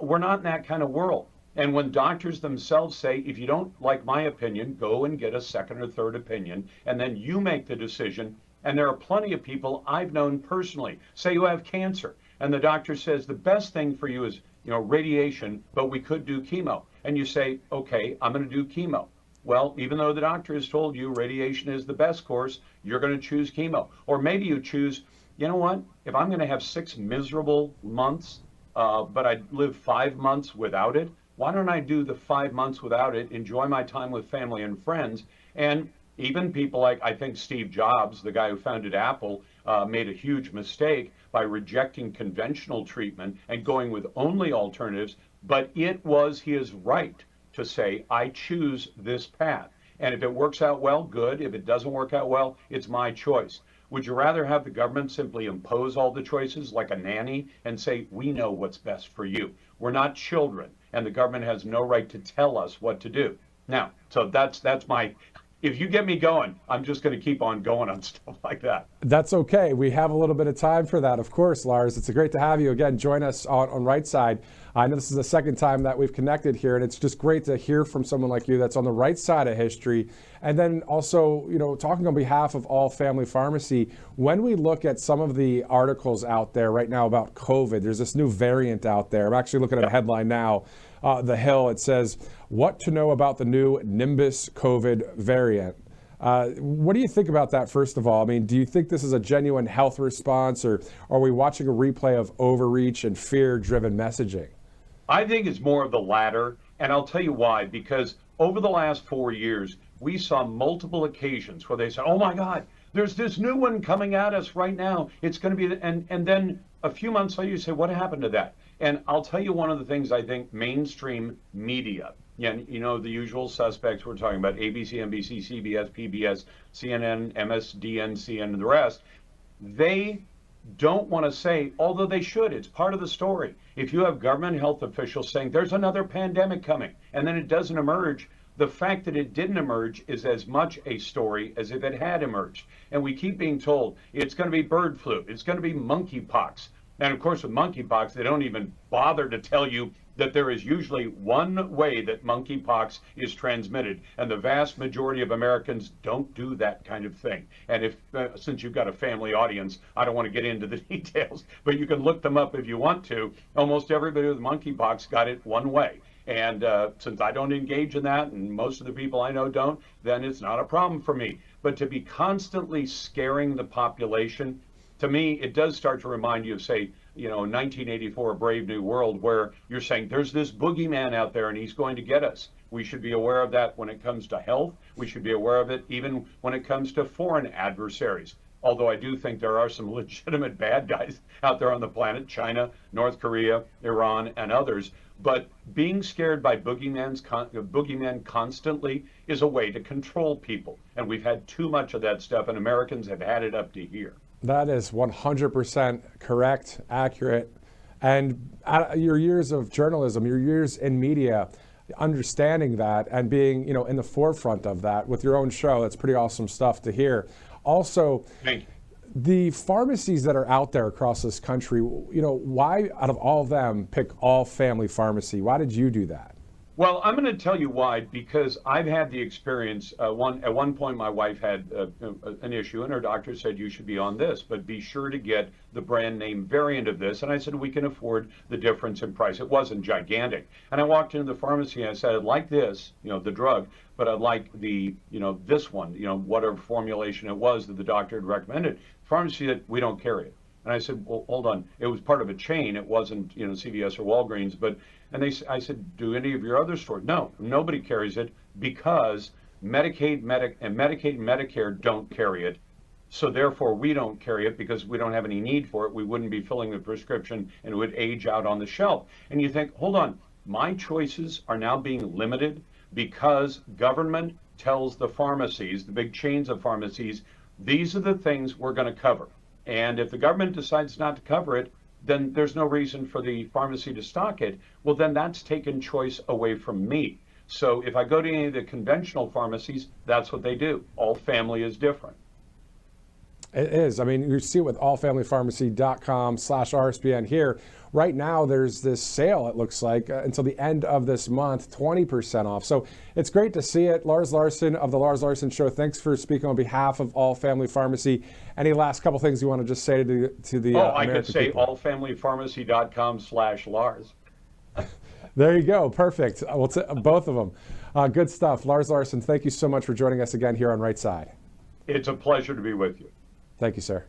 we're not in that kind of world. And when doctors themselves say, if you don't like my opinion, go and get a second or third opinion, and then you make the decision. And there are plenty of people I've known personally, say you have cancer, and the doctor says the best thing for you is radiation, but we could do chemo. And you say, okay, I'm going to do chemo. Well, even though the doctor has told you radiation is the best course, you're going to choose chemo. Or maybe you choose, you know what, if I'm going to have 6 miserable months, but I live 5 months without it, why don't I do the 5 months without it, enjoy my time with family and friends? And even people like, I think Steve Jobs, the guy who founded Apple, made a huge mistake by rejecting conventional treatment and going with only alternatives. But it was his right to say, I choose this path. And if it works out well, good. If it doesn't work out well, it's my choice. Would you rather have the government simply impose all the choices like a nanny and say, we know what's best for you? We're not children, and the government has no right to tell us what to do. Now, so that's my... If you get me going, I'm just going to keep on going on stuff like that. That's okay. We have a little bit of time for that, of course, Lars. It's great to have you again. Join us on Right Side. I know this is the second time that we've connected here, and it's just great to hear from someone like you that's on the right side of history. And then also, talking on behalf of All Family Pharmacy, when we look at some of the articles out there right now about COVID, there's this new variant out there. I'm actually looking at a headline now. The Hill, it says, what to know about the new Nimbus COVID variant. What do you think about that, first of all? I mean, do you think this is a genuine health response, or are we watching a replay of overreach and fear-driven messaging? I think it's more of the latter, and I'll tell you why. Because over the last 4 years, we saw multiple occasions where they said, oh my God, There's this new one coming at us right now. It's going to be, and then a few months later, you say, what happened to that? And I'll tell you one of the things I think mainstream media, yeah, you know, the usual suspects we're talking about, ABC, NBC, CBS, PBS, CNN, MSDNC, and the rest, they don't want to say, although they should, it's part of the story. If you have government health officials saying there's another pandemic coming and then it doesn't emerge, the fact that it didn't emerge is as much a story as if it had emerged. And we keep being told it's going to be bird flu, it's going to be monkeypox. And of course, with monkeypox, they don't even bother to tell you that there is usually one way that monkeypox is transmitted, and the vast majority of Americans don't do that kind of thing. And if, since you've got a family audience, I don't want to get into the details, but you can look them up if you want to. Almost everybody with monkeypox got it one way. And since I don't engage in that, and most of the people I know don't, then it's not a problem for me. But to be constantly scaring the population, to me, it does start to remind you of, say, you know, 1984, A Brave New World, where you're saying there's this boogeyman out there and he's going to get us. We should be aware of that when it comes to health. We should be aware of it even when it comes to foreign adversaries. Although I do think there are some legitimate bad guys out there on the planet, China, North Korea, Iran, and others. But being scared by boogeymen constantly is a way to control people. And we've had too much of that stuff, and Americans have had it up to here. That is 100% correct, accurate. And your years of journalism, your years in media, understanding that and being, you know, in the forefront of that with your own show, that's pretty awesome stuff to hear. Also, Thank you. The pharmacies that are out there across this country, you know, why out of all of them pick All Family Pharmacy? Why did you do that? Well, I'm going to tell you why, because I've had the experience. At one point, my wife had an issue, and her doctor said, you should be on this, but be sure to get the brand name variant of this. And I said, we can afford the difference in price. It wasn't gigantic. And I walked into the pharmacy and I said, I'd like this, you know, the drug, but I'd like the, you know, this one, you know, whatever formulation it was that the doctor had recommended. Pharmacy said, we don't carry it. And I said, well, hold on. It was part of a chain. It wasn't, you know, CVS or Walgreens, but. And I said, do any of your other stores? No, nobody carries it because Medicaid and Medicare don't carry it. So therefore, we don't carry it because we don't have any need for it. We wouldn't be filling the prescription and it would age out on the shelf. And you think, hold on, my choices are now being limited because government tells the pharmacies, the big chains of pharmacies, these are the things we're going to cover. And if the government decides not to cover it, then there's no reason for the pharmacy to stock it. Well, then that's taken choice away from me. So if I go to any of the conventional pharmacies, that's what they do. All Family is different. It is. I mean, you see it with allfamilypharmacy.com/RSBN here. Right now, there's this sale, it looks like, until the end of this month, 20% off. So it's great to see it. Lars Larson of The Lars Larson Show, thanks for speaking on behalf of All Family Pharmacy. Any last couple things you want to just say to the I American could say people? allfamilypharmacy.com/Lars. There you go. Perfect. Both of them. Good stuff. Lars Larson, thank you so much for joining us again here on Right Side. It's a pleasure to be with you. Thank you, sir.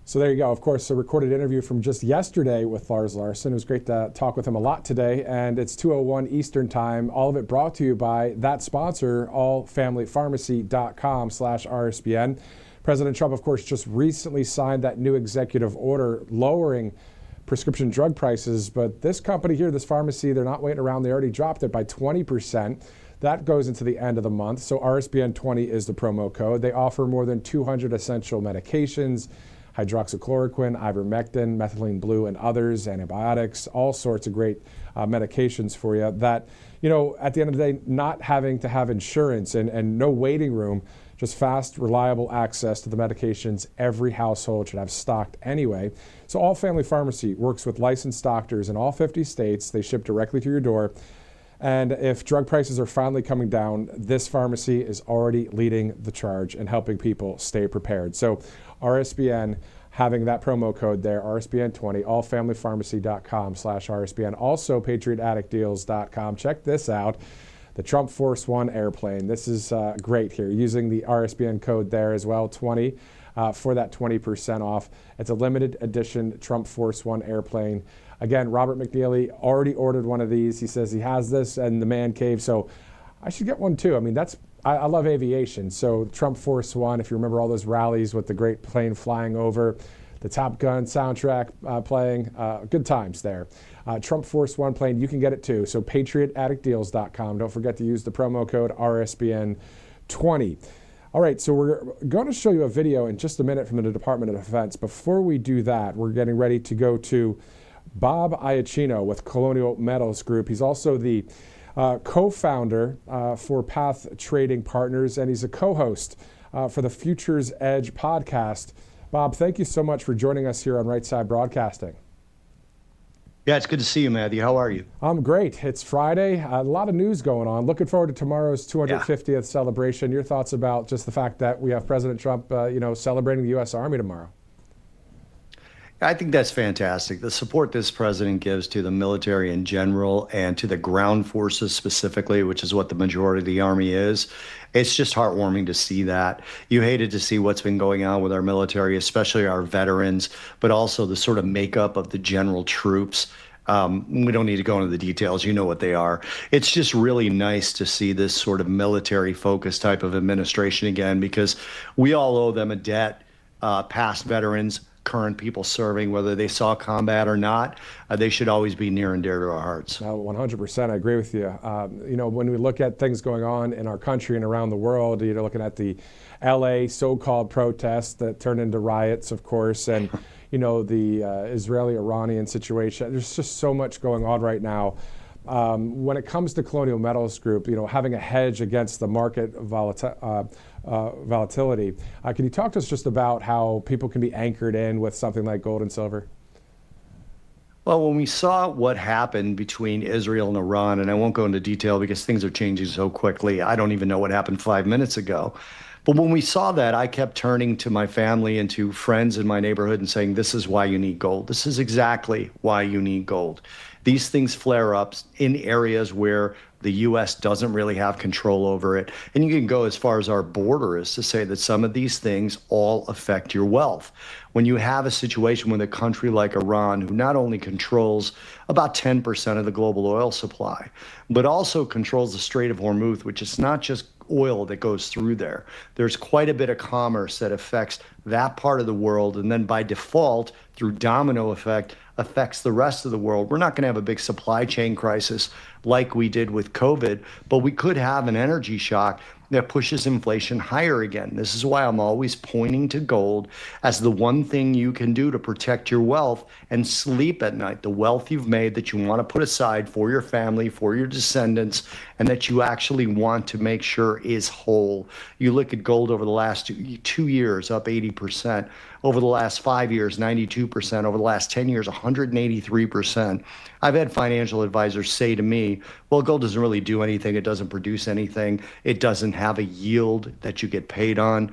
So there you go. Of course, a recorded interview from just yesterday with Lars Larson. It was great to talk with him a lot today, and it's 2:01 Eastern Time. All of it brought to you by that sponsor, allfamilypharmacy.com/RSBN. President Trump, of course, just recently signed that new executive order lowering prescription drug prices, but this company here, this pharmacy, they're not waiting around. They already dropped it by 20%. That goes into the end of the month. So RSBN20 is the promo code. They offer more than 200 essential medications, hydroxychloroquine, ivermectin, methylene blue, and others, antibiotics, all sorts of great medications for you that, you know, at the end of the day, not having to have insurance and no waiting room, just fast, reliable access to the medications every household should have stocked anyway. So All Family Pharmacy works with licensed doctors in all 50 states. They ship directly to your door. And if drug prices are finally coming down, this pharmacy is already leading the charge and helping people stay prepared. So RSBN having that promo code there, RSBN20, allfamilypharmacy.com/RSBN. Also patriotaddictdeals.com. Check this out. The Trump Force One airplane. This is great here. Using the RSBN code there as well, 20, for that 20% off. It's a limited edition Trump Force One airplane. Again, Robert McNeely already ordered one of these. He says he has this in the man cave, so I should get one too. I mean, that's I love aviation. So Trump Force One, if you remember all those rallies with the great plane flying over, the Top Gun soundtrack playing, good times there. Trump Force One plane, you can get it too. So patriotaddictdeals.com. Don't forget to use the promo code RSBN20. All right, so we're going to show you a video in just a minute from the Department of Defense. Before we do that, we're getting ready to go to Bob Iacchino with Colonial Metals Group. He's also the co-founder for Path Trading Partners, and he's a co-host for the Futures Edge podcast. Bob, thank you so much for joining us here on Right Side Broadcasting. Yeah, it's good to see you, Matthew. How are you? I'm great. It's Friday. A lot of news going on. Looking forward to tomorrow's 250th celebration. Your thoughts about just the fact that we have President Trump, celebrating the U.S. Army tomorrow? I think that's fantastic. The support this president gives to the military in general and to the ground forces specifically, which is what the majority of the Army is, it's just heartwarming to see that. You hated to see what's been going on with our military, especially our veterans, but also the sort of makeup of the general troops. We don't need to go into the details. You know what they are. It's just really nice to see this sort of military-focused type of administration again, because we all owe them a debt, past veterans, current people serving, whether they saw combat or not. They should always be near and dear to our hearts. 100%. I agree with you. When we look at things going on in our country and around the world, you're looking at the LA so-called protests that turned into riots, of course, and the Israeli-Iranian situation. There's just so much going on right now. When it comes to Colonial Metals Group, having a hedge against the market volatility, can you talk to us just about how people can be anchored in with something like gold and silver? Well, when we saw what happened between Israel and Iran, and I won't go into detail because things are changing so quickly, I don't even know what happened 5 minutes ago. But when we saw that, I kept turning to my family and to friends in my neighborhood and saying, this is why you need gold. This is exactly why you need gold. These things flare up in areas where the U.S. doesn't really have control over it. And you can go as far as our border is to say that some of these things all affect your wealth. When you have a situation with a country like Iran, who not only controls about 10% of the global oil supply, but also controls the Strait of Hormuz, which is not just oil that goes through there. There's quite a bit of commerce that affects that part of the world, and then by default, through domino effect, affects the rest of the world. We're not going to have a big supply chain crisis like we did with COVID, but we could have an energy shock that pushes inflation higher again. This is why I'm always pointing to gold as the one thing you can do to protect your wealth and sleep at night, the wealth you've made that you want to put aside for your family, for your descendants, and that you actually want to make sure is whole. You look at gold over the last 2 years, up 80%. Over the last 5 years, 92%. Over the last 10 years, 183%. I've had financial advisors say to me, well, gold doesn't really do anything. It doesn't produce anything. It doesn't have a yield that you get paid on.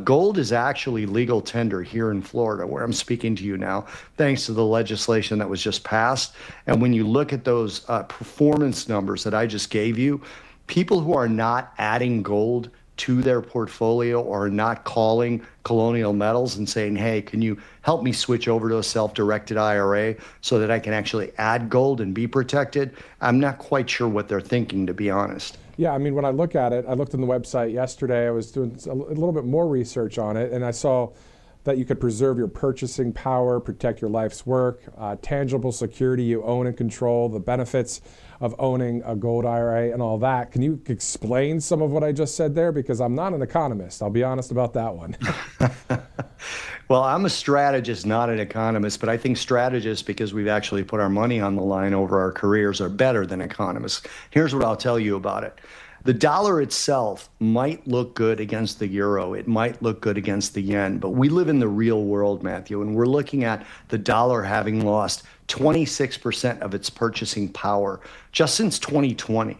Gold is actually legal tender here in Florida, where I'm speaking to you now, thanks to the legislation that was just passed. And when you look at those performance numbers that I just gave you, people who are not adding gold to their portfolio or not calling Colonial Metals and saying, hey, can you help me switch over to a self-directed IRA so that I can actually add gold and be protected? I'm not quite sure what they're thinking, to be honest. Yeah, I mean, when I look at it, I looked on the website yesterday. I was doing a little bit more research on it, and I saw that you could preserve your purchasing power, protect your life's work, tangible security you own and control, the benefits of owning a gold IRA and all that. Can you explain some of what I just said there? Because I'm not an economist. I'll be honest about that one. Well, I'm a strategist, not an economist, but I think strategists, because we've actually put our money on the line over our careers, are better than economists. Here's what I'll tell you about it. The dollar itself might look good against the euro. It might look good against the yen, but we live in the real world, Matthew, and we're looking at the dollar having lost 26% of its purchasing power just since 2020.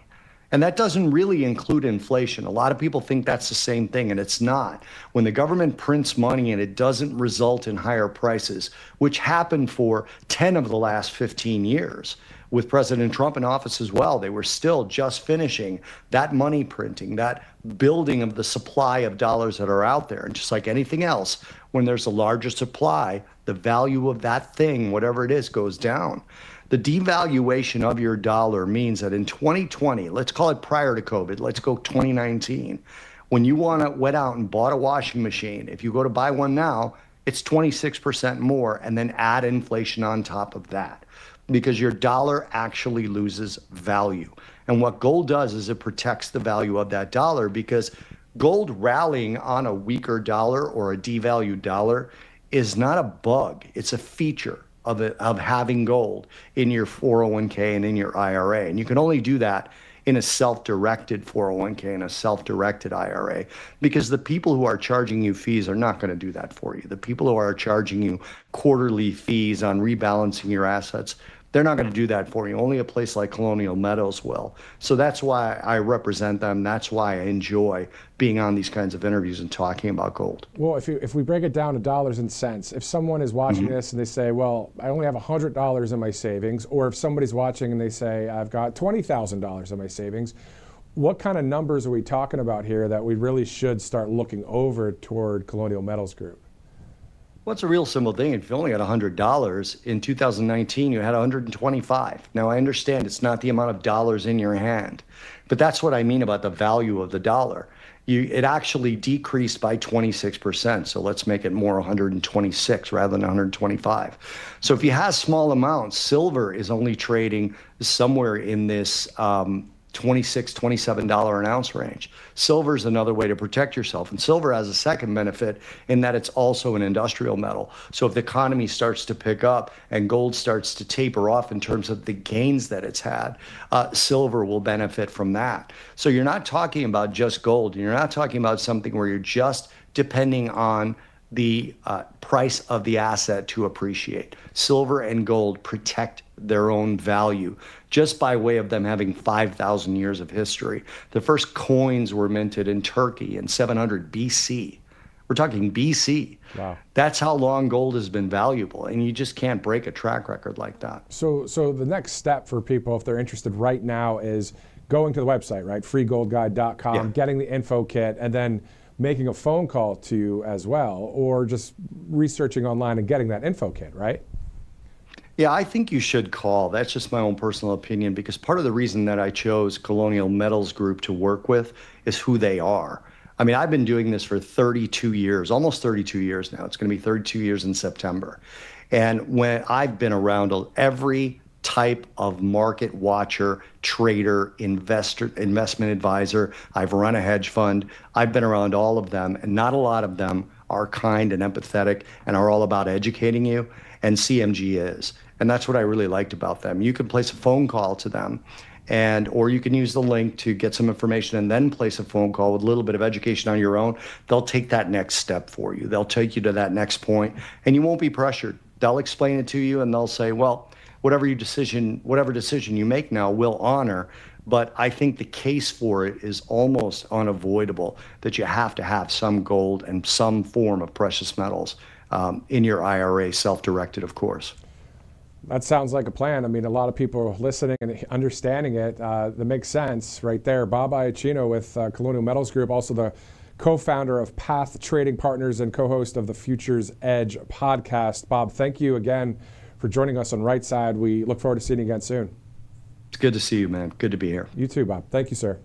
And that doesn't really include inflation. A lot of people think that's the same thing, and it's not. When the government prints money and it doesn't result in higher prices, which happened for 10 of the last 15 years, with President Trump in office as well, they were still just finishing that money printing, that building of the supply of dollars that are out there. And just like anything else, when there's a larger supply, the value of that thing, whatever it is, goes down. The devaluation of your dollar means that in 2020, let's call it prior to COVID, let's go 2019, when you went out and bought a washing machine, if you go to buy one now, it's 26% more, and then add inflation on top of that, because your dollar actually loses value. And what gold does is it protects the value of that dollar, because gold rallying on a weaker dollar or a devalued dollar is not a bug. It's a feature of having gold in your 401k and in your IRA. And you can only do that in a self-directed 401k and a self-directed IRA, because the people who are charging you fees are not going to do that for you. The people who are charging you quarterly fees on rebalancing your assets, they're not going to do that for you. Only a place like Colonial Metals will. So that's why I represent them. That's why I enjoy being on these kinds of interviews and talking about gold. Well, if we break it down to dollars and cents, if someone is watching this and they say, well, I only have $100 in my savings, or if somebody's watching and they say, I've got $20,000 in my savings, what kind of numbers are we talking about here that we really should start looking over toward Colonial Metals Group? Well, it's a real simple thing. If you only had $100, in 2019, you had 125. Now, I understand it's not the amount of dollars in your hand, but that's what I mean about the value of the dollar. It actually decreased by 26%. So let's make it more 126 rather than 125. So if you have small amounts, silver is only trading somewhere in this $26, $27 an ounce range. Silver is another way to protect yourself. And silver has a second benefit in that it's also an industrial metal. So if the economy starts to pick up and gold starts to taper off in terms of the gains that it's had, silver will benefit from that. So you're not talking about just gold. You're not talking about something where you're just depending on the price of the asset to appreciate. Silver and gold protect their own value just by way of them having 5,000 years of history. The first coins were minted in Turkey in 700 BC. We're talking BC. Wow. That's how long gold has been valuable, and you just can't break a track record like that. So the next step for people, if they're interested right now, is going to the website, right? freegoldguide.com, getting the info kit, and then making a phone call to you as well, or just researching online and getting that info kit, right? Yeah, I think you should call. That's just my own personal opinion, because part of the reason that I chose Colonial Metals Group to work with is who they are. I mean, I've been doing this for 32 years, almost 32 years now. It's going to be 32 years in September. And when I've been around every type of market watcher, trader, investor, investment advisor. I've run a hedge fund. I've been around all of them, and not a lot of them are kind and empathetic and are all about educating you, and CMG is. And that's what I really liked about them. You can place a phone call to them, or you can use the link to get some information and then place a phone call with a little bit of education on your own. They'll take that next step for you. They'll take you to that next point, and you won't be pressured. They'll explain it to you, and they'll say, well, whatever decision you make now, we'll honor. But I think the case for it is almost unavoidable, that you have to have some gold and some form of precious metals in your IRA, self-directed, of course. That sounds like a plan. I mean, a lot of people are listening and understanding it. That makes sense right there. Bob Iacchino with Colonial Metals Group, also the co-founder of Path Trading Partners and co-host of the Futures Edge podcast. Bob, thank you again for joining us on Right Side. We look forward to seeing you again soon. It's good to see you, man. Good to be here. You too, Bob. Thank you, sir.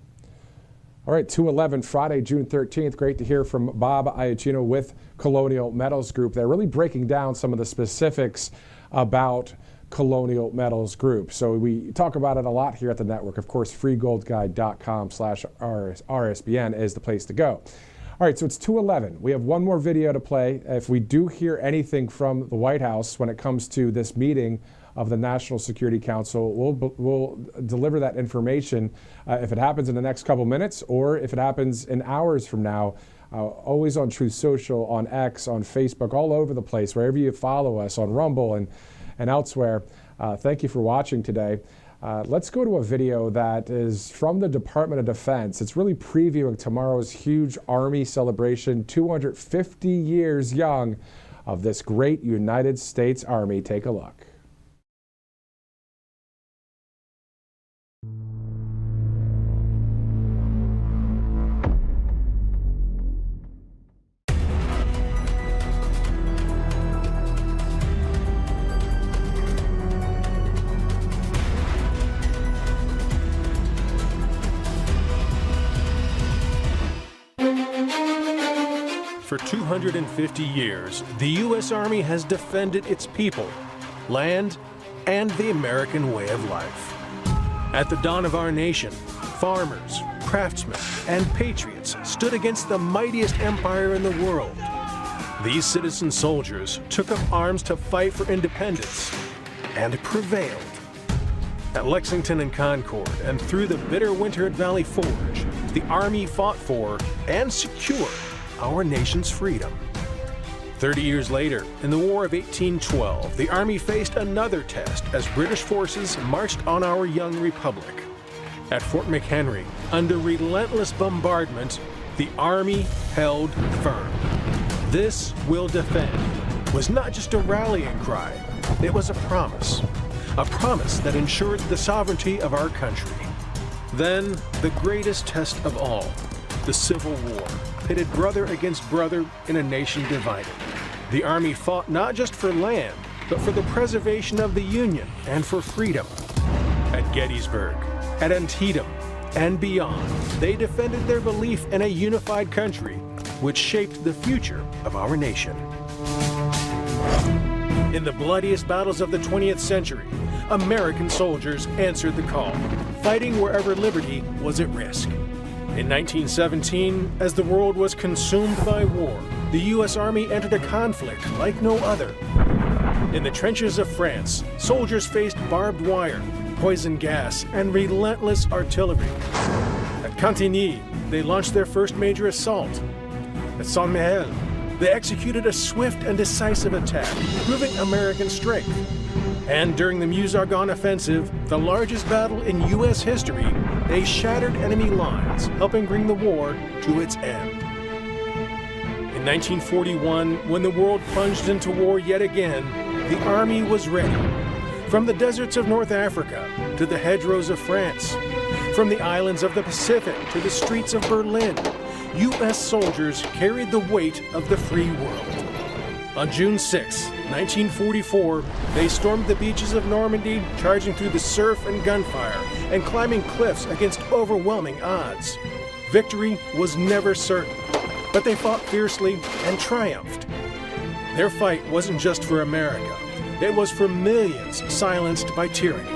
All right, 2/11, Friday, June 13th. Great to hear from Bob Iacchino with Colonial Metals Group. They're really breaking down some of the specifics about Colonial Metals Group. So we talk about it a lot here at the network. Of course, freegoldguide.com/RSBN is the place to go. All right, so it's 2:11. We have one more video to play. If we do hear anything from the White House when it comes to this meeting of the National Security Council, we'll deliver that information if it happens in the next couple minutes or if it happens in hours from now. Always on Truth Social, on X, on Facebook, all over the place, wherever you follow us, on Rumble and elsewhere. Thank you for watching today. Let's go to a video that is from the Department of Defense. It's really previewing tomorrow's huge Army celebration, 250 years young of this great United States Army. Take a look. 250 years, the U.S. Army has defended its people, land, and the American way of life. At the dawn of our nation, farmers, craftsmen, and patriots stood against the mightiest empire in the world. These citizen soldiers took up arms to fight for independence and prevailed. At Lexington and Concord and through the bitter winter at Valley Forge, the Army fought for and secured our nation's freedom. 30 years later, in the War of 1812, the Army faced another test as British forces marched on our young republic. At Fort McHenry, under relentless bombardment, the Army held firm. "This will defend" was not just a rallying cry, it was a promise that ensured the sovereignty of our country. Then, the greatest test of all, the Civil War, pitted brother against brother in a nation divided. The Army fought not just for land, but for the preservation of the Union and for freedom. At Gettysburg, at Antietam, and beyond, they defended their belief in a unified country, which shaped the future of our nation. In the bloodiest battles of the 20th century, American soldiers answered the call, fighting wherever liberty was at risk. In 1917, as the world was consumed by war, the U.S. Army entered a conflict like no other. In the trenches of France, soldiers faced barbed wire, poison gas, and relentless artillery. At Cantigny, they launched their first major assault. At Saint-Mihiel, they executed a swift and decisive attack, proving American strength. And during the Meuse-Argonne Offensive, the largest battle in U.S. history, they shattered enemy lines, helping bring the war to its end. In 1941, when the world plunged into war yet again, the Army was ready. From the deserts of North Africa to the hedgerows of France, from the islands of the Pacific to the streets of Berlin, U.S. soldiers carried the weight of the free world. On June 6, 1944, they stormed the beaches of Normandy, charging through the surf and gunfire and climbing cliffs against overwhelming odds. Victory was never certain, but they fought fiercely and triumphed. Their fight wasn't just for America. It was for millions silenced by tyranny.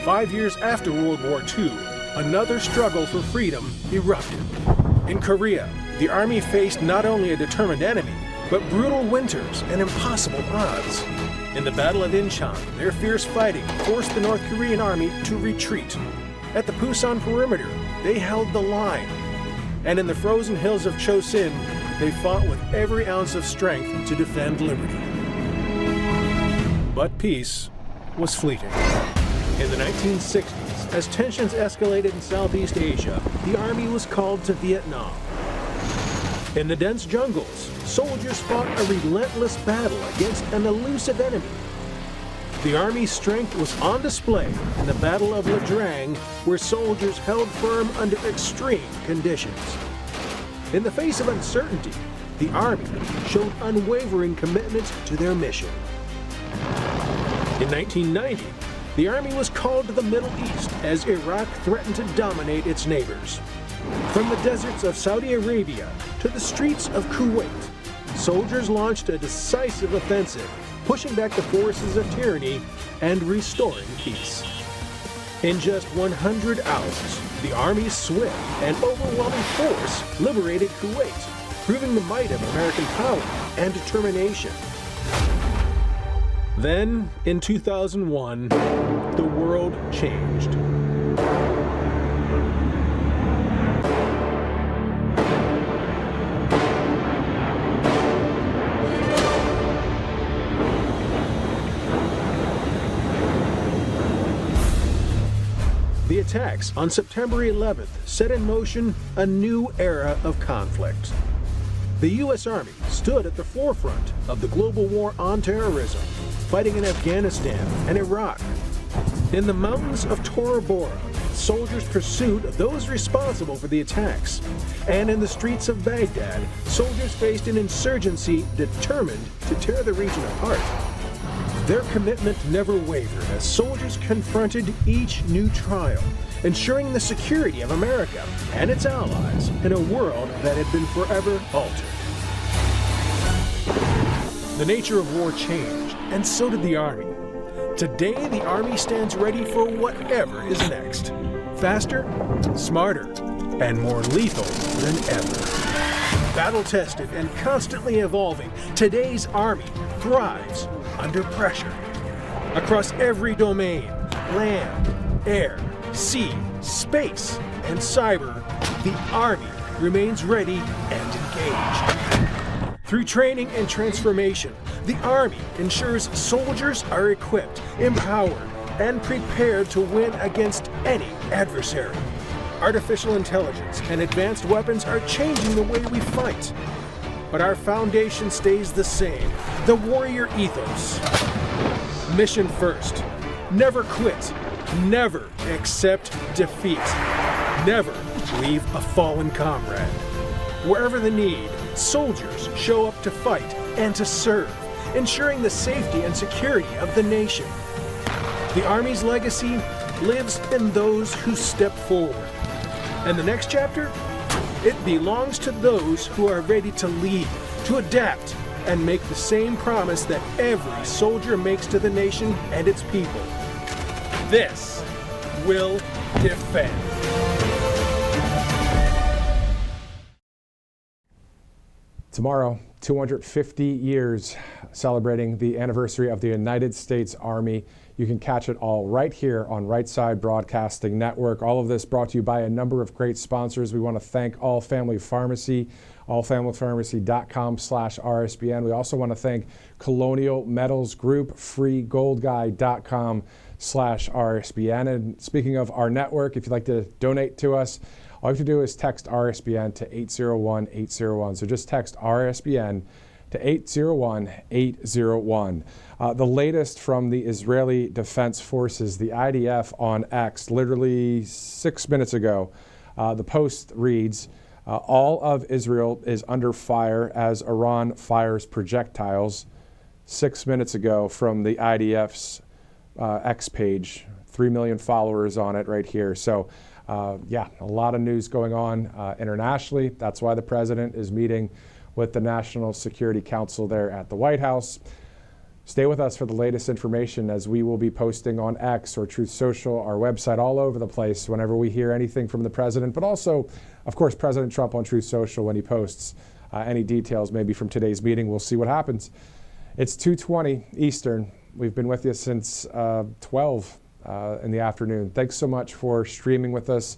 5 years after World War II, another struggle for freedom erupted. In Korea, the Army faced not only a determined enemy, but brutal winters and impossible odds. In the Battle of Incheon, their fierce fighting forced the North Korean Army to retreat. At the Pusan perimeter, they held the line. And in the frozen hills of Chosin, they fought with every ounce of strength to defend liberty. But peace was fleeting. In the 1960s, as tensions escalated in Southeast Asia, the Army was called to Vietnam. In the dense jungles, soldiers fought a relentless battle against an elusive enemy. The Army's strength was on display in the Battle of La Drang, where soldiers held firm under extreme conditions. In the face of uncertainty, the Army showed unwavering commitment to their mission. In 1990, the Army was called to the Middle East as Iraq threatened to dominate its neighbors. From the deserts of Saudi Arabia to the streets of Kuwait, soldiers launched a decisive offensive, pushing back the forces of tyranny and restoring peace. In just 100 hours, the Army's swift and overwhelming force liberated Kuwait, proving the might of American power and determination. Then, in 2001, the world changed. The attacks on September 11th set in motion a new era of conflict. The U.S. Army stood at the forefront of the global war on terrorism, fighting in Afghanistan and Iraq. In the mountains of Tora Bora, soldiers pursued those responsible for the attacks. And in the streets of Baghdad, soldiers faced an insurgency determined to tear the region apart. Their commitment never wavered as soldiers confronted each new trial, ensuring the security of America and its allies in a world that had been forever altered. The nature of war changed, and so did the Army. Today, the Army stands ready for whatever is next. Faster, smarter, and more lethal than ever. Battle-tested and constantly evolving, today's Army thrives under pressure. Across every domain, land, air, sea, space, and cyber, the Army remains ready and engaged. Through training and transformation, the Army ensures soldiers are equipped, empowered, and prepared to win against any adversary. Artificial intelligence and advanced weapons are changing the way we fight. But our foundation stays the same, the warrior ethos. Mission first. Never quit. Never accept defeat. Never leave a fallen comrade. Wherever the need, soldiers show up to fight and to serve, ensuring the safety and security of the nation. The Army's legacy lives in those who step forward. And the next chapter? It belongs to those who are ready to lead, to adapt, and make the same promise that every soldier makes to the nation and its people. This will defend. Tomorrow, 250 years celebrating the anniversary of the United States Army. You can catch it all right here on Right Side Broadcasting Network. All of this brought to you by a number of great sponsors. We want to thank All Family Pharmacy, allfamilypharmacy.com/RSBN. We also want to thank Colonial Metals Group, freegoldguy.com/RSBN. And speaking of our network, if you'd like to donate to us, all you have to do is text RSBN to 801-801. So just text RSBN to 801-801. The latest from the Israeli Defense Forces, the IDF, on X, literally 6 minutes ago. The post reads, all of Israel is under fire as Iran fires projectiles. 6 minutes ago from the IDF's X page. 3 million followers on it right here. So yeah, a lot of news going on internationally. That's why the president is meeting with the National Security Council there at the White House. Stay with us for the latest information as we will be posting on X or Truth Social, our website, all over the place whenever we hear anything from the president, but also, of course, President Trump on Truth Social when he posts any details maybe from today's meeting. We'll see what happens. It's 2:20 Eastern. We've been with you since 12 in the afternoon. Thanks so much for streaming with us.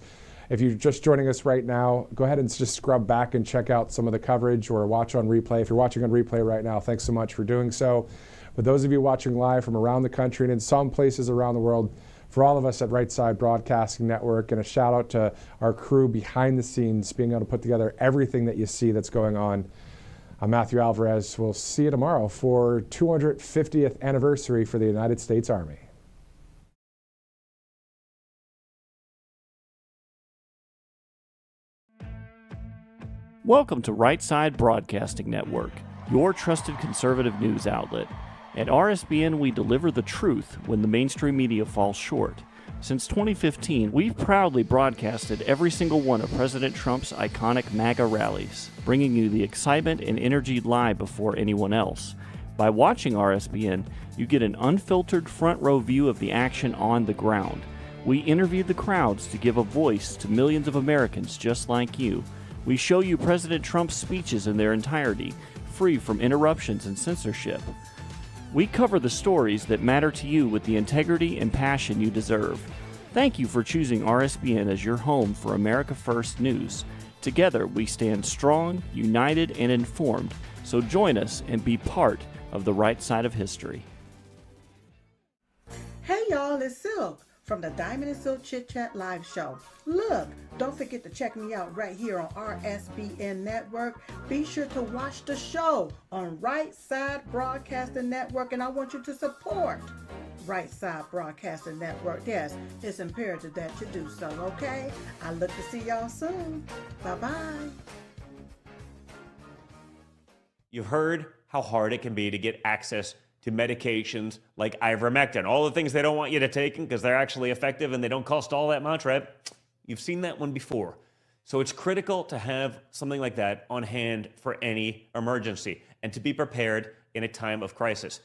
If you're just joining us right now, go ahead and just scrub back and check out some of the coverage or watch on replay. If you're watching on replay right now, thanks so much for doing so. For those of you watching live from around the country and in some places around the world, for all of us at Right Side Broadcasting Network, and a shout out to our crew behind the scenes, being able to put together everything that you see that's going on. I'm Matthew Alvarez. We'll see you tomorrow for 250th anniversary for the United States Army. Welcome to Right Side Broadcasting Network, your trusted conservative news outlet. At RSBN, we deliver the truth when the mainstream media falls short. Since 2015, we've proudly broadcasted every single one of President Trump's iconic MAGA rallies, bringing you the excitement and energy live before anyone else. By watching RSBN, you get an unfiltered front row view of the action on the ground. We interview the crowds to give a voice to millions of Americans just like you. We show you President Trump's speeches in their entirety, free from interruptions and censorship. We cover the stories that matter to you with the integrity and passion you deserve. Thank you for choosing RSBN as your home for America First news. Together, we stand strong, united, and informed. So join us and be part of the right side of history. Hey y'all, it's Silk from the Diamond and Silk Chit Chat live show. Look, don't forget to check me out right here on RSBN Network. Be sure to watch the show on Right Side Broadcasting Network, and I want you to support Right Side Broadcasting Network. Yes, it's imperative that you do so, okay? I look to see y'all soon. Bye-bye. You've heard how hard it can be to get access to medications like ivermectin, all the things they don't want you to take because they're actually effective and they don't cost all that much, right? You've seen that one before. So it's critical to have something like that on hand for any emergency and to be prepared in a time of crisis.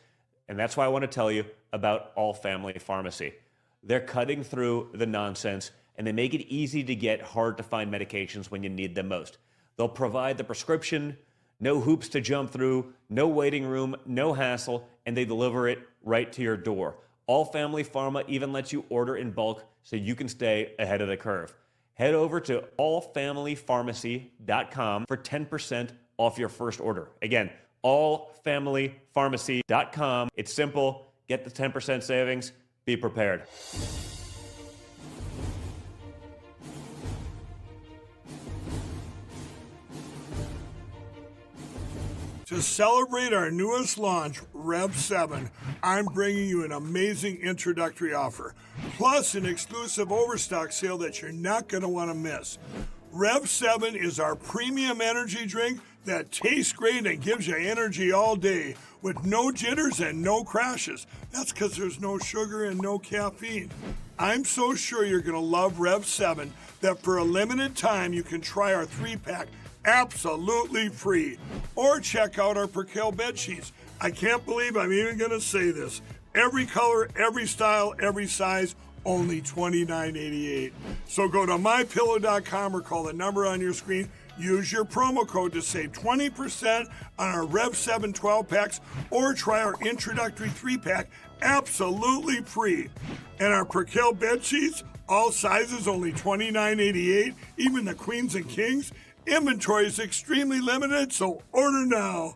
And that's why I want to tell you about All Family Pharmacy. They're cutting through the nonsense and they make it easy to get hard to find medications when you need them most. They'll provide the prescription, no hoops to jump through, no waiting room, no hassle, and they deliver it right to your door. All Family Pharma even lets you order in bulk so you can stay ahead of the curve. Head over to allfamilypharmacy.com for 10% off your first order. Again, allfamilypharmacy.com. It's simple. Get the 10% savings. Be prepared. To celebrate our newest launch, Rev 7, I'm bringing you an amazing introductory offer, plus an exclusive overstock sale that you're not going to want to miss. Rev 7 is our premium energy drink that tastes great and gives you energy all day with no jitters and no crashes. That's because there's no sugar and no caffeine. I'm so sure you're going to love Rev 7 that for a limited time you can try our 3-pack absolutely free. Or check out our Percale bed sheets. I can't believe I'm even going to say this. Every color, every style, every size, only $29.88. So go to mypillow.com or call the number on your screen. Use your promo code to save 20% on our Rev 7 12-packs or try our introductory 3-pack absolutely free. And our Percale bed sheets, all sizes only $29.88, even the queens and kings. Inventory is extremely limited, so order now.